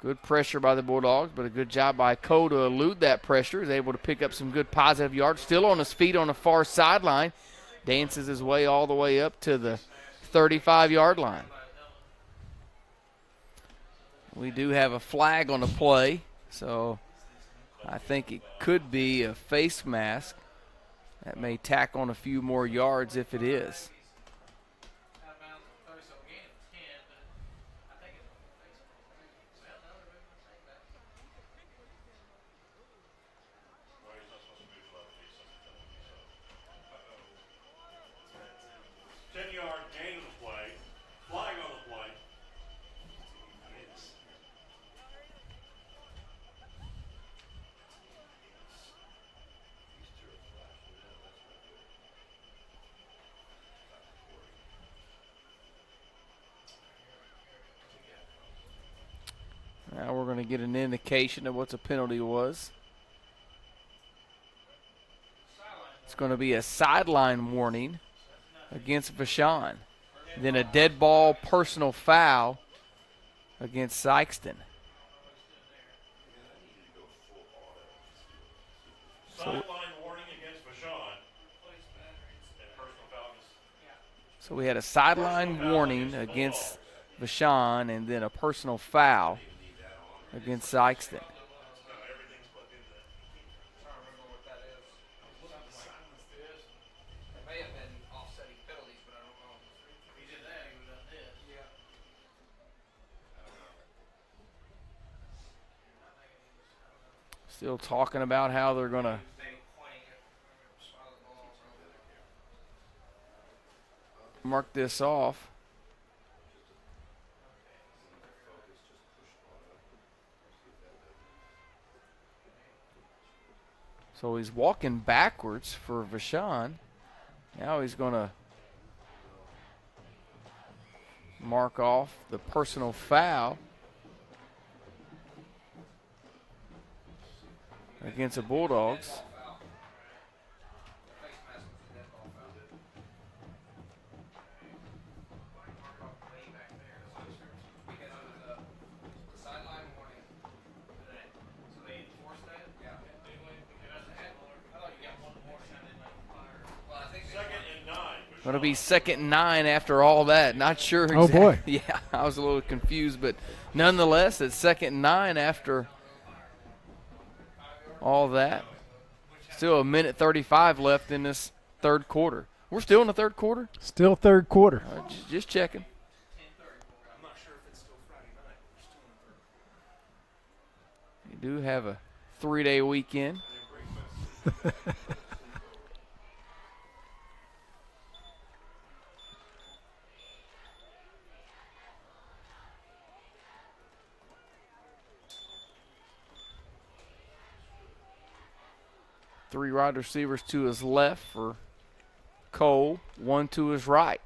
Good pressure by the Bulldogs, but a good job by Cole to elude that pressure. He's able to pick up some good positive yards. Still on his feet on the far sideline. Dances his way all the way up to the 35-yard line. We do have a flag on the play, so I think it could be a face mask. That may tack on a few more yards if it is. Now we're going to get an indication of what the penalty was. It's going to be a sideline warning against Vashon. Then a dead ball personal foul against Sikeston. Sideline warning against Vashon. And personal foul. So we had a sideline warning against Vashon and then a personal foul against Sikeston. Still talking about how they're going to mark this off. So he's walking backwards for Vashon. Now he's going to mark off the personal foul against the Bulldogs. Going to be 2nd and 9 after all that. Not sure exactly. Oh, boy. Yeah, I was a little confused, but nonetheless, it's 2nd and 9 after all that. Still a minute 35 left in this third quarter. We're still in the third quarter? Still third quarter. Just checking. You do have a 3-day weekend. Three wide receivers to his left for Cole, one to his right.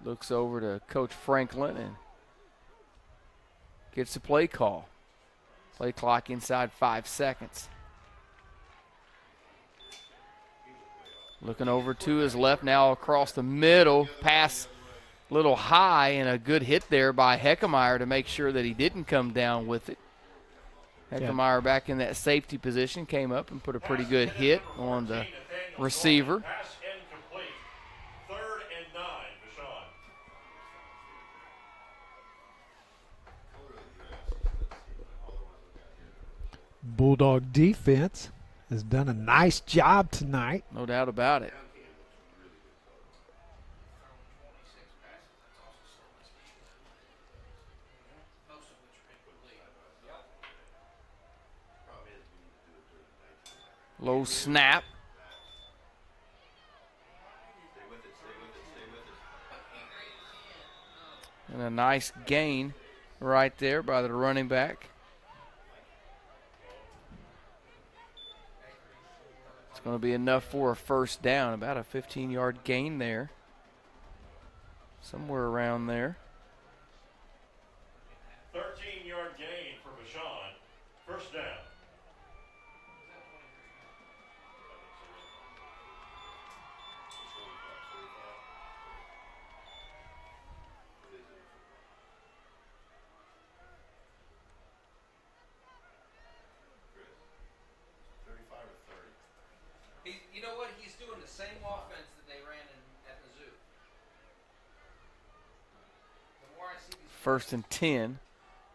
Looks over to Coach Franklin and gets the play call. Play clock inside 5 seconds. Looking over to his left now across the middle, pass a little high, and a good hit there by Heckemeyer to make sure that he didn't come down with it. Heckemeyer back in that safety position, came up and put a pretty good hit on the receiver. Pass incomplete. 3rd and 9, Vashon. Bulldog defense has done a nice job tonight. No doubt about it. Low snap. And a nice gain right there by the running back. It's going to be enough for a first down, about a 15-yard gain there. Somewhere around there. 13-yard gain for Vashon. First down. You know what? He's doing the same offense that they ran at Mizzou. The more I see these 1st and 10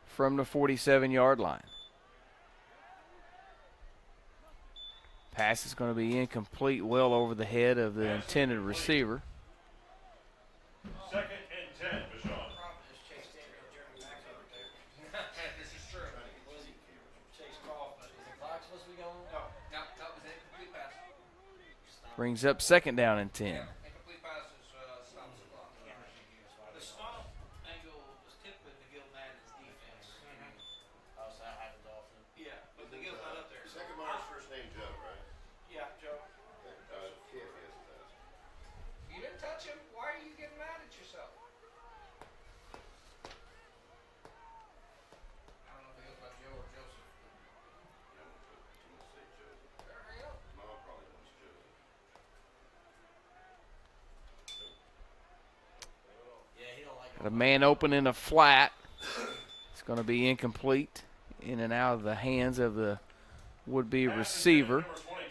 from the 47-yard line. Pass is going to be incomplete, well over the head of the intended receiver. 2nd and 10, Vashon. problem is Chase Daniel, Jeremy Max over there. This is true. Chase Kaufman. Is the clock supposed to be going? No, that was an incomplete pass. Brings up 2nd down and 10. Incomplete pass is stops the clock. The stop angle was tipping Miguel Madden's defense. Oh, so that happens often. Yeah, but Miguel's not up there. Second Myers' first name Joe, right? Yeah, Joe. Can't be as fast. You didn't touch him. Why are you getting mad at yourself? I don't know if he goes by Joe or Joseph. Hurry up. Mom probably wants Joe. Got a man open in a flat. It's going to be incomplete, in and out of the hands of the would-be receiver. Number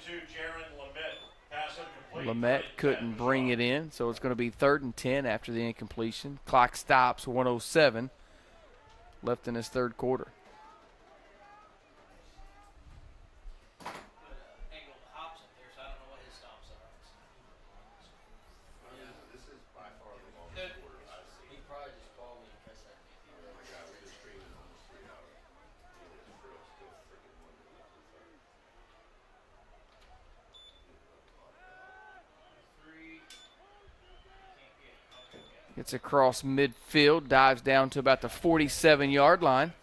22, Jaron Lamette. Pass incomplete. Lamette couldn't bring it in, so it's going to be 3rd and 10 after the incompletion. Clock stops, 1:07 left in this third quarter. Angle hops up there, so I don't know what his stops are. This is by far the longest quarter I've seen. He probably just called me and pressed that. My guy was just streaming almost 3 hours. It's still freaking wonderful. Gets across midfield, dives down to about the 47-yard line.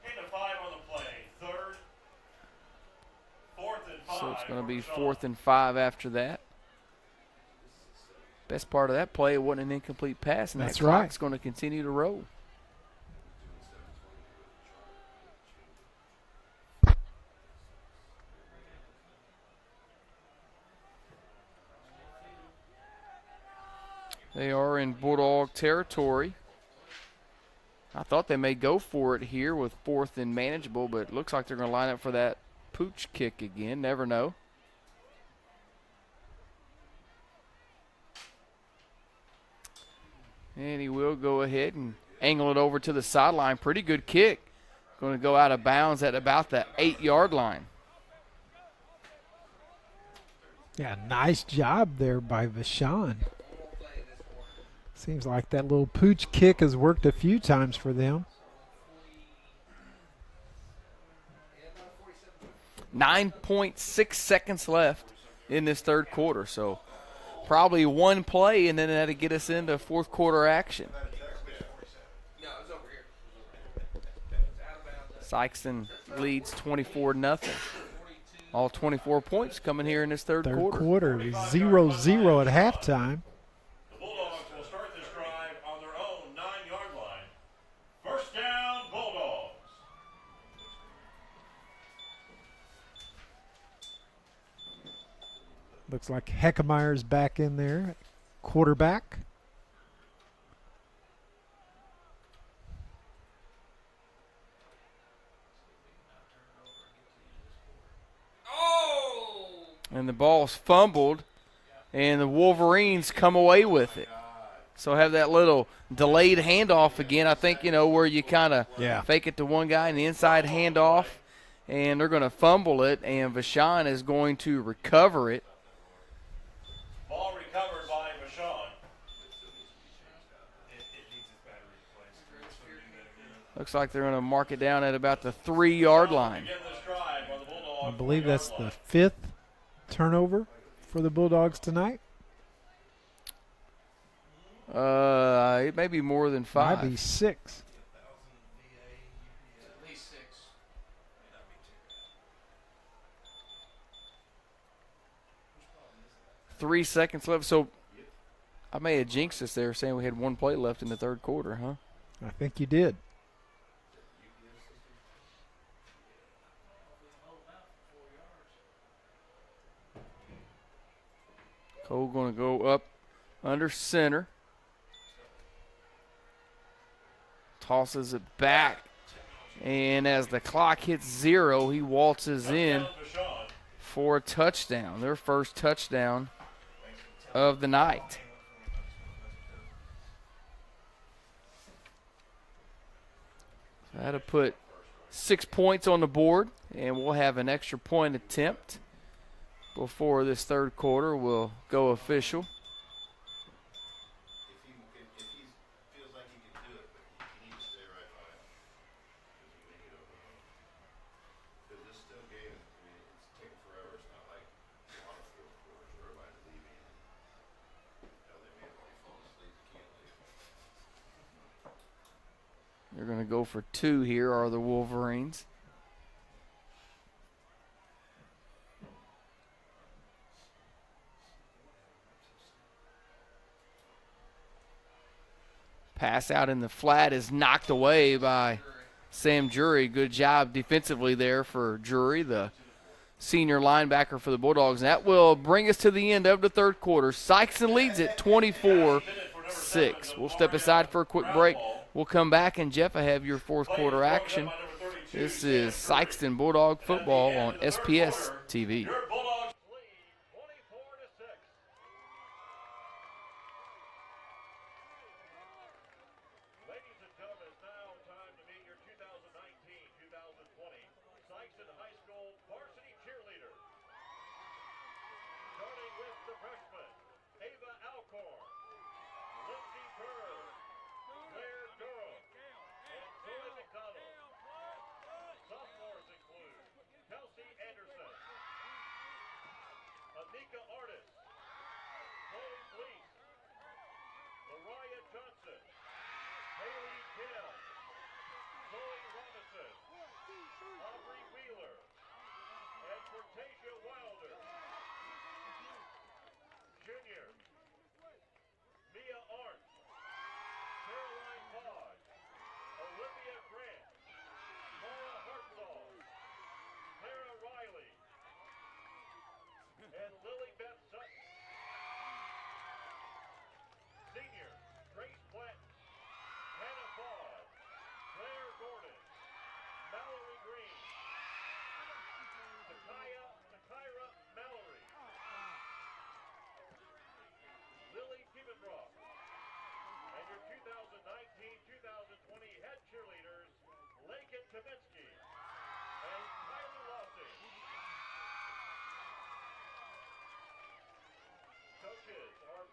Gain of 5 on the play. 3rd. 4th and 5. So it's going to be for Vashon. 4th and 5 after that. Best part of that play, it wasn't an incomplete pass, and That's that right. clock's going to continue to roll. They are in Bulldog territory. I thought they may go for it here with 4th and manageable, but it looks like they're going to line up for that pooch kick again. Never know. And he will go ahead and angle it over to the sideline. Pretty good kick. Going to go out of bounds at about the 8-yard line. Yeah, nice job there by Vashon. Seems like that little pooch kick has worked a few times for them. 9.6 seconds left in this third quarter. So probably one play, and then that'll get us into fourth quarter action. Sikeston leads 24-0. All 24 points coming here in this third quarter. Third quarter, 0-0 at halftime. The Bulldogs will start this drive on their own 9-yard line. First down, Bulldogs. Looks like Heckmeyer's back in there, quarterback. And the ball's fumbled, and the Wolverines come away with it. So have that little delayed handoff again. I think, where you kind of fake it to one guy and the inside handoff, and they're going to fumble it, and Vashon is going to recover it. Ball recovered by Vashon. Looks like they're going to mark it down at about the 3-yard line. I believe that's the 5th turnover for the Bulldogs tonight. It may be more than 5. Might be 6. 3 seconds left. So I may have jinxed us there saying we had one play left in the third quarter, huh? I think you did. Cole going to go up under center. Tosses it back. And as the clock hits 0, he waltzes in for a touchdown. Their first touchdown of the night. So that'll put 6 points on the board, and we'll have an extra point attempt before this third quarter will go official. If he feels like he can do it, but you need to stay right by him. Because this still game, it's taking forever. It's not like a lot of fourth quarters where everybody's leaving. They may have already fallen asleep. They can't leave. They're going to go for 2 here, are the Wolverines. Pass out in the flat is knocked away by Sam Jury. Good job defensively there for Jury, the senior linebacker for the Bulldogs. And that will bring us to the end of the third quarter. Sikeston leads it 24-6. We'll step aside for a quick break. We'll come back, and Jeff, I have your fourth quarter action. This is Sikeston Bulldog football on SPS TV.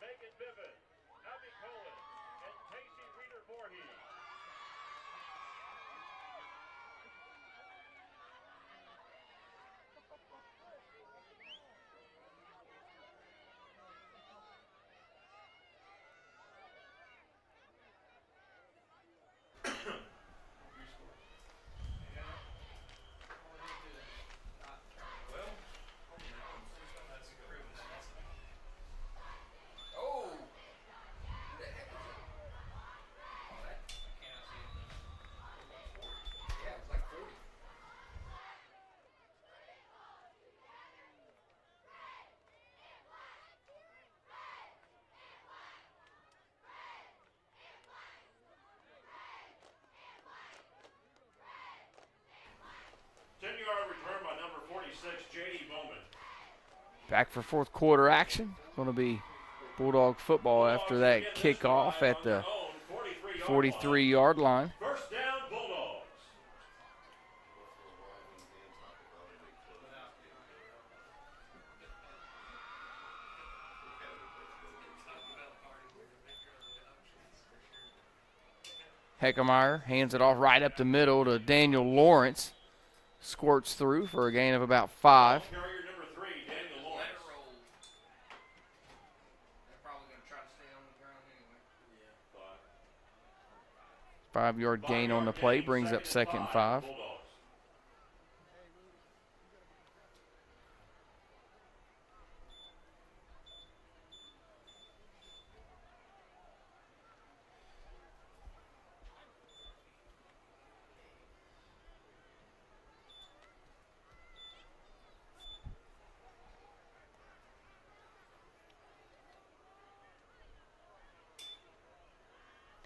Megan Biven, Abby Cohen, and Casey Reeder Voorhees. Return by number 46, J.D. Bowman. Back for fourth quarter action. Going to be Bulldog football after that kickoff at the 43-yard line. First down, Bulldogs. Heckemeyer hands it off right up the middle to Daniel Lawrence. Squirts through for a gain of about 5. Carrier number 3, Daniel Lawrence. They're probably going to try to stay on the ground anyway. 5-yard gain on the play brings up 2nd and 5. Bulldogs.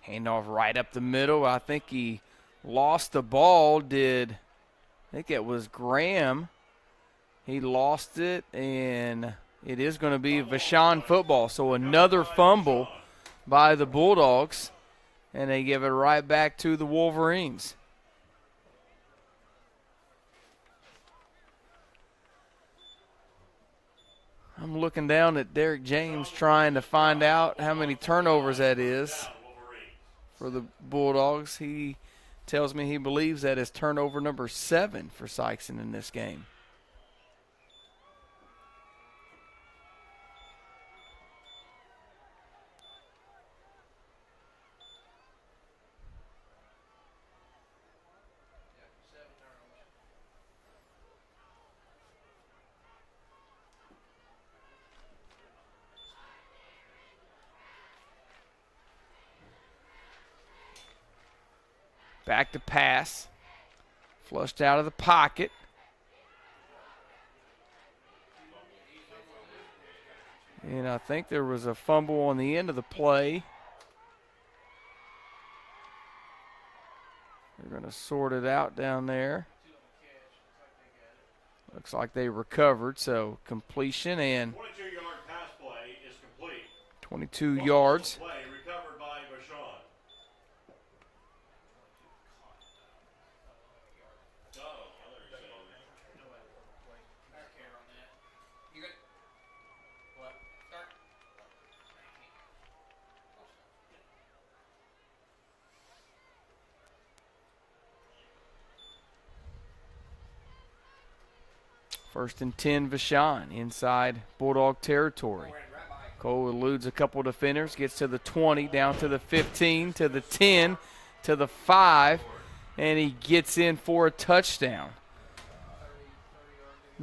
Handoff right up the middle. I think he lost the ball. I think it was Graham. He lost it, and it is going to be Vashon football. So another fumble by the Bulldogs, and they give it right back to the Wolverines. I'm looking down at Derek James trying to find out how many turnovers that is for the Bulldogs. He tells me he believes that is turnover number 7 for Sikeston in this game. Back to pass. Flushed out of the pocket. And I think there was a fumble on the end of the play. They're going to sort it out down there. Looks like they recovered, so completion and 22-yard pass play is complete. 22 yards. Play recovered by Vashon. You good? What? Start. First and 10, Vashon inside Bulldog territory. Cole eludes a couple defenders, gets to the 20, down to the 15, to the 10, to the 5, and he gets in for a touchdown.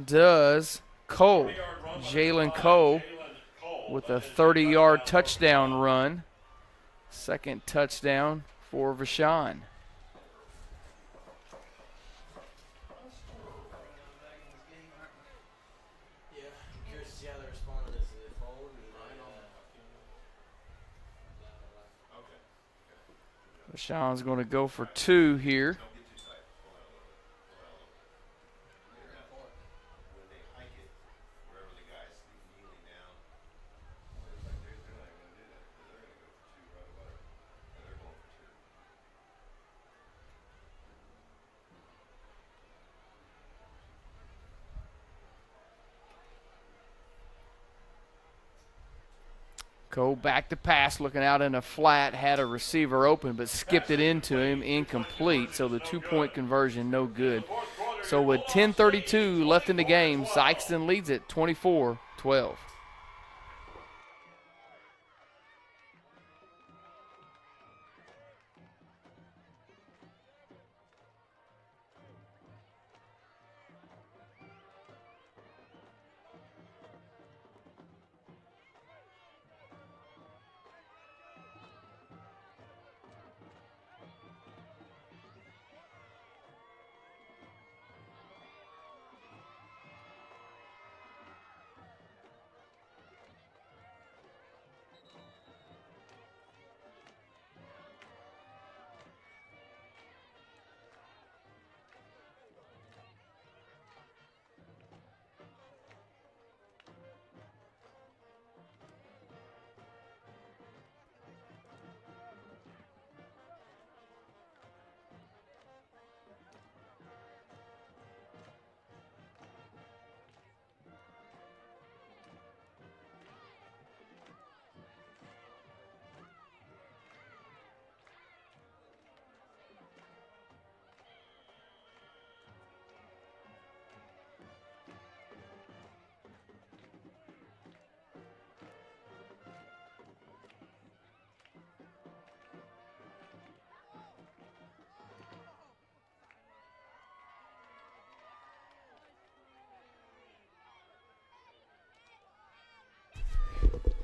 Does Cole, Jalen Cole, with a 30-yard touchdown run. Second touchdown for Vashon. Yeah, I'm curious to see how they respond to this. Is it forward? Vashon's going to go for 2 here. When they hike it, wherever the guy's kneeling down, it's like they're not even going to do that because they're going to go for 2 right away. And they're going for 2. Go back to pass, looking out in a flat, had a receiver open, but skipped it into him, incomplete. So the 2-point conversion, no good. So with 10:32 left in the game, Sikeston leads it 24-12.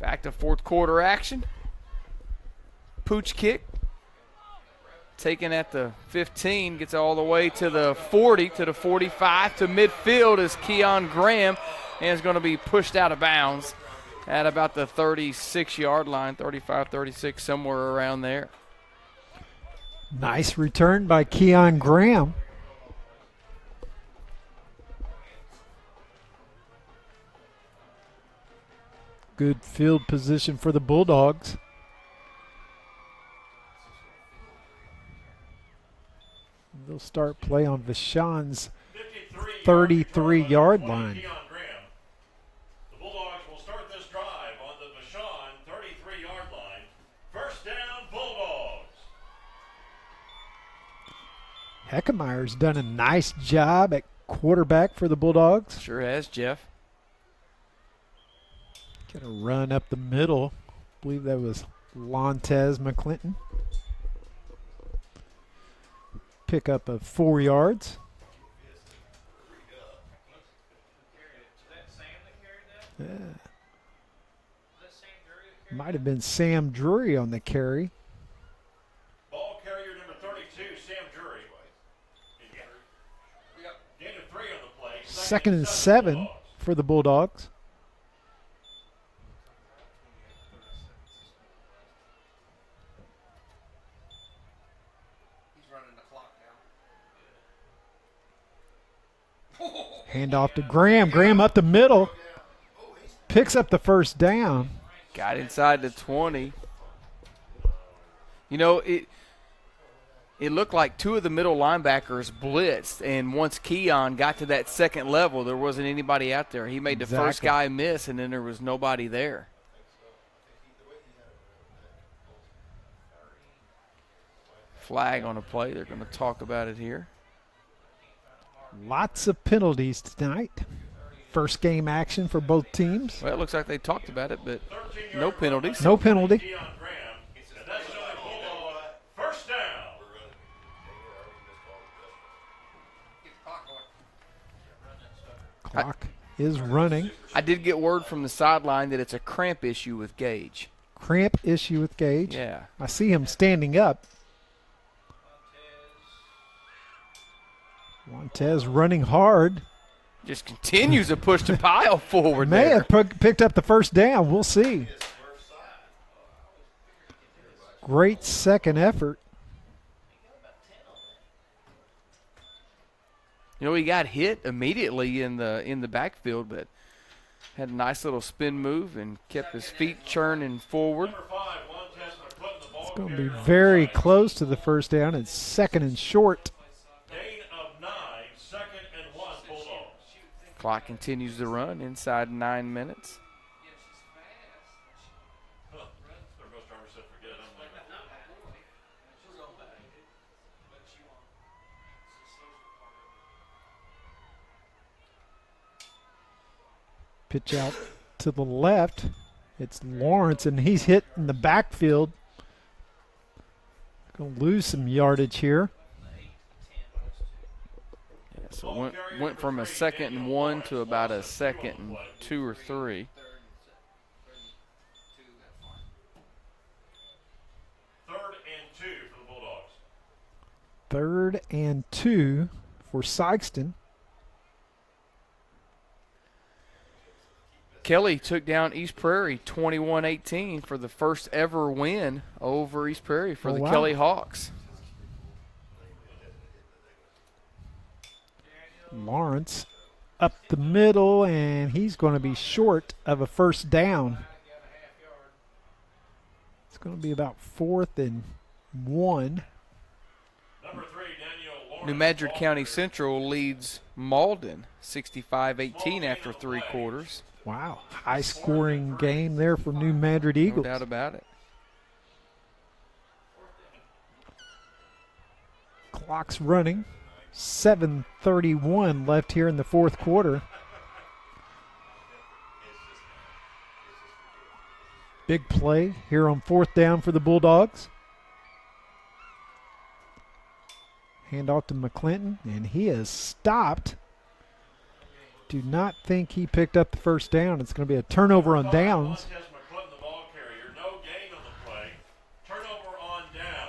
Back to fourth quarter action. Pooch kick. Taken at the 15, gets all the way to the 40, to the 45, to midfield is Keon Graham, and is going to be pushed out of bounds at about the 36-yard line, 35, 36, somewhere around there. Nice return by Keon Graham. Good field position for the Bulldogs. They'll start play on Vashon's 33-yard line. The Bulldogs will start this drive on the Vashon 33-yard line. First down, Bulldogs. Heckemeyer's done a nice job at quarterback for the Bulldogs. Sure has, Jeff. Gonna run up the middle. I believe that was Lontez McClinton. Pick up of 4 yards. Yeah. Might have been Sam Drury on the carry. Ball carrier number 32, Sam Drury. Gain of 3 on the play. Second and 7 for the Bulldogs. Hand off to Graham. Graham up the middle. Picks up the first down. Got inside the 20. You know, it looked like 2 of the middle linebackers blitzed, and once Keon got to that second level, there wasn't anybody out there. He made the first guy miss, and then there was nobody there. Flag on a play. They're going to talk about it here. Lots of penalties tonight. First game action for both teams. Well, it looks like they talked about it, but no penalties. No penalty. First down. Clock is running. I did get word from the sideline that it's a cramp issue with Gage. Cramp issue with Gage. Yeah. I see him standing up. Montez running hard. Just continues to push the pile forward. May there. have picked up the first down. We'll see. Great second effort. You know, he got hit immediately in the backfield, but had a nice little spin move and kept his feet churning forward. It's going to be very close to the first down. It's second and short. Gain of 9, second and 1, Bulldogs. Clock continues to run inside 9 minutes. Pitch out to the left. It's Lawrence, and he's hit in the backfield. Going to lose some yardage here. Yeah, so it went from a 2nd and 1 to about a 2nd and 2 or 3. Third and 2 for Sikeston. Kelly took down East Prairie 21-18 for the first ever win over East Prairie for the Kelly Hawks. Lawrence up the middle, and he's going to be short of a first down. It's going to be about 4th and 1. New Madrid County Central leads Malden 65-18 after 3 quarters. Wow, high-scoring game there for New Madrid Eagles. No doubt about it. Clock's running. 7:31 left here in the 4th quarter. Big play here on 4th down for the Bulldogs. Hand off to McClinton, and he is stopped. Do not think he picked up the first down. It's going to be a turnover on downs.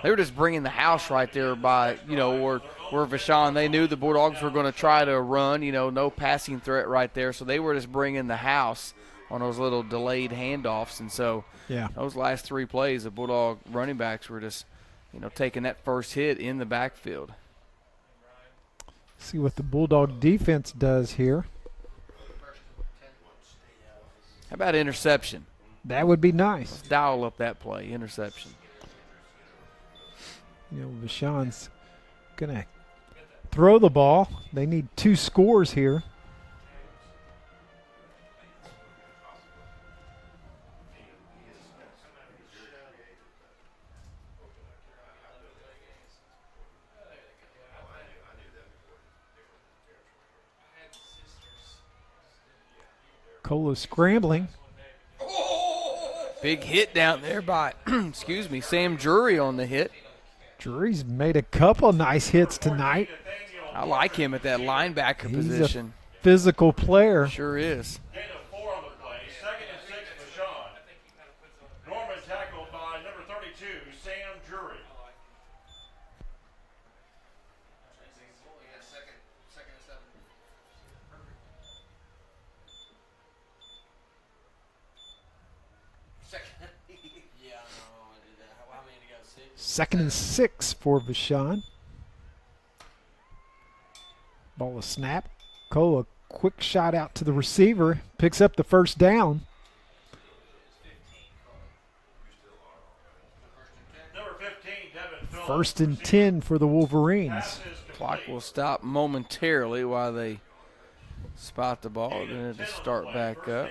They were just bringing the house right there by, where Vashon, they knew the Bulldogs were going to try to run, no passing threat right there. So they were just bringing the house on those little delayed handoffs. And so those last 3 plays, the Bulldog running backs were just, taking that first hit in the backfield. See what the Bulldog defense does here. How about interception? That would be nice. Let's dial up that play, interception. Vashon's going to throw the ball. They need 2 scores here. Cola scrambling. Big hit down there by, Sam Drury on the hit. Drury's made a couple nice hits tonight. I like him at that linebacker position. A physical player. Sure is. Gain of 4 on the play. 2nd and 6, Vashon. Norman tackled by number 32, Sam Drury. Second and 6 for Vashon. Ball is snap. Cole, a quick shot out to the receiver. Picks up the first down. Number 15, Devin Phillips. 1st and 10 for the Wolverines. Clock will stop momentarily while they spot the ball. Then it'll start back up.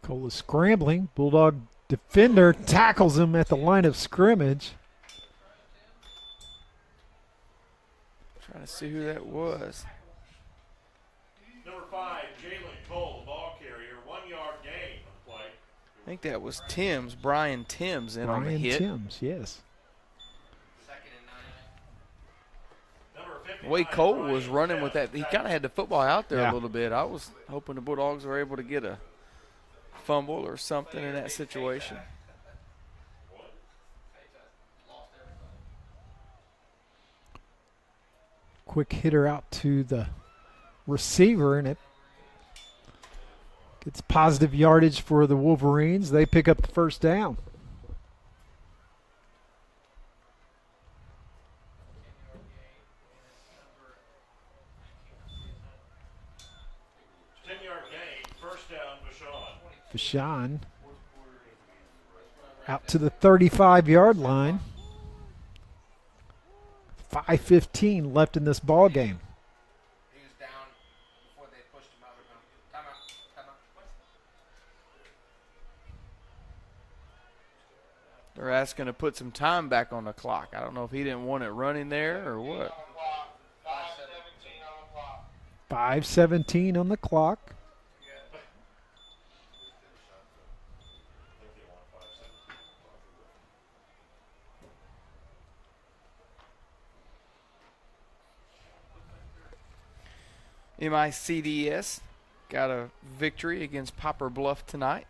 Cole is scrambling. Bulldog defender tackles him at the line of scrimmage. Trying to see who that was. Number 5, Jalen Cole, ball carrier, 1-yard gain on the play. I think that was Timms, Brian Timms in on the hit. Brian Timms, yes. The way Cole was running with that, he kind of had the football out there a little bit. I was hoping the Bulldogs were able to get a fumble or something in that situation. Quick hitter out to the receiver, and it gets positive yardage for the Wolverines. They pick up the first down. Yard gain, first down, Vashon. Vashon Out to the 35-yard line. 5:15 left in this ball game. He was down before they pushed him out of bounds. Timeout. Timeout. They're asking to put some time back on the clock. I don't know if he didn't want it running there or what. 5:17 on the clock. MICDS got a victory against Popper Bluff tonight.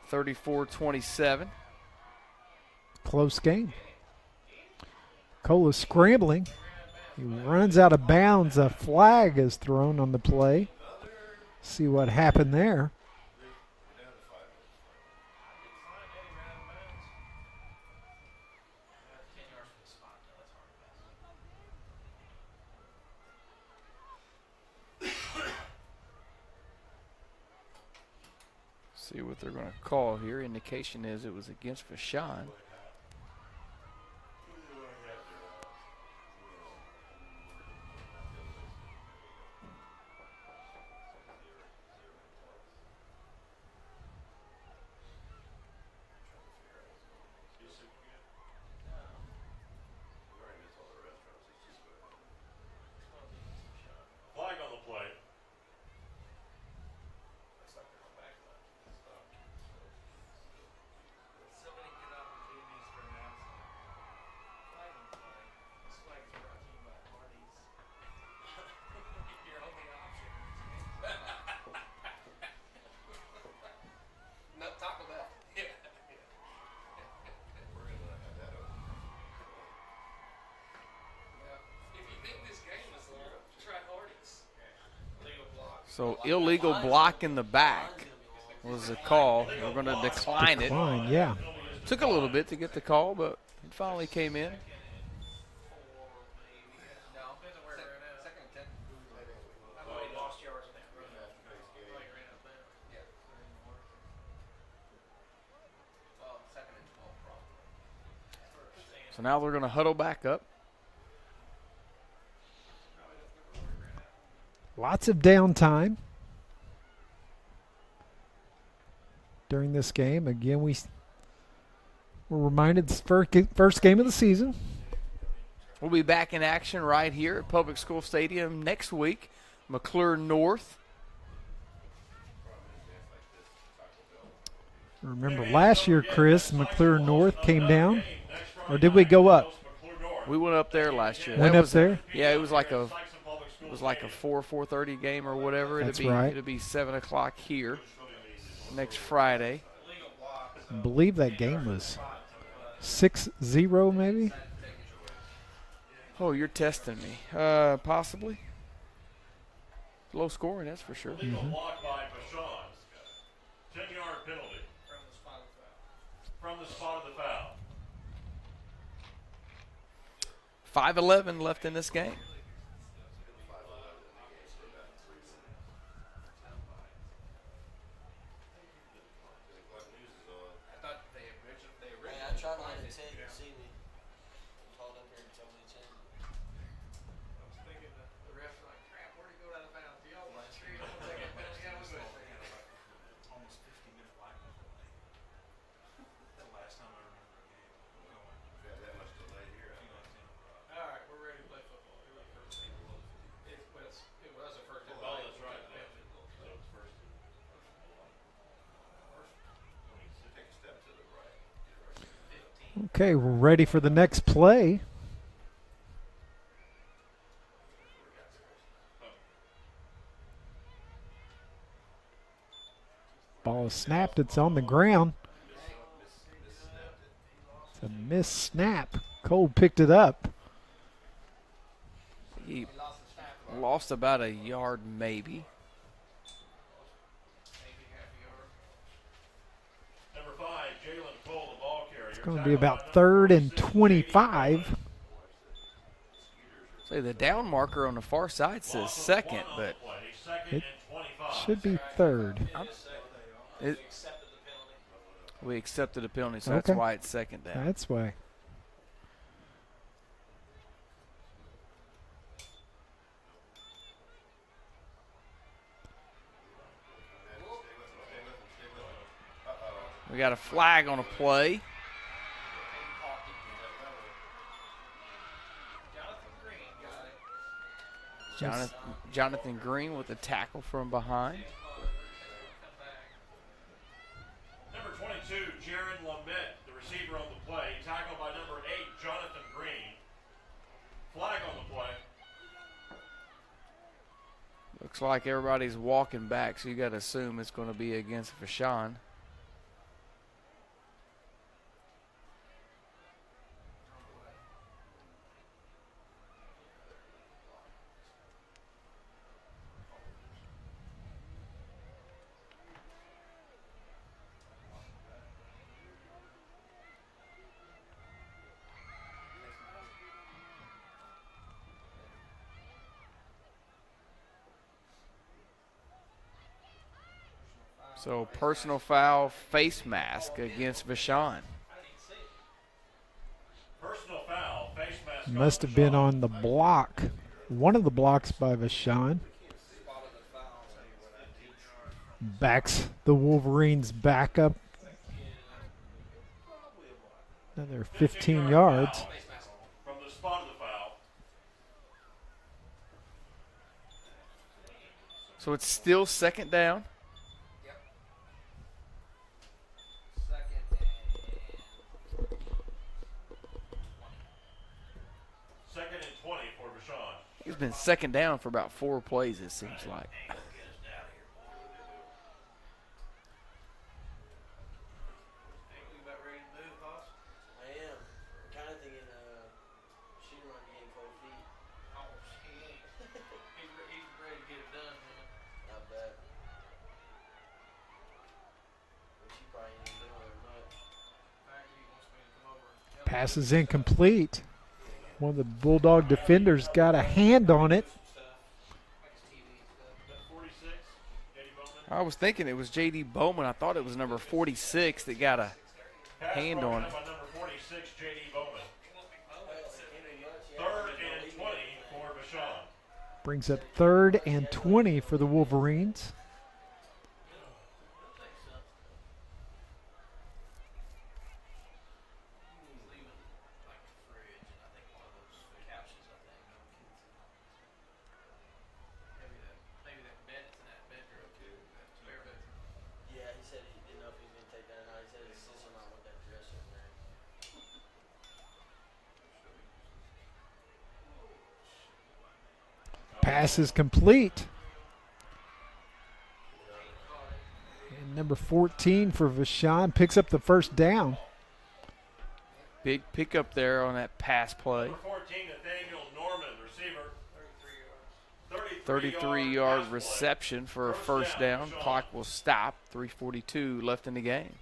34-27. Close game. Cola scrambling. He runs out of bounds. A flag is thrown on the play. See what happened there. See what they're going to call here. Indication is it was against Vashon. Flag on the play. So many good opportunities for announcing. Flag on the play. This flag is brought to you by Marty's. Your only option. No, Taco Bell. Yeah. We're gonna have that open. If you think this game is long, try Hardee's. Legal block. So illegal block in the back was the call. We're going to decline it. Fine, yeah. Took a little bit to get the call, but it finally came in. No. Depends on where they're at. Second and 10. Oh, he lost yards there. Oh, he ran up there. Yeah. Well, second and 12 probably. So now they're going to huddle back up. Lots of downtime during this game. Again, we're reminded it's first game of the season. We'll be back in action right here at Public School Stadium next week. McClure North. Remember last year, Chris, McClure North came down, or did we go up? We went up there last year. Went That up was- there? Yeah, it was like a 4:30 game or whatever. That's it'd be right. It'd be 7 o'clock here next Friday. I believe that game was 6-0 maybe. Oh, you're testing me. Possibly. Low scoring, that's for sure. Illegal block by Vashon. 10-yard penalty from the spot of the foul. 5:11 left in this game. I thought they originally. Hey, I tried on the 10 to see me. Called up here and told me to change it. I was thinking the refs were like, crap, where'd he go out of bounds? Do y'all want to treat him? Second penalty? Yeah, we'll go. Almost 50-minute lag delay. The last time I remember a game going. We've had that much delay here. All right, we're ready to play football. Here we go. It was a first. Oh, that's right. So it's first. Take a step to the right. Okay, we're ready for the next play. Ball is snapped. It's on the ground. It's a missed snap. Cole picked it up. He lost about a yard, maybe. Number 5, Jalen Cole, the ball carrier. It's going to be about 3rd and 25. Say the down marker on the far side says second, but Second It and 25. should be 3rd. it, We accepted a penalty, so Okay. that's why it's second down. That's why. We got a flag on a play. Jonathan Green with a tackle from behind. Number 22, Jaron Lamette, the receiver on the play. Tackled by number 8, Jonathan Green. Flag on the play. Looks like everybody's walking back, so you got to assume it's going to be against Vashon. So personal foul, face mask against Vashon. Personal foul, face mask. Must have been on the block. One of the blocks by Vashon. Backs the Wolverines back up. Another 15 yards. From the spot of the foul. So it's still second down. Second and 20 for Vashon. He's been second down for about 4 plays, it seems like. You about ready to move, boss? I am. I'm kind of thinking shooting run game cold feet. Oh, he ain't. He's ready to get it done, man. Not bad. But you probably ain't doing much. In fact, he wants me to come over and help. Pass is incomplete. One of the Bulldog defenders got a hand on it. Like his TV and stuff. 46, Eddie Bowman. I was thinking it was J.D. Bowman. I thought it was number 46 that got a Pass hand broken on up it. by number 46, J.D. Bowman. Yeah. Third and 20 for Vashon. Brings up 3rd and 20 for the Wolverines. Maybe that bed's in that bedroom too. That spare bedroom. Yeah, he said he didn't know if he was going to take that or not. He said his sister might want that dresser in there. Pass is complete. And number 14 for Vashon picks up the first down. Big pickup there on that pass play. Number 14, Nathaniel Norman, receiver. 33-yard pass play. reception for a first down. Vashon. Clock will stop. 3:42 left in the game.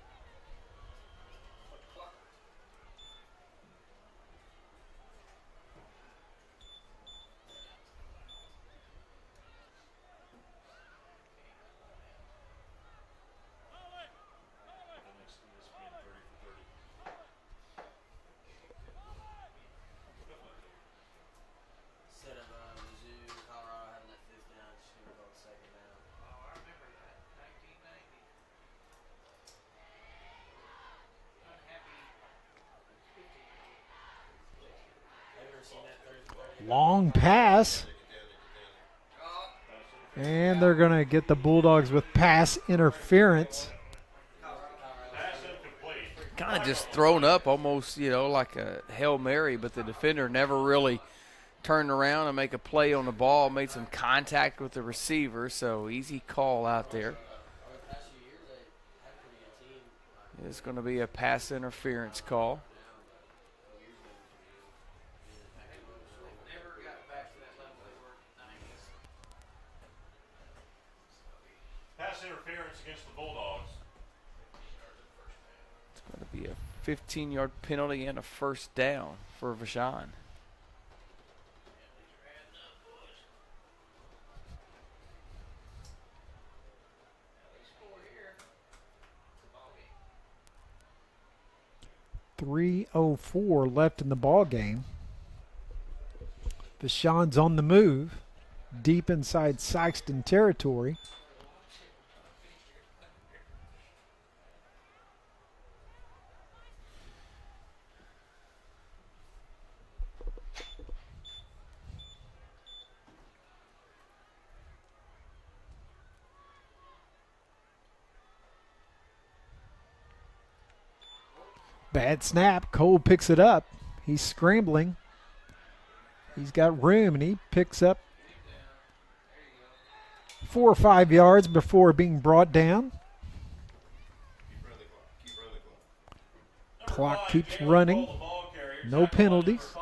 Instead of Mizzou, Colorado having that fifth down, just going to go second down. Oh, I remember that. 1990. Unhappy 50. Have you ever seen that 30? Long pass. And they're going to get the Bulldogs with pass interference. Pass incomplete. Kind of just thrown up almost, like a Hail Mary, but the defender never really turned around and make a play on the ball, made some contact with the receiver, so easy call out there. Over the past few years, they had a pretty good team. It's going to be a pass interference call. Never got back to that level they were in the 90s. Pass interference against the Bulldogs. It's going to be a 15-yard penalty and a first down for Vashon. 3:04 left in the ball game. Vashon's on the move, deep inside Sikeston territory. Bad snap. Cole picks it up. He's scrambling. He's got room, and he picks up 4 or 5 yards before being brought down. Clock keeps running. No penalties.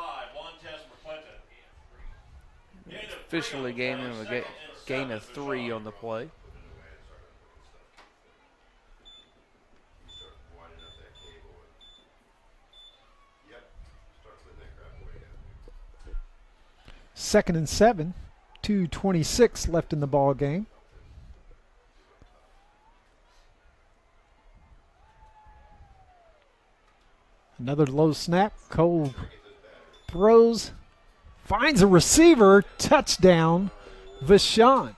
Officially gave him a gain of 3 on the play. Second and 7, 2:26 left in the ball game. Another low snap. Cole throws, finds a receiver, touchdown, Vashon.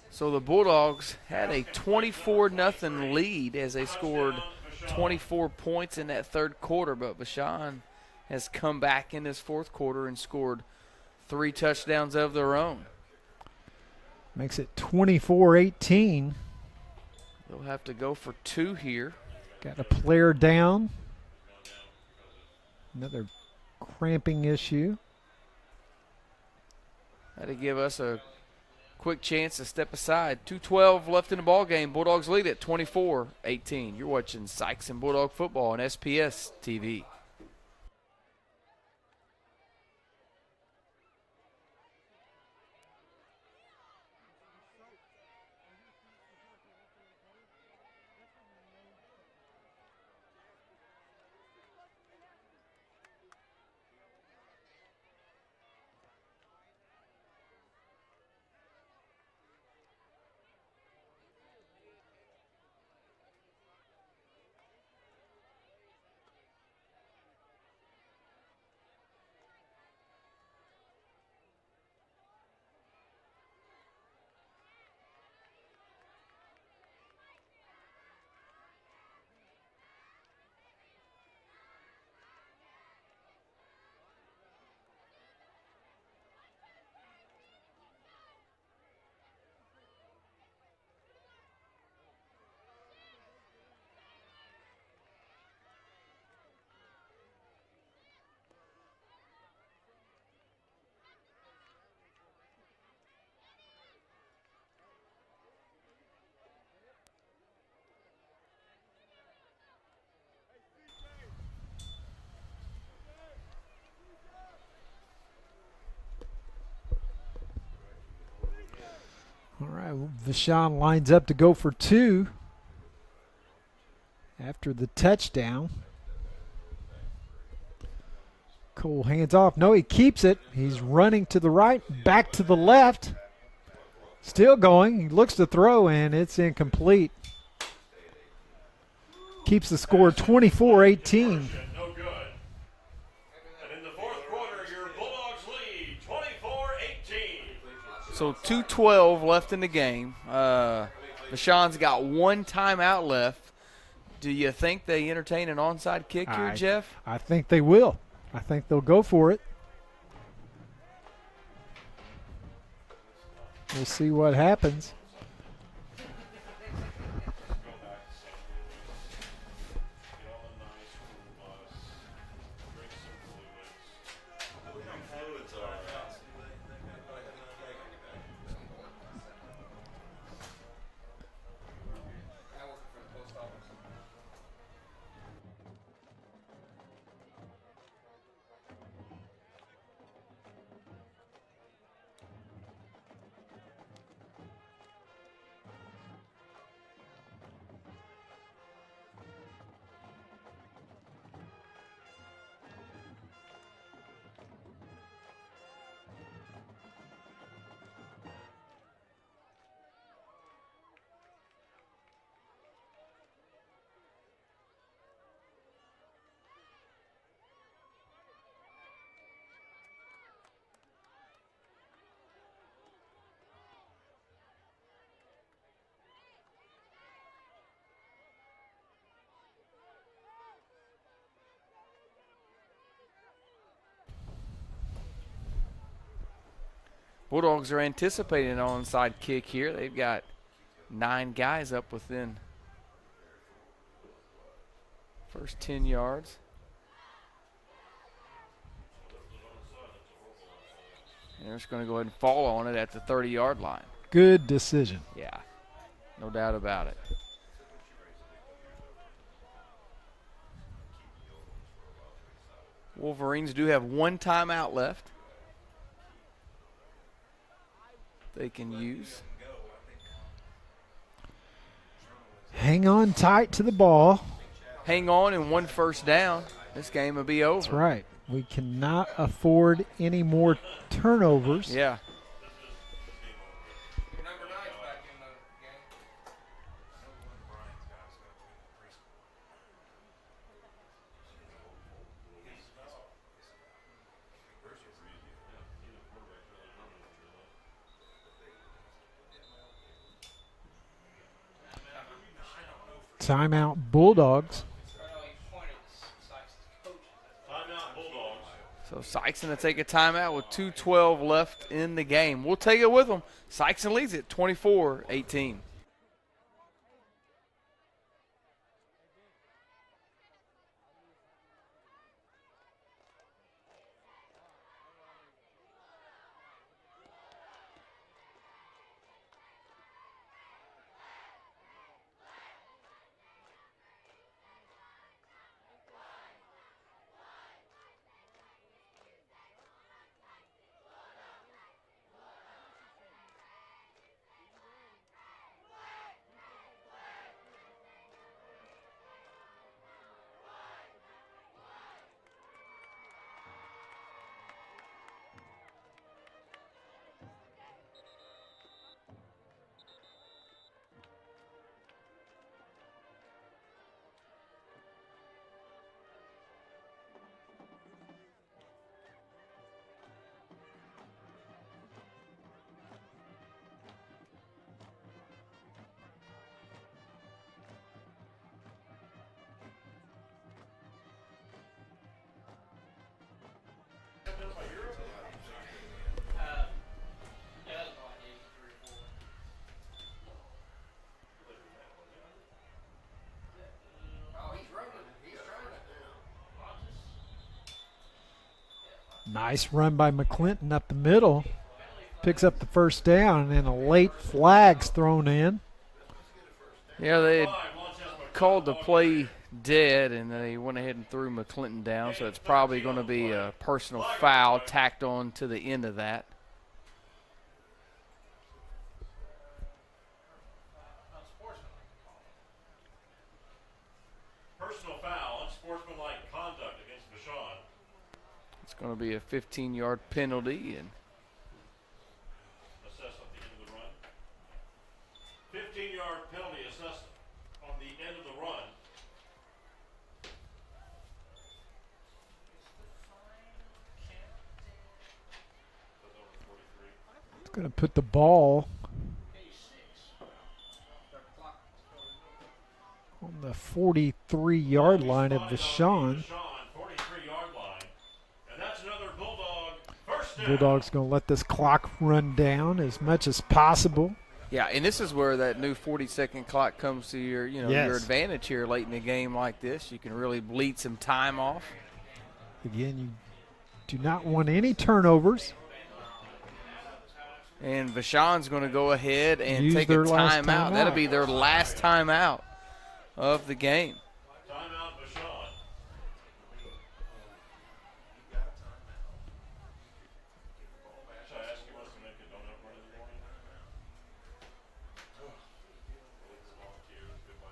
So the Bulldogs had a 24-0 lead as they scored 24 points in that third quarter, but Vashon has come back in this fourth quarter and scored 3 touchdowns of their own. Makes it 24-18. They'll have to go for 2 here. Got a player down. Another cramping issue. That'll give us a quick chance to step aside. 2:12 left in the ball game. Bulldogs lead at 24-18. You're watching Sikeston Bulldog football on SPS TV. All right, Vashon lines up to go for 2 after the touchdown. Cole hands off. No, he keeps it. He's running to the right, back to the left. Still going. He looks to throw, and it's incomplete. Keeps the score 24-18. No good. And in the fourth quarter, your Bulldogs lead 24-18. So 2:12 left in the game. Vashon's got 1 timeout left. Do you think they entertain an onside kick here, Jeff? I think they will. I think they'll go for it. We'll see what happens. Bulldogs are anticipating an onside kick here. They've got 9 guys up within first 10 yards. And they're just going to go ahead and fall on it at the 30-yard line. Good decision. Yeah, no doubt about it. Wolverines do have 1 timeout left they can use. Hang on tight to the ball. Hang on and 1 first down. This game will be over. That's right. We cannot afford any more turnovers. Yeah. Number 9's back in the game. Timeout Bulldogs. I know he pointed to Sikeston's coach. Timeout Bulldogs. So Sikeston to take a timeout with 2:12 left in the game. We'll take it with them. Sikeston leads it 24-18. Yeah, that's about 83 or 4. Oh, he's running. He's trying to. Nice run by McClinton up the middle. Picks up the first down, and a late flag's thrown in. Yeah, they had called the play dead, and they went ahead and threw McClinton down, so it's probably going to be a personal foul tacked on to the end of that. Personal foul, unsportsmanlike conduct against Vashon. It's going to be a 15-yard penalty, and Assessed at the end of the run. 15-yard penalty assessed on the end of the run. It's going to put the ball on the 43-yard line of Vashon. 43-yard line. And that's another Bulldog first down. Bulldogs going to let this clock run down as much as possible. yeah, and this is where that new 40-second clock comes to your, your Yes. advantage here late in a game like this. You can really bleed some time off. Again, you do not want any turnovers. And Vashon's going to go ahead and Use take a their last timeout. That'll timeout. be their last timeout of the game. Timeout Vashon. Should I ask you what's to make a donut run in the morning?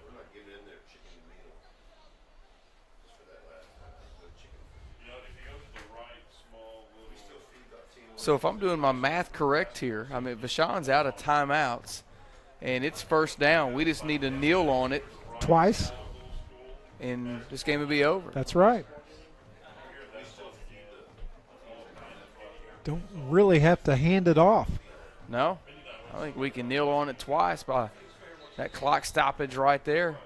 We're not giving in their chicken meal. Just for that last time. No chicken food. You know, if you go to the right small little. We still feed our team. So if I'm doing my math correct here, I mean, Vashon's out of timeouts, and it's first down. We just need to kneel on it, Twice. and this game will be over. That's right. Don't really have to hand it off. No? I think we can kneel on it twice by that clock stoppage right there.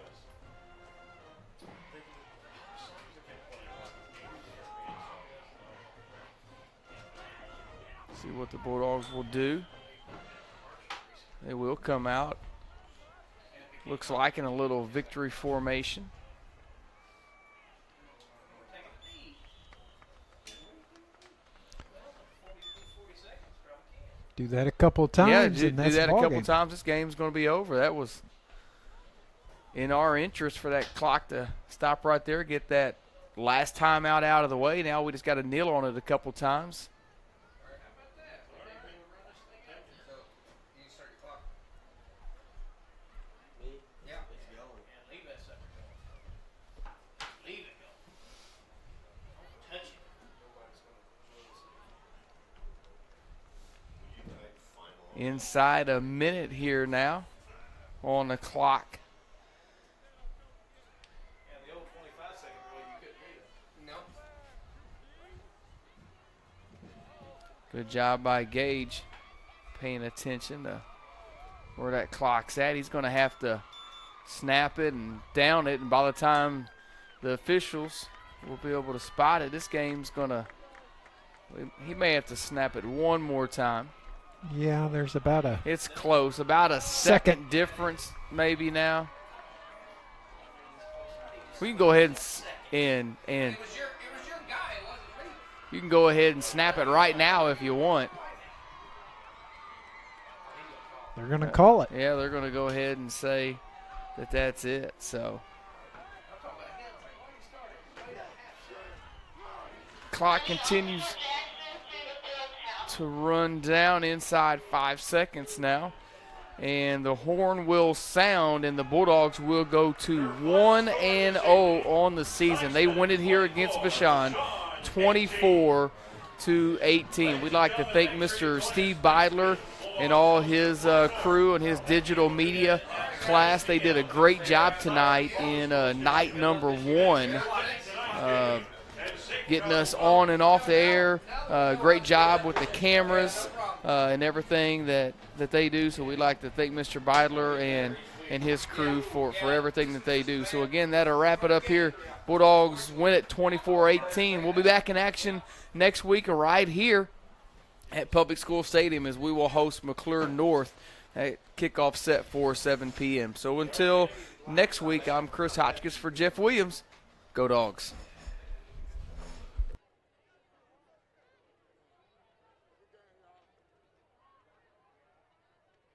See what the Bulldogs will do. They will come out. Looks like in a little victory formation. Do that a couple of times, Yeah, and do that's that the a ball couple game. times. This game's going to be over. That was in our interest for that clock to stop right there, get that last timeout out of the way. Now we just got to kneel on it a couple times. Inside a minute here now on the clock. Yeah, the old 25-second rule, you couldn't do that. No. Good job by Gage paying attention to where that clock's at. He's going to have to snap it and down it, and by the time the officials will be able to spot it, this game's going to – he may have to snap it one more time. Yeah, there's about a It's close, about a second difference maybe now. We can go ahead and It was your guy, it wasn't me. you can go ahead and snap it right now if you want. they're going to call it. Yeah, they're going to go ahead and say that that's it. So clock continues to run down inside 5 seconds now. And the horn will sound, and the Bulldogs will go to 1-0 on the season. They win it here against Vashon, 24-18. We'd like to thank Mr. Steve Beidler and all his crew and his digital media class. They did a great job tonight in night number 1. Getting us on and off the air. Great job with the cameras and everything that they do. So we'd like to thank Mr. Beidler and his crew for everything that they do. So, again, that'll wrap it up here. Bulldogs win at 24-18. We'll be back in action next week right here at Public School Stadium as we will host McClure North at kickoff set for 7 p.m. So until next week, I'm Chris Hotchkiss for Jeff Williams. Go Dogs.